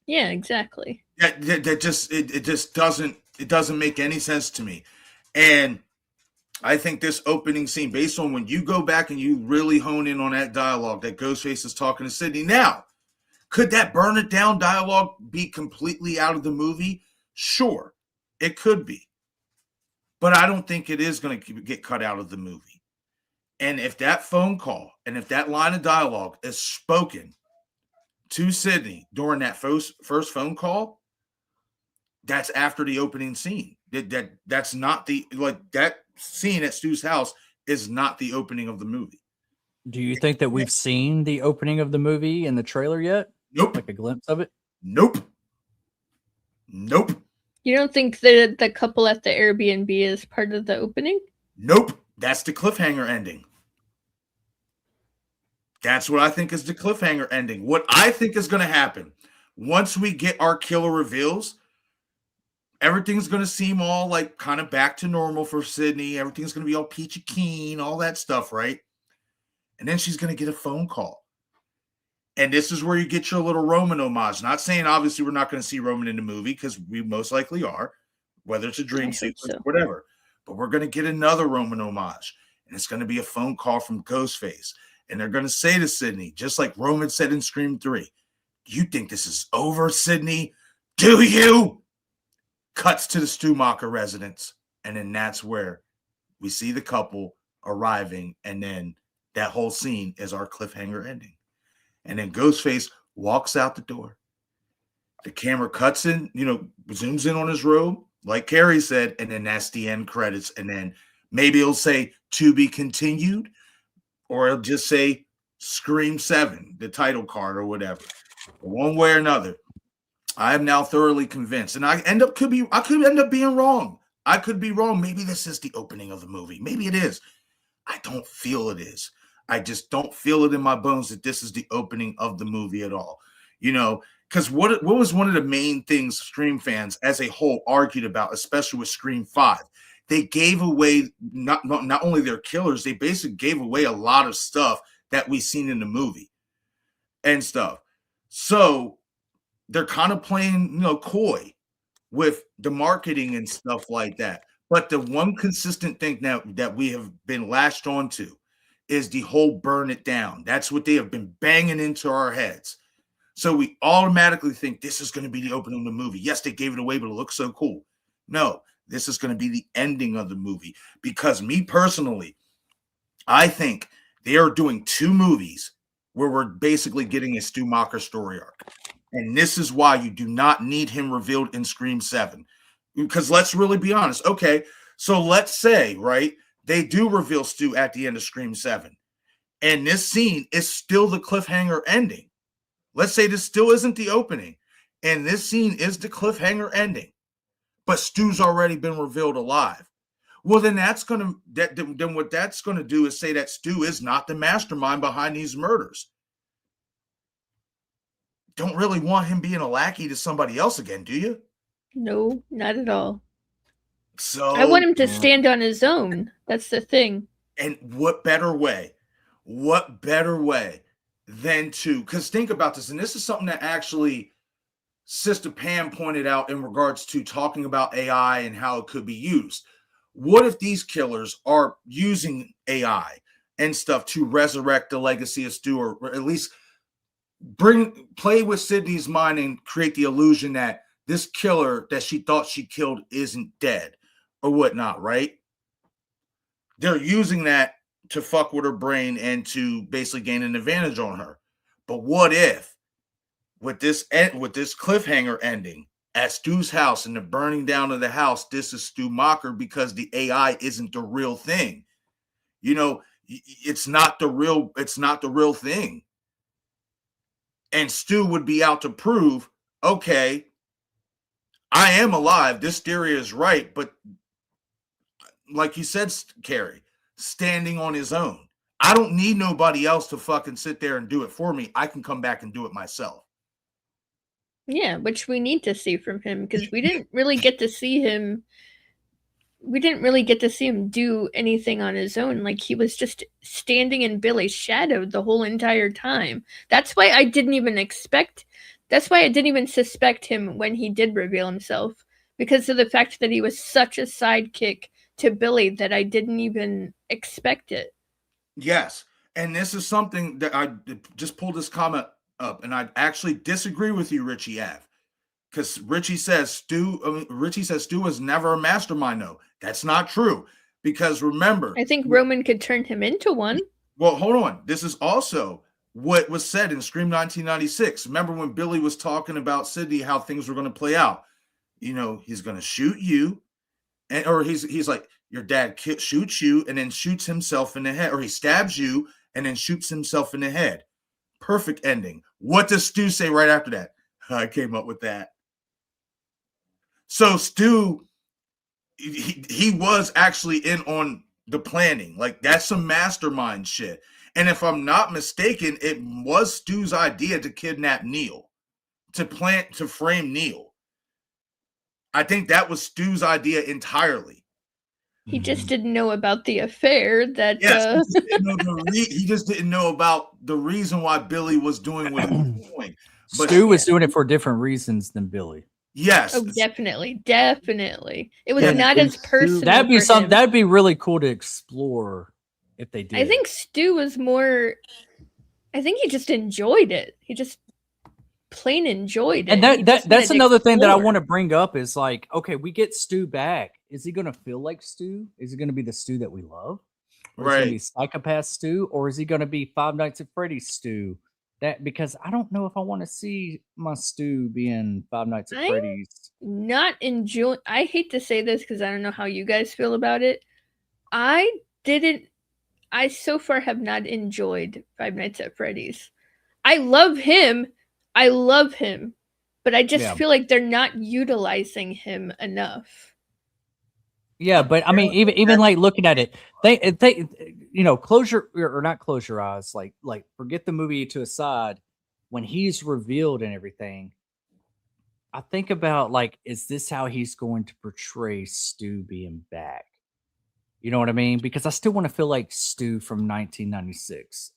Yeah, exactly. That just doesn't make any sense to me. And I think this opening scene, based on when you go back and you really hone in on that dialogue that Ghostface is talking to Sydney. Now, could that burn it down dialogue be completely out of the movie? Sure, it could be. But I don't think it is going to get cut out of the movie. And if that phone call and if that line of dialogue is spoken to Sydney during that first phone call, that's after the opening scene. That's not that scene at Stu's house is not the opening of the movie. Do you think that we've seen the opening of the movie in the trailer yet? Nope. Like a glimpse of it? Nope. You don't think that the couple at the Airbnb is part of the opening? Nope. That's the cliffhanger ending. That's what I think is the cliffhanger ending. What I think is going to happen once we get our killer reveals, everything's going to seem all like kind of back to normal for Sydney. Everything's going to be all peachy keen, all that stuff, right? And then she's going to get a phone call. And this is where you get your little Roman homage. Not saying, obviously, we're not going to see Roman in the movie, because we most likely are, whether it's a dream sequence, whatever. But we're going to get another Roman homage. And it's going to be a phone call from Ghostface. And they're going to say to Sydney, just like Roman said in Scream 3, "You think this is over, Sydney? Do you?" Cuts to the Stumacher residence. And then that's where we see the couple arriving. And then that whole scene is our cliffhanger ending. And then Ghostface walks out the door. The camera cuts in, zooms in on his robe, like Carrie said, and then that's the end credits. And then maybe it'll say "to be continued," or it'll just say Scream 7, the title card or whatever. One way or another, I am now thoroughly convinced. And I could end up being wrong. I could be wrong. Maybe this is the opening of the movie. Maybe it is. I don't feel it is. I just don't feel it in my bones that this is the opening of the movie at all. Because what was one of the main things Scream fans as a whole argued about, especially with Scream 5? They gave away not only their killers, they basically gave away a lot of stuff that we've seen in the movie and stuff. So they're kind of playing, coy with the marketing and stuff like that. But the one consistent thing now that we have been latched onto is the whole burn it down. That's what they have been banging into our heads. So we automatically think this is going to be the opening of the movie. Yes, they gave it away, but it looks so cool. No, this is going to be the ending of the movie. Because me personally, I think they are doing 2 movies where we're basically getting a Stumacher story arc. And this is why you do not need him revealed in Scream 7. Because let's really be honest. Okay, so let's say, right, they do reveal Stu at the end of Scream 7. And this scene is still the cliffhanger ending. Let's say this still isn't the opening. And this scene is the cliffhanger ending. But Stu's already been revealed alive. Well, then then what that's going to do is say that Stu is not the mastermind behind these murders. Don't really want him being a lackey to somebody else again, do you? No, not at all. So I want him to stand on his own. That's the thing. And what better way than to, because think about this, and this is something that actually Sister Pam pointed out in regards to talking about AI and how it could be used. What if these killers are using AI and stuff to resurrect the legacy of Stu, or at least play with Sydney's mind and create the illusion that this killer that she thought she killed isn't dead or whatnot, right? They're using that to fuck with her brain and to basically gain an advantage on her. But what if with this cliffhanger ending at Stu's house and the burning down of the house, this is Stumacher because the AI isn't the real thing. It's not the real thing. And Stu would be out to prove, okay, I am alive. This theory is right. But like you said, Carrie, standing on his own. I don't need nobody else to fucking sit there and do it for me. I can come back and do it myself. Yeah, which we need to see from him, because we didn't really get to see him. We didn't really get to see him do anything on his own. Like, he was just standing in Billy's shadow the whole entire time. That's why I didn't even suspect him when he did reveal himself, because of the fact that he was such a sidekick to Billy that I didn't even expect it. Yes. And this is something that I just pulled this comment up, and I actually disagree with you, Richie Ave. Because Richie says Stu was never a mastermind. No, that's not true. Because remember, I think Roman could turn him into one. Well, hold on. This is also what was said in Scream 1996. Remember when Billy was talking about Sydney, how things were going to play out? He's going to shoot you, or he's like, your dad shoots you and then shoots himself in the head, or he stabs you and then shoots himself in the head. Perfect ending. What does Stu say right after that? I came up with that. So Stu, he was actually in on the planning. Like, that's some mastermind shit. And if I'm not mistaken, it was Stu's idea to kidnap Neil, to frame Neil. I think that was Stu's idea entirely. He just didn't know about the affair that. Yes, he just didn't know about the reason why Billy was doing what he was doing. But Stu was doing it for different reasons than Billy. Yes. Oh, definitely. It was not as personal. That'd be for him. That'd be really cool to explore if they did. I think Stu was more. I think he just enjoyed it. He just plain enjoyed it. And that's another thing that I want to bring up is like, okay, we get Stu back. Is he going to feel like Stu? Is he going to be the Stu that we love? Or is he going to be psychopath Stu? Or is he going to be Five Nights at Freddy's Stu? Because I don't know if I want to see my Stu being Five Nights at Freddy's. Not enjoy. I hate to say this because I don't know how you guys feel about it. I so far have not enjoyed Five Nights at Freddy's. I love him, but I just feel like they're not utilizing him enough. Yeah, but I mean, even like looking at it, they close your eyes, like forget the movie to a side. When he's revealed and everything, I think about like, is this how he's going to portray Stu being back? You know what I mean? Because I still want to feel like Stu from 1996.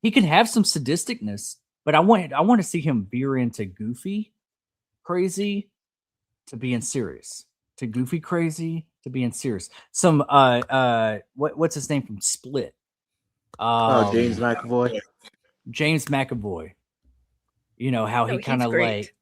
He can have some sadisticness, but I want to see him veer into goofy, crazy, to being serious. To goofy crazy to being serious. Some what's his name from Split? James McAvoy. James McAvoy. You know how he kind of like,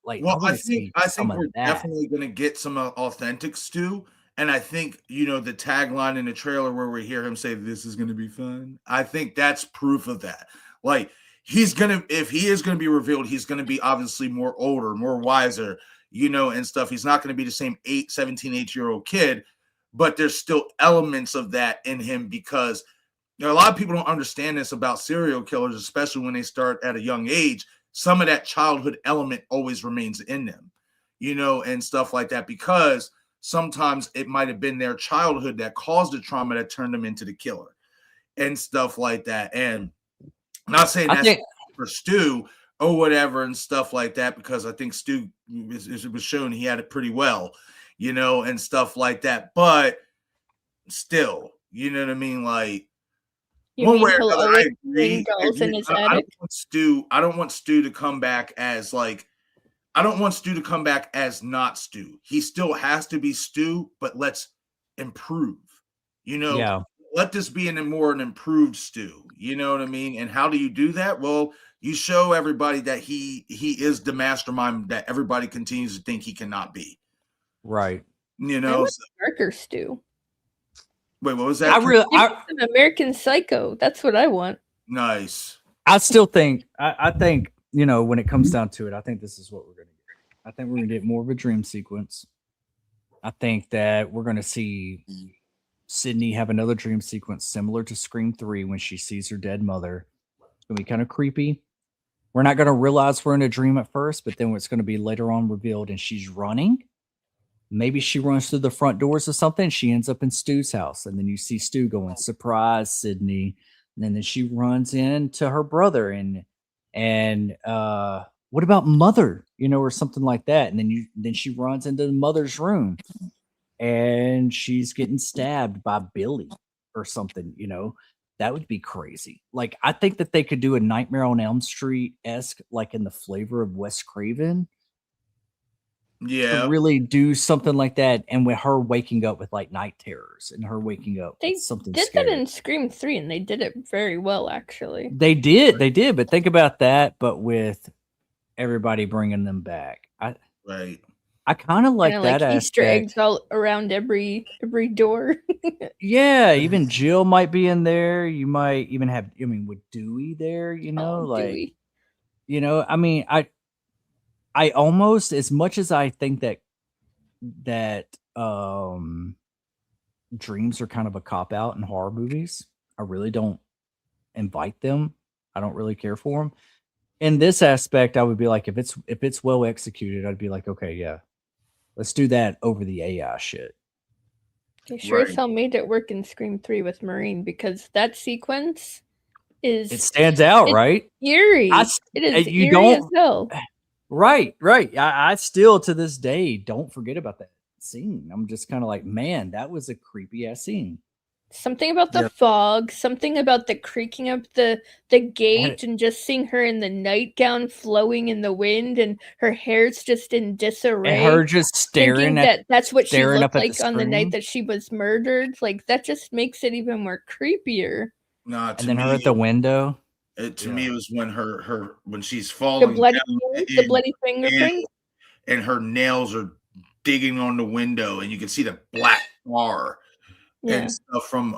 like. Well, I think we're definitely gonna get some authentic Stu, and I think the tagline in the trailer where we hear him say "This is gonna be fun." I think that's proof of that. Like if he is gonna be revealed, he's gonna be obviously more older, more wiser. And stuff. He's not going to be the same 17, 8-year-old kid, but there's still elements of that in him because a lot of people don't understand this about serial killers, especially when they start at a young age. Some of that childhood element always remains in them, and stuff like that, because sometimes it might have been their childhood that caused the trauma that turned them into the killer and stuff like that. And I'm not saying that's for Stu or whatever and stuff like that, because I think Stu, it was shown he had it pretty well, and stuff like that. But still, you know what I mean? Like, one way or another, I agree. I don't want Stu to come back as like, I don't want Stu to come back as not Stu. He still has to be Stu, but let's improve. Let this be an improved Stu. You know what I mean? And how do you do that? Well, you show everybody that he is the mastermind that everybody continues to think he cannot be. Right. I want darker Stu. Wait, what was that? An American Psycho. That's what I want. Nice. I still think I think when it comes down to it, I think this is what we're going to get. I think we're going to get more of a dream sequence. I think that we're going to see Sydney have another dream sequence similar to Scream 3 when she sees her dead mother. It's going to be kind of creepy. We're not going to realize we're in a dream at first, but then it's going to be later on revealed and she's running. Maybe she runs through the front doors or something. She ends up in Stu's house. And then you see Stu going, surprise, Sydney. And then she runs into her brother and what about mother, or something like that. And then she runs into the mother's room and she's getting stabbed by Billy or something, that would be crazy. Like, I think that they could do a Nightmare on Elm Street-esque, like in the flavor of Wes Craven. Yeah. To really do something like that. And with her waking up with like night terrors and her waking up with something did scary. that in Scream 3 and they did it very well, actually. They did. But think about that, but with everybody bringing them back. Right. I kind of like that like Easter eggs all around every door. Yeah, even Jill might be in there. You might even have, with Dewey there, Dewey. I almost, as much as I think that dreams are kind of a cop out in horror movies, I really don't invite them. I don't really care for them. In this aspect, I would be like, if it's well executed, I'd be like, okay, yeah, let's do that over the AI shit. They sure as hell made it work in Scream 3 with Maureen, because that sequence is It stands out, right? Eerie. It is you eerie as don't hell. right. I still to this day don't forget about that scene. I'm just kind of like, man, that was a creepy ass scene. Something about the fog, something about the creaking of the gate, and just seeing her in the nightgown flowing in the wind, and her hair's just in disarray. And her just staring that's what she looked like the on the night that she was murdered. Like, that just makes it even more creepier. Nah, and then her at the window. To me, it was when when she's falling, the bloody fingerprint, and her nails are digging on the window, and you can see the black bar. And stuff from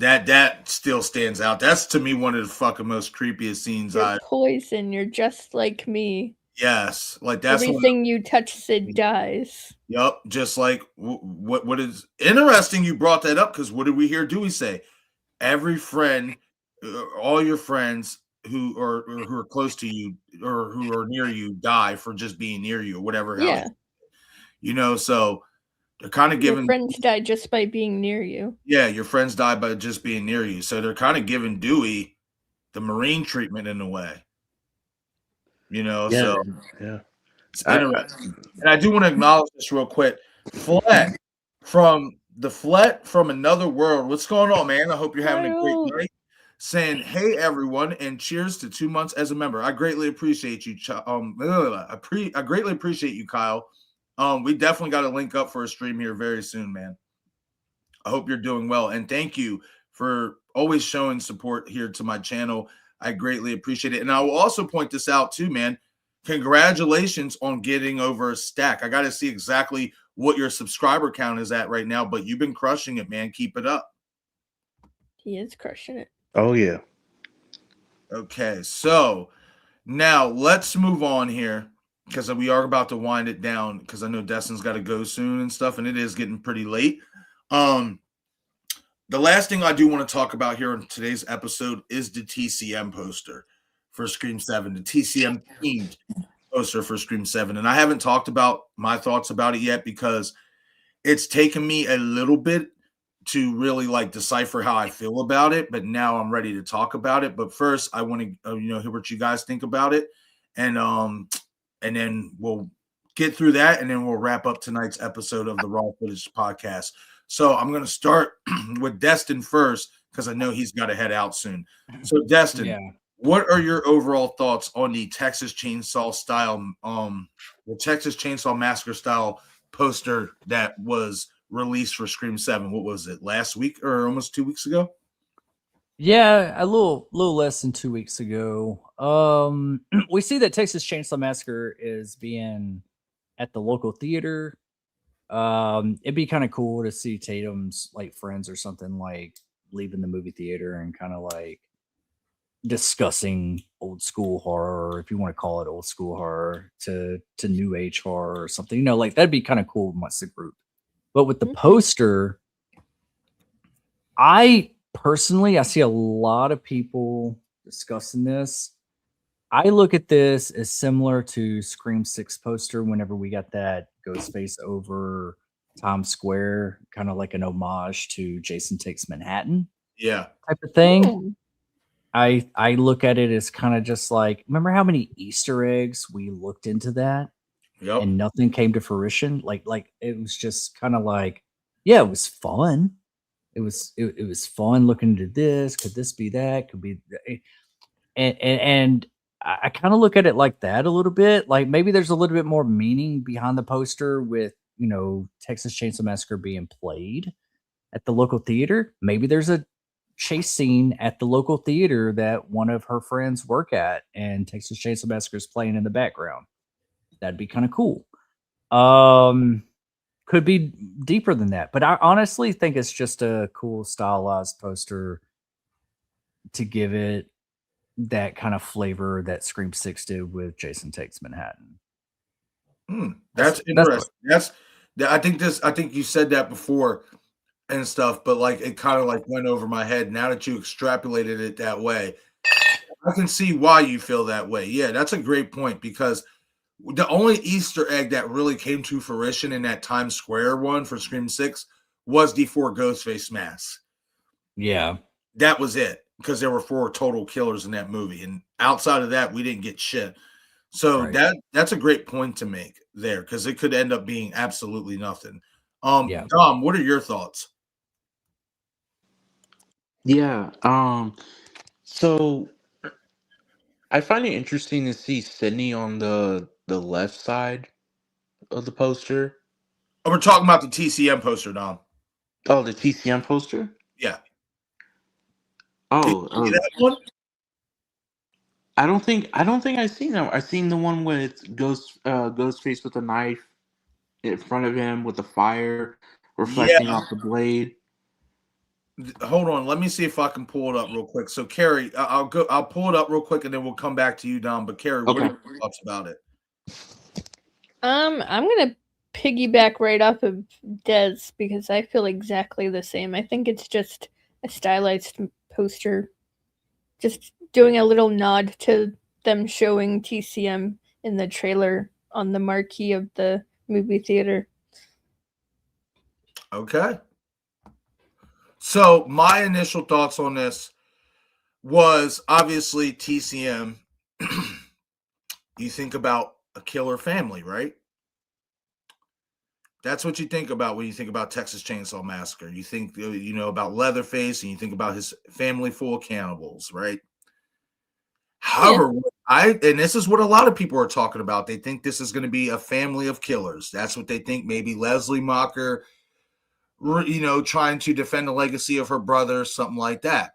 that still stands out. That's to me one of the fucking most creepiest scenes. You're poison. You're just like me. Yes, like that's everything you touch, Sid, dies. Yep, just like what is interesting. You brought that up because what did we hear Dewey say? Every friend, all your friends who are close to you or who are near you die for just being near you or whatever. Yeah, so. They're kind of giving your friends die just by being near you. Yeah, your friends die by just being near you. So they're kind of giving Dewey the Marine treatment in a way. So it's interesting. And I do want to acknowledge this real quick. Flett from another world. What's going on, man? I hope you're having a great night. Saying, hey everyone, and cheers to 2 months as a member. I greatly appreciate you. I greatly appreciate you, Kyle. We definitely got to link up for a stream here very soon, man. I hope you're doing well. And thank you for always showing support here to my channel. I greatly appreciate it. And I will also point this out too, man. Congratulations on getting over a stack. I got to see exactly what your subscriber count is at right now, but you've been crushing it, man. Keep it up. He is crushing it. Oh, yeah. Okay, so now let's move on here. Because we are about to wind it down because I know Destin's got to go soon and stuff, and it is getting pretty late. The last thing I do want to talk about here in today's episode is the TCM poster for Scream 7, the TCM themed poster for Scream 7. And I haven't talked about my thoughts about it yet because it's taken me a little bit to really decipher how I feel about it. But now I'm ready to talk about it. But first, I want to hear what you guys think about it, and then we'll get through that, and then we'll wrap up tonight's episode of the Raw Footage podcast. So I'm going to start with Destin first because I know he's got to head out soon. So Destin, what are your overall thoughts on the Texas Chainsaw Massacre style poster that was released for Scream 7? What was it, last week or almost 2 weeks ago? Yeah, a little less than 2 weeks ago. We see that Texas Chainsaw Massacre is being at the local theater. It'd be kind of cool to see Tatum's friends or something leaving the movie theater and kind of discussing old school horror, or if you want to call it old school horror, to new age horror or something. That'd be kind of cool amongst the group. But with the poster, personally, I see a lot of people discussing this. I look at this as similar to Scream 6 poster whenever we got that Ghostface over Times Square, kind of like an homage to Jason Takes Manhattan type of thing. Ooh. I look at it as kind of just remember how many Easter eggs we looked into that and nothing came to fruition? It was just kind of it was fun. It was fun looking into this. Could this be that? Could be, and I kind of look at it like that a little bit. Maybe there's a little bit more meaning behind the poster with Texas Chainsaw Massacre being played at the local theater. Maybe there's a chase scene at the local theater that one of her friends work at, and Texas Chainsaw Massacre is playing in the background. That'd be kind of cool. Could be deeper than that, but I honestly think it's just a cool stylized poster to give it that kind of flavor that Scream 6 did with Jason Takes Manhattan. That's interesting. I think you said that before and stuff, but it kind of went over my head. Now that you extrapolated it that way, I can see why you feel that way. Yeah, that's a great point, because the only Easter egg that really came to fruition in that Times Square one for Scream 6 was the 4 Ghostface masks. Yeah. That was it, because there were 4 total killers in that movie, and outside of that, we didn't get shit. So Right. that's a great point to make there, because it could end up being absolutely nothing. Yeah. Dom, what are your thoughts? Yeah. So I find it interesting to see Sydney on the left side of the poster. Oh, we're talking about the TCM poster, Dom. Oh, the TCM poster. Yeah. Did Oh, you see that one? I don't think I've seen that. I've seen the one with Ghostface with a knife in front of him with the fire Yeah. reflecting off the blade. Hold on. Let me see if I can pull it up real quick. So, Carrie, I'll pull it up real quick, and then we'll come back to you, Dom. But Carrie, what are Okay. your thoughts about it? I'm gonna piggyback right off of Des because I feel exactly the same. I think it's just a stylized poster, just doing a little nod to them showing TCM in the trailer on the marquee of the movie theater. Okay. So, my initial thoughts on this was obviously TCM. You think about a killer family, right? That's what you think about when you think about Texas Chainsaw Massacre. You think, about Leatherface, and you think about his family full of cannibals, right? However, and this is what a lot of people are talking about. They think this is going to be a family of killers. That's what they think. Maybe Leslie Mocker, trying to defend the legacy of her brother, something like that.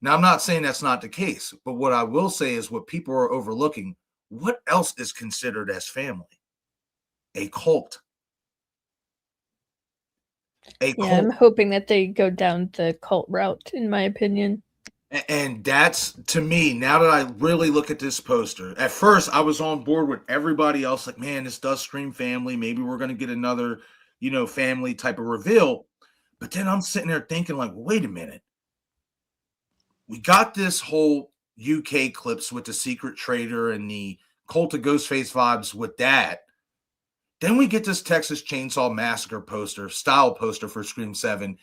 Now, I'm not saying that's not the case, but what I will say is what people are overlooking. What else is considered as family? A cult. A Yeah, cult. I'm hoping that they go down the cult route, in my opinion. And that's, to me, now that I really look at this poster, at first I was on board with everybody else, like, man, this does scream family. Maybe we're going to get another, family type of reveal. But then I'm sitting there thinking, like, wait a minute. We got this whole UK clips with the secret trader and the cult of Ghostface vibes with that. Then we get this Texas Chainsaw Massacre style poster for Scream 7.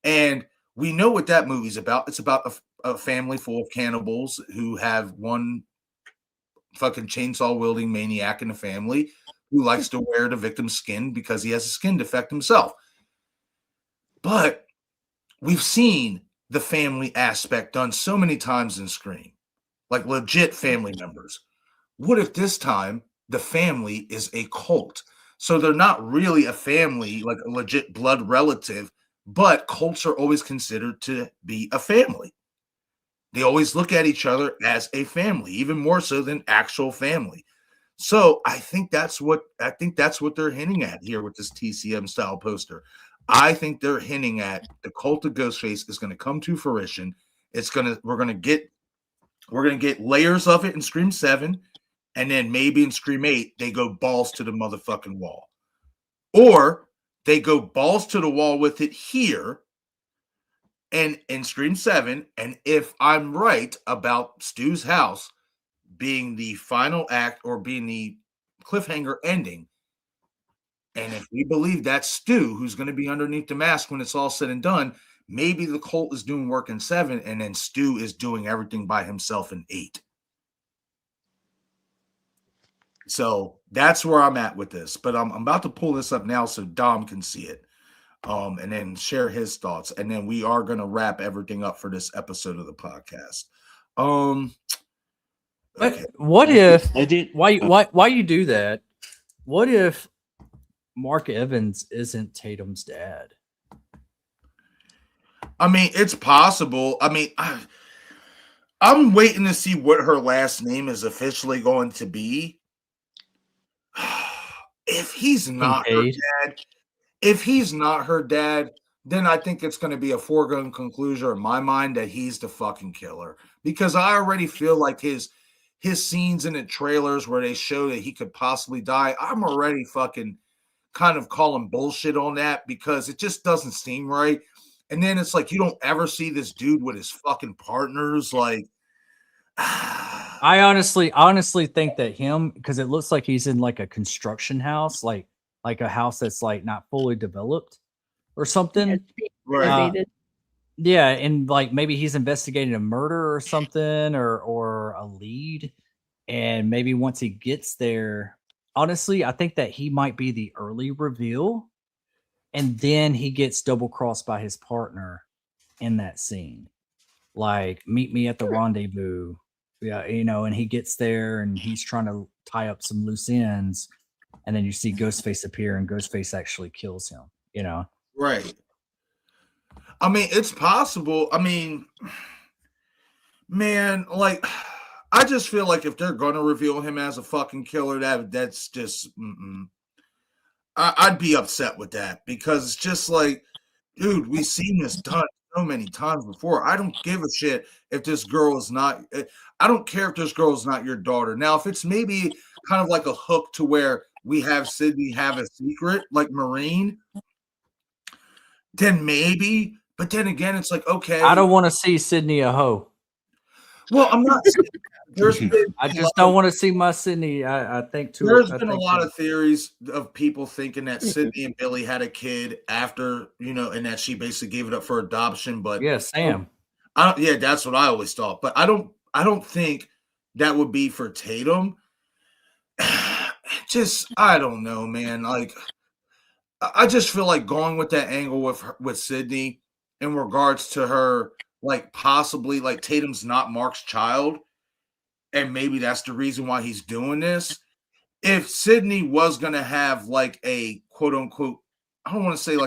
And we know what that movie's about. It's about a family full of cannibals who have one fucking chainsaw wielding maniac in the family who likes to wear the victim's skin because he has a skin defect himself. But we've seen the family aspect done so many times in Scream, like legit family members. What if this time the family is a cult? So they're not really a family, like a legit blood relative, but cults are always considered to be a family. They always look at each other as a family, even more so than actual family. So I think that's what they're hinting at here with this TCM style poster. I think they're hinting at the cult of Ghostface is going to come to fruition. We're gonna get layers of it in Scream 7, and then maybe in Scream 8 they go balls to the motherfucking wall, or they go balls to the wall with it here. And in Scream 7, and if I'm right about Stu's house being the final act or being the cliffhanger ending, and if we believe that's Stu who's going to be underneath the mask when it's all said and done, maybe the cult is doing work in 7, and then Stu is doing everything by himself in 8. So that's where I'm at with this. But I'm about to pull this up now so Dom can see it. And then share his thoughts, and then we are going to wrap everything up for this episode of the podcast. But what if I did. why you do that? What if Mark Evans isn't Tatum's dad? I mean, it's possible. I mean, I'm waiting to see what her last name is officially going to be. If he's not her dad, then I think it's going to be a foregone conclusion in my mind that he's the fucking killer, because I already feel like his scenes in the trailers where they show that he could possibly die, I'm already fucking kind of calling bullshit on that because it just doesn't seem right. And then it's like you don't ever see this dude with his fucking partners, like. I honestly think that him, because it looks like he's in like a construction house, like a house that's like not fully developed. or something. being Right. motivated. Yeah, and like maybe he's investigating a murder or something, or a lead, and maybe once he gets there, honestly, I think that he might be the early reveal, and then he gets double crossed by his partner in that scene. Like, meet me at the rendezvous. Yeah, and he gets there and he's trying to tie up some loose ends, and then you see Ghostface appear, and Ghostface actually kills him. Right. I mean, it's possible. I mean, man, like, I just feel like if they're gonna reveal him as a fucking killer, that's just, I'd be upset with that because it's just like, dude, we've seen this done so many times before. I don't give a shit if this girl is not. I don't care if this girl is not your daughter. Now, if it's maybe kind of like a hook to where we have Sydney have a secret, like Marine, then maybe. But then again, it's like, okay. I don't want to see Sydney a hoe. Well, I'm not. There's been I just don't want to see my Sydney. I think too. There's been a lot of theories of people thinking that Sydney and Billy had a kid after, and that she basically gave it up for adoption. But yeah, Sam. yeah, that's what I always thought. But I don't think that would be for Tatum. Just, I don't know, man. Like, I just feel like going with that angle with Sydney in regards to her, like possibly like Tatum's not Mark's child. And maybe that's the reason why he's doing this. If Sydney was going to have like a quote unquote, I don't want to say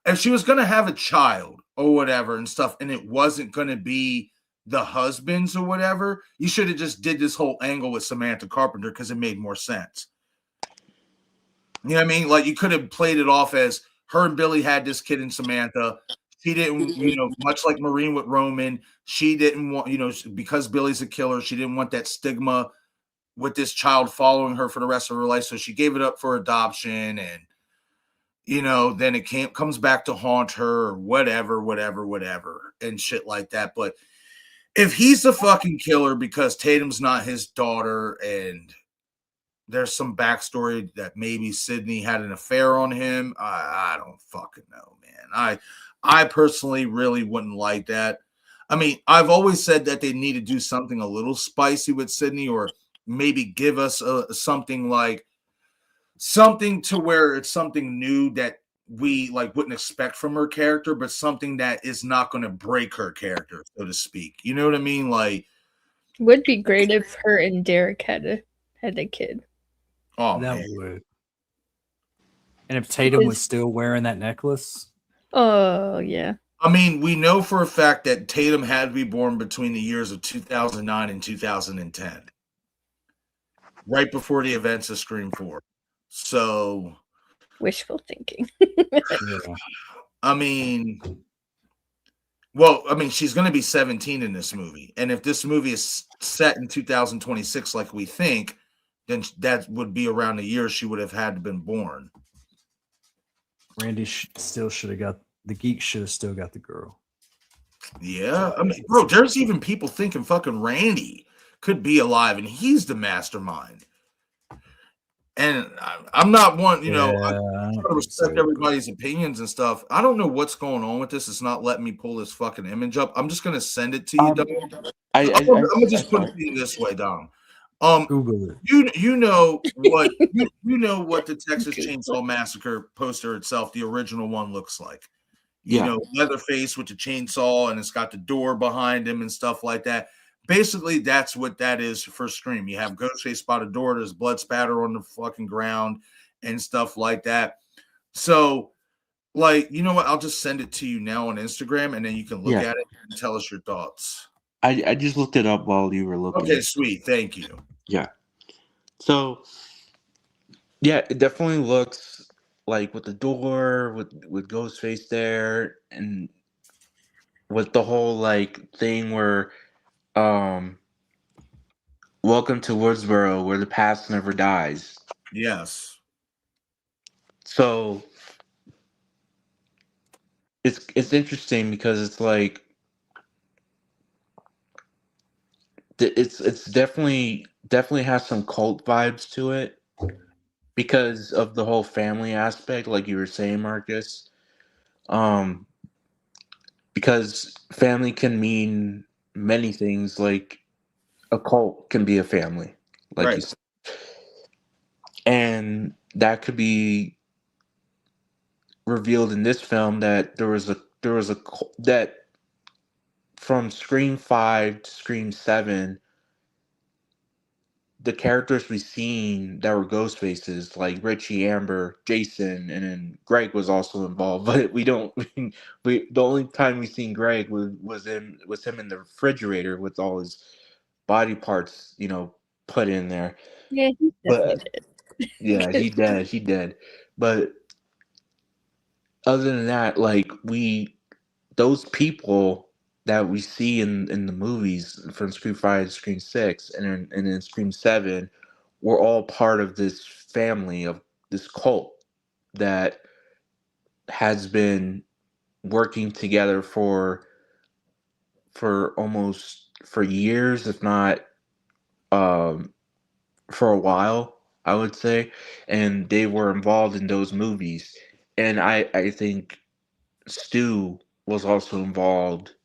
if she was going to have a child or whatever and stuff, and it wasn't going to be the husband's or whatever, you should have just did this whole angle with Samantha Carpenter because it made more sense. You know what I mean? Like, you could have played it off as her and Billy had this kid in Samantha. She didn't, much like Marine with Roman, she didn't want, because Billy's a killer, she didn't want that stigma with this child following her for the rest of her life. So she gave it up for adoption, and, then it comes back to haunt her or whatever, and shit like that. But if he's the fucking killer because Tatum's not his daughter and there's some backstory that maybe Sydney had an affair on him, I don't fucking know, man. I personally really wouldn't like that. I mean, I've always said that they need to do something a little spicy with Sydney, or maybe give us something to where it's something new that we wouldn't expect from her character, but something that is not going to break her character, so to speak. You know what I mean? Like, would be great if her and Derek had a kid. Oh, that man. would. And if Tatum was still wearing that necklace. Oh, yeah. I mean, we know for a fact that Tatum had to be born between the years of 2009 and 2010. Right before the events of Scream 4. So. Wishful thinking. I mean, she's going to be 17 in this movie. And if this movie is set in 2026 like we think, then that would be around the year she would have had to been born. Randy still should have got the geek. Should have still got the girl. Yeah, I mean, bro, there's even people thinking fucking Randy could be alive, and he's the mastermind. And I'm not one, I try to respect everybody's opinions and stuff. I don't know what's going on with this. It's not letting me pull this fucking image up. I'm just gonna send it to you, Dom. I'm gonna just put it to you this way, Dom. Google it. You know what the Texas Chainsaw Massacre poster itself, the original one, looks like. Leatherface with the chainsaw, and it's got the door behind him and stuff like that. Basically, that's what that is for Scream. You have Ghostface by the door, there's blood spatter on the fucking ground and stuff like that. So, you know what? I'll just send it to you now on Instagram, and then you can look at it and tell us your thoughts. I just looked it up while you were looking. Okay, sweet. Thank you. Yeah. So, yeah, it definitely looks like with the door, with Ghostface there, and with the whole thing where welcome to Woodsboro, where the past never dies. Yes. So it's interesting because it's it's definitely has some cult vibes to it because of the whole family aspect, like you were saying, Marcus. Um, because family can mean many things. Like a cult can be a family, like Right. you said, and that could be revealed in this film that that from Scream 5 to Scream 7, the characters we seen that were ghost faces, like Richie, Amber, Jason, and then Greg was also involved. But we don't. We the only time we seen Greg was him in the refrigerator with all his body parts, put in there. Yeah, he's definitely But yeah, dead. he dead. But other than that, like those people that we see in the movies from Scream 5 to Scream 6 and then Scream 7 were all part of this family of this cult that has been working together for years, if not um, for a while, I would say, and they were involved in those movies. And I think Stu was also involved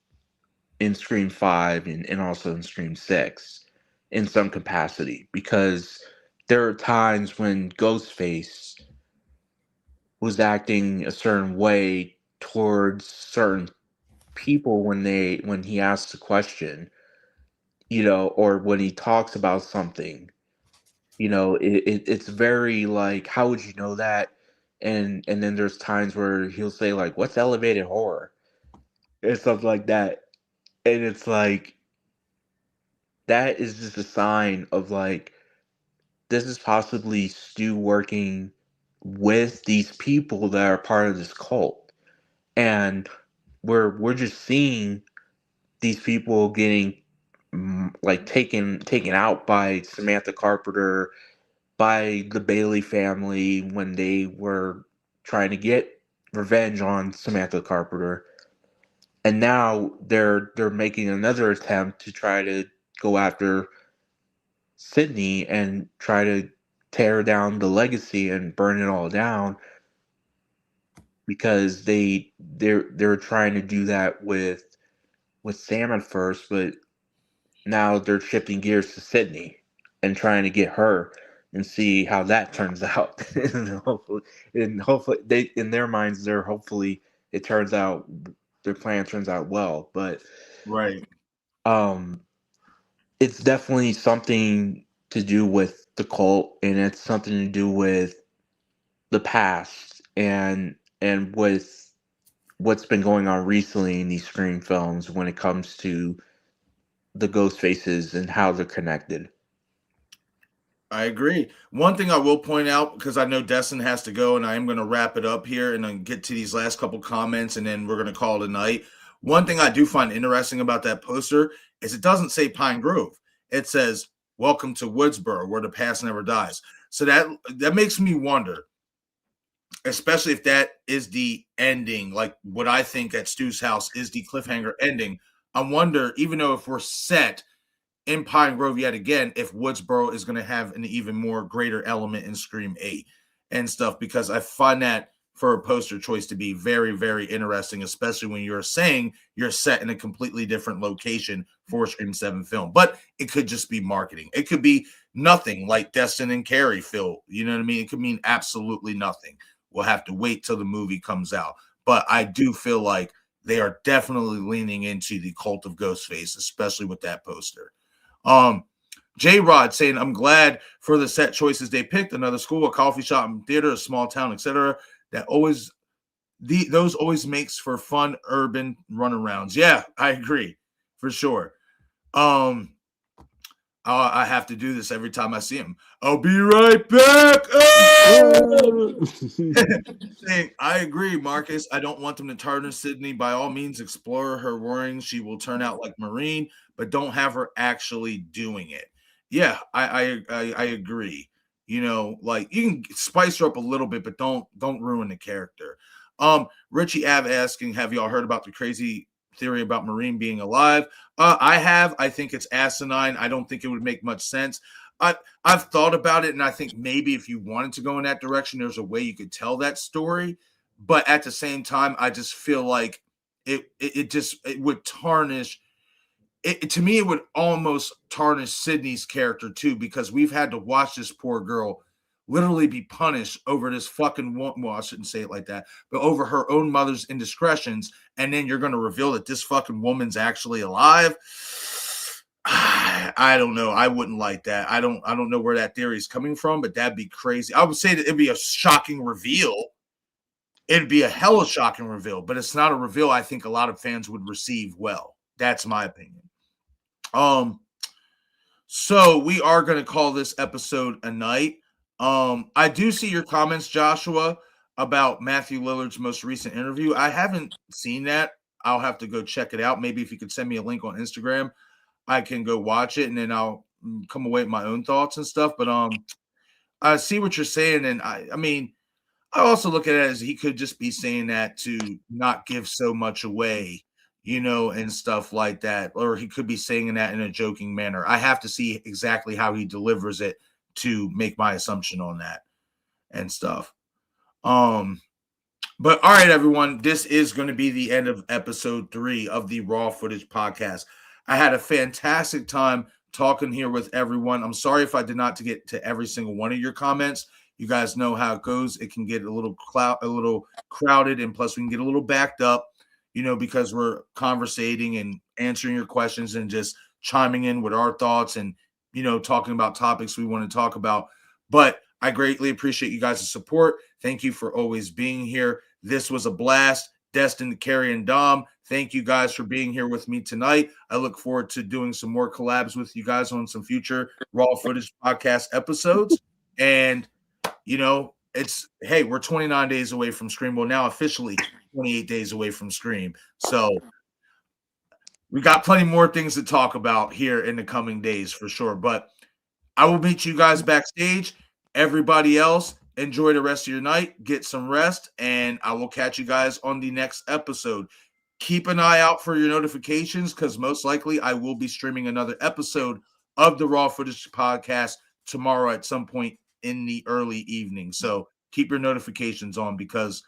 in Scream 5 and also in Scream 6 in some capacity, because there are times when Ghostface was acting a certain way towards certain people when he asks a question, or when he talks about something. It's very like, how would you know that? And then there's times where he'll say like, what's elevated horror? And stuff like that. And it's like, that is just a sign of like, this is possibly Stu working with these people that are part of this cult. And we're just seeing these people getting like taken out by Samantha Carpenter, by the Bailey family when they were trying to get revenge on Samantha Carpenter. And now they're making another attempt to try to go after Sydney and try to tear down the legacy and burn it all down, because they're trying to do that with Sam at first, but now they're shifting gears to Sydney and trying to get her and see how that turns out. And hopefully they, in their minds, they're hopefully it turns out their plan turns out well. But Right. um it's definitely something to do with the cult, and it's something to do with the past and with what's been going on recently in these Scream films when it comes to the ghost faces and how they're connected. I agree. One thing I will point out, because I know Destin has to go, and I am going to wrap it up here and then get to these last couple comments, and then we're going to call it a night. One thing I do find interesting about that poster is it doesn't say Pine Grove. It says, "Welcome to Woodsboro, where the past never dies." So that makes me wonder, especially if that is the ending, like what I think at Stu's house is the cliffhanger ending. I wonder, even though if we're set in Pine Grove yet again, if Woodsboro is going to have an even more greater element in Scream 8 and stuff, because I find that for a poster choice to be very, very interesting, especially when you're saying you're set in a completely different location for a Scream 7 film. But it could just be marketing. It could be nothing like Destin and Carrie feel. You know what I mean? It could mean absolutely nothing. We'll have to wait till the movie comes out. But I do feel like they are definitely leaning into the cult of Ghostface, especially with that poster. J Rod saying, I'm glad for the set choices they picked. Another school, a coffee shop, theater, a small town, etc. Those always makes for fun urban runarounds. Yeah, I agree for sure. I have to do this every time I see him. I'll be right back. Saying, I agree, Marcus. I don't want them to tarnish Sydney. By all means, explore her worrying. She will turn out like Marine, but don't have her actually doing it. Yeah, I agree. Like you can spice her up a little bit, but don't ruin the character. Richie Ave asking, have y'all heard about the crazy theory about Marine being alive? I have. I think it's asinine. I don't think it would make much sense. I've thought about it, and I think maybe if you wanted to go in that direction, there's a way you could tell that story. but at the same time, I just feel like it would tarnish it. To me, it would almost tarnish Sydney's character too, because we've had to watch this poor girl literally be punished over this fucking well, I shouldn't say it like that, but over her own mother's indiscretions, and then you're going to reveal that this fucking woman's actually alive. I don't know. I wouldn't like that. I don't know where that theory is coming from, but that'd be crazy. I would say that it'd be a shocking reveal. It'd be a hella shocking reveal, but it's not a reveal I think a lot of fans would receive well. That's my opinion. So we are going to call this episode a night. I do see your comments, Joshua, about Matthew Lillard's most recent interview. I haven't seen that. I'll have to go check it out. Maybe if you could send me a link on Instagram, I can go watch it, and then I'll come away with my own thoughts and stuff. But I see what you're saying, and I mean, I also look at it as he could just be saying that to not give so much away, and stuff like that. Or he could be saying that in a joking manner. I have to see exactly how he delivers it to make my assumption on that and stuff. But all right, everyone, this is going to be the end of episode 3 of the Raw Footage podcast. I had a fantastic time talking here with everyone. I'm sorry if I did not get to every single one of your comments. You guys know how it goes. It can get a little crowded, and plus we can get a little backed up, because we're conversating and answering your questions and just chiming in with our thoughts and, talking about topics we want to talk about. But I greatly appreciate you guys' support. Thank you for always being here. This was a blast. Destin, Carrie, and Dom, thank you guys for being here with me tonight. I look forward to doing some more collabs with you guys on some future Raw Footage podcast episodes. And, we're 29 days away from Scream. Well, now officially 28 days away from Scream. So we got plenty more things to talk about here in the coming days for sure. But I will meet you guys backstage. Everybody else, enjoy the rest of your night, get some rest, and I will catch you guys on the next episode. Keep an eye out for your notifications, because most likely I will be streaming another episode of the Raw Footage podcast tomorrow at some point in the early evening. So keep your notifications on, because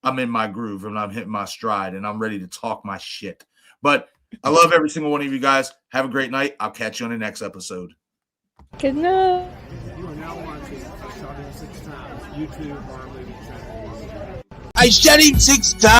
I'm in my groove and I'm hitting my stride and I'm ready to talk my shit. But I love every single one of you guys. Have a great night. I'll catch you on the next episode. Good night. You are now watching I Shot Him 6 Times YouTube horror movie channel. I shot him 6 times.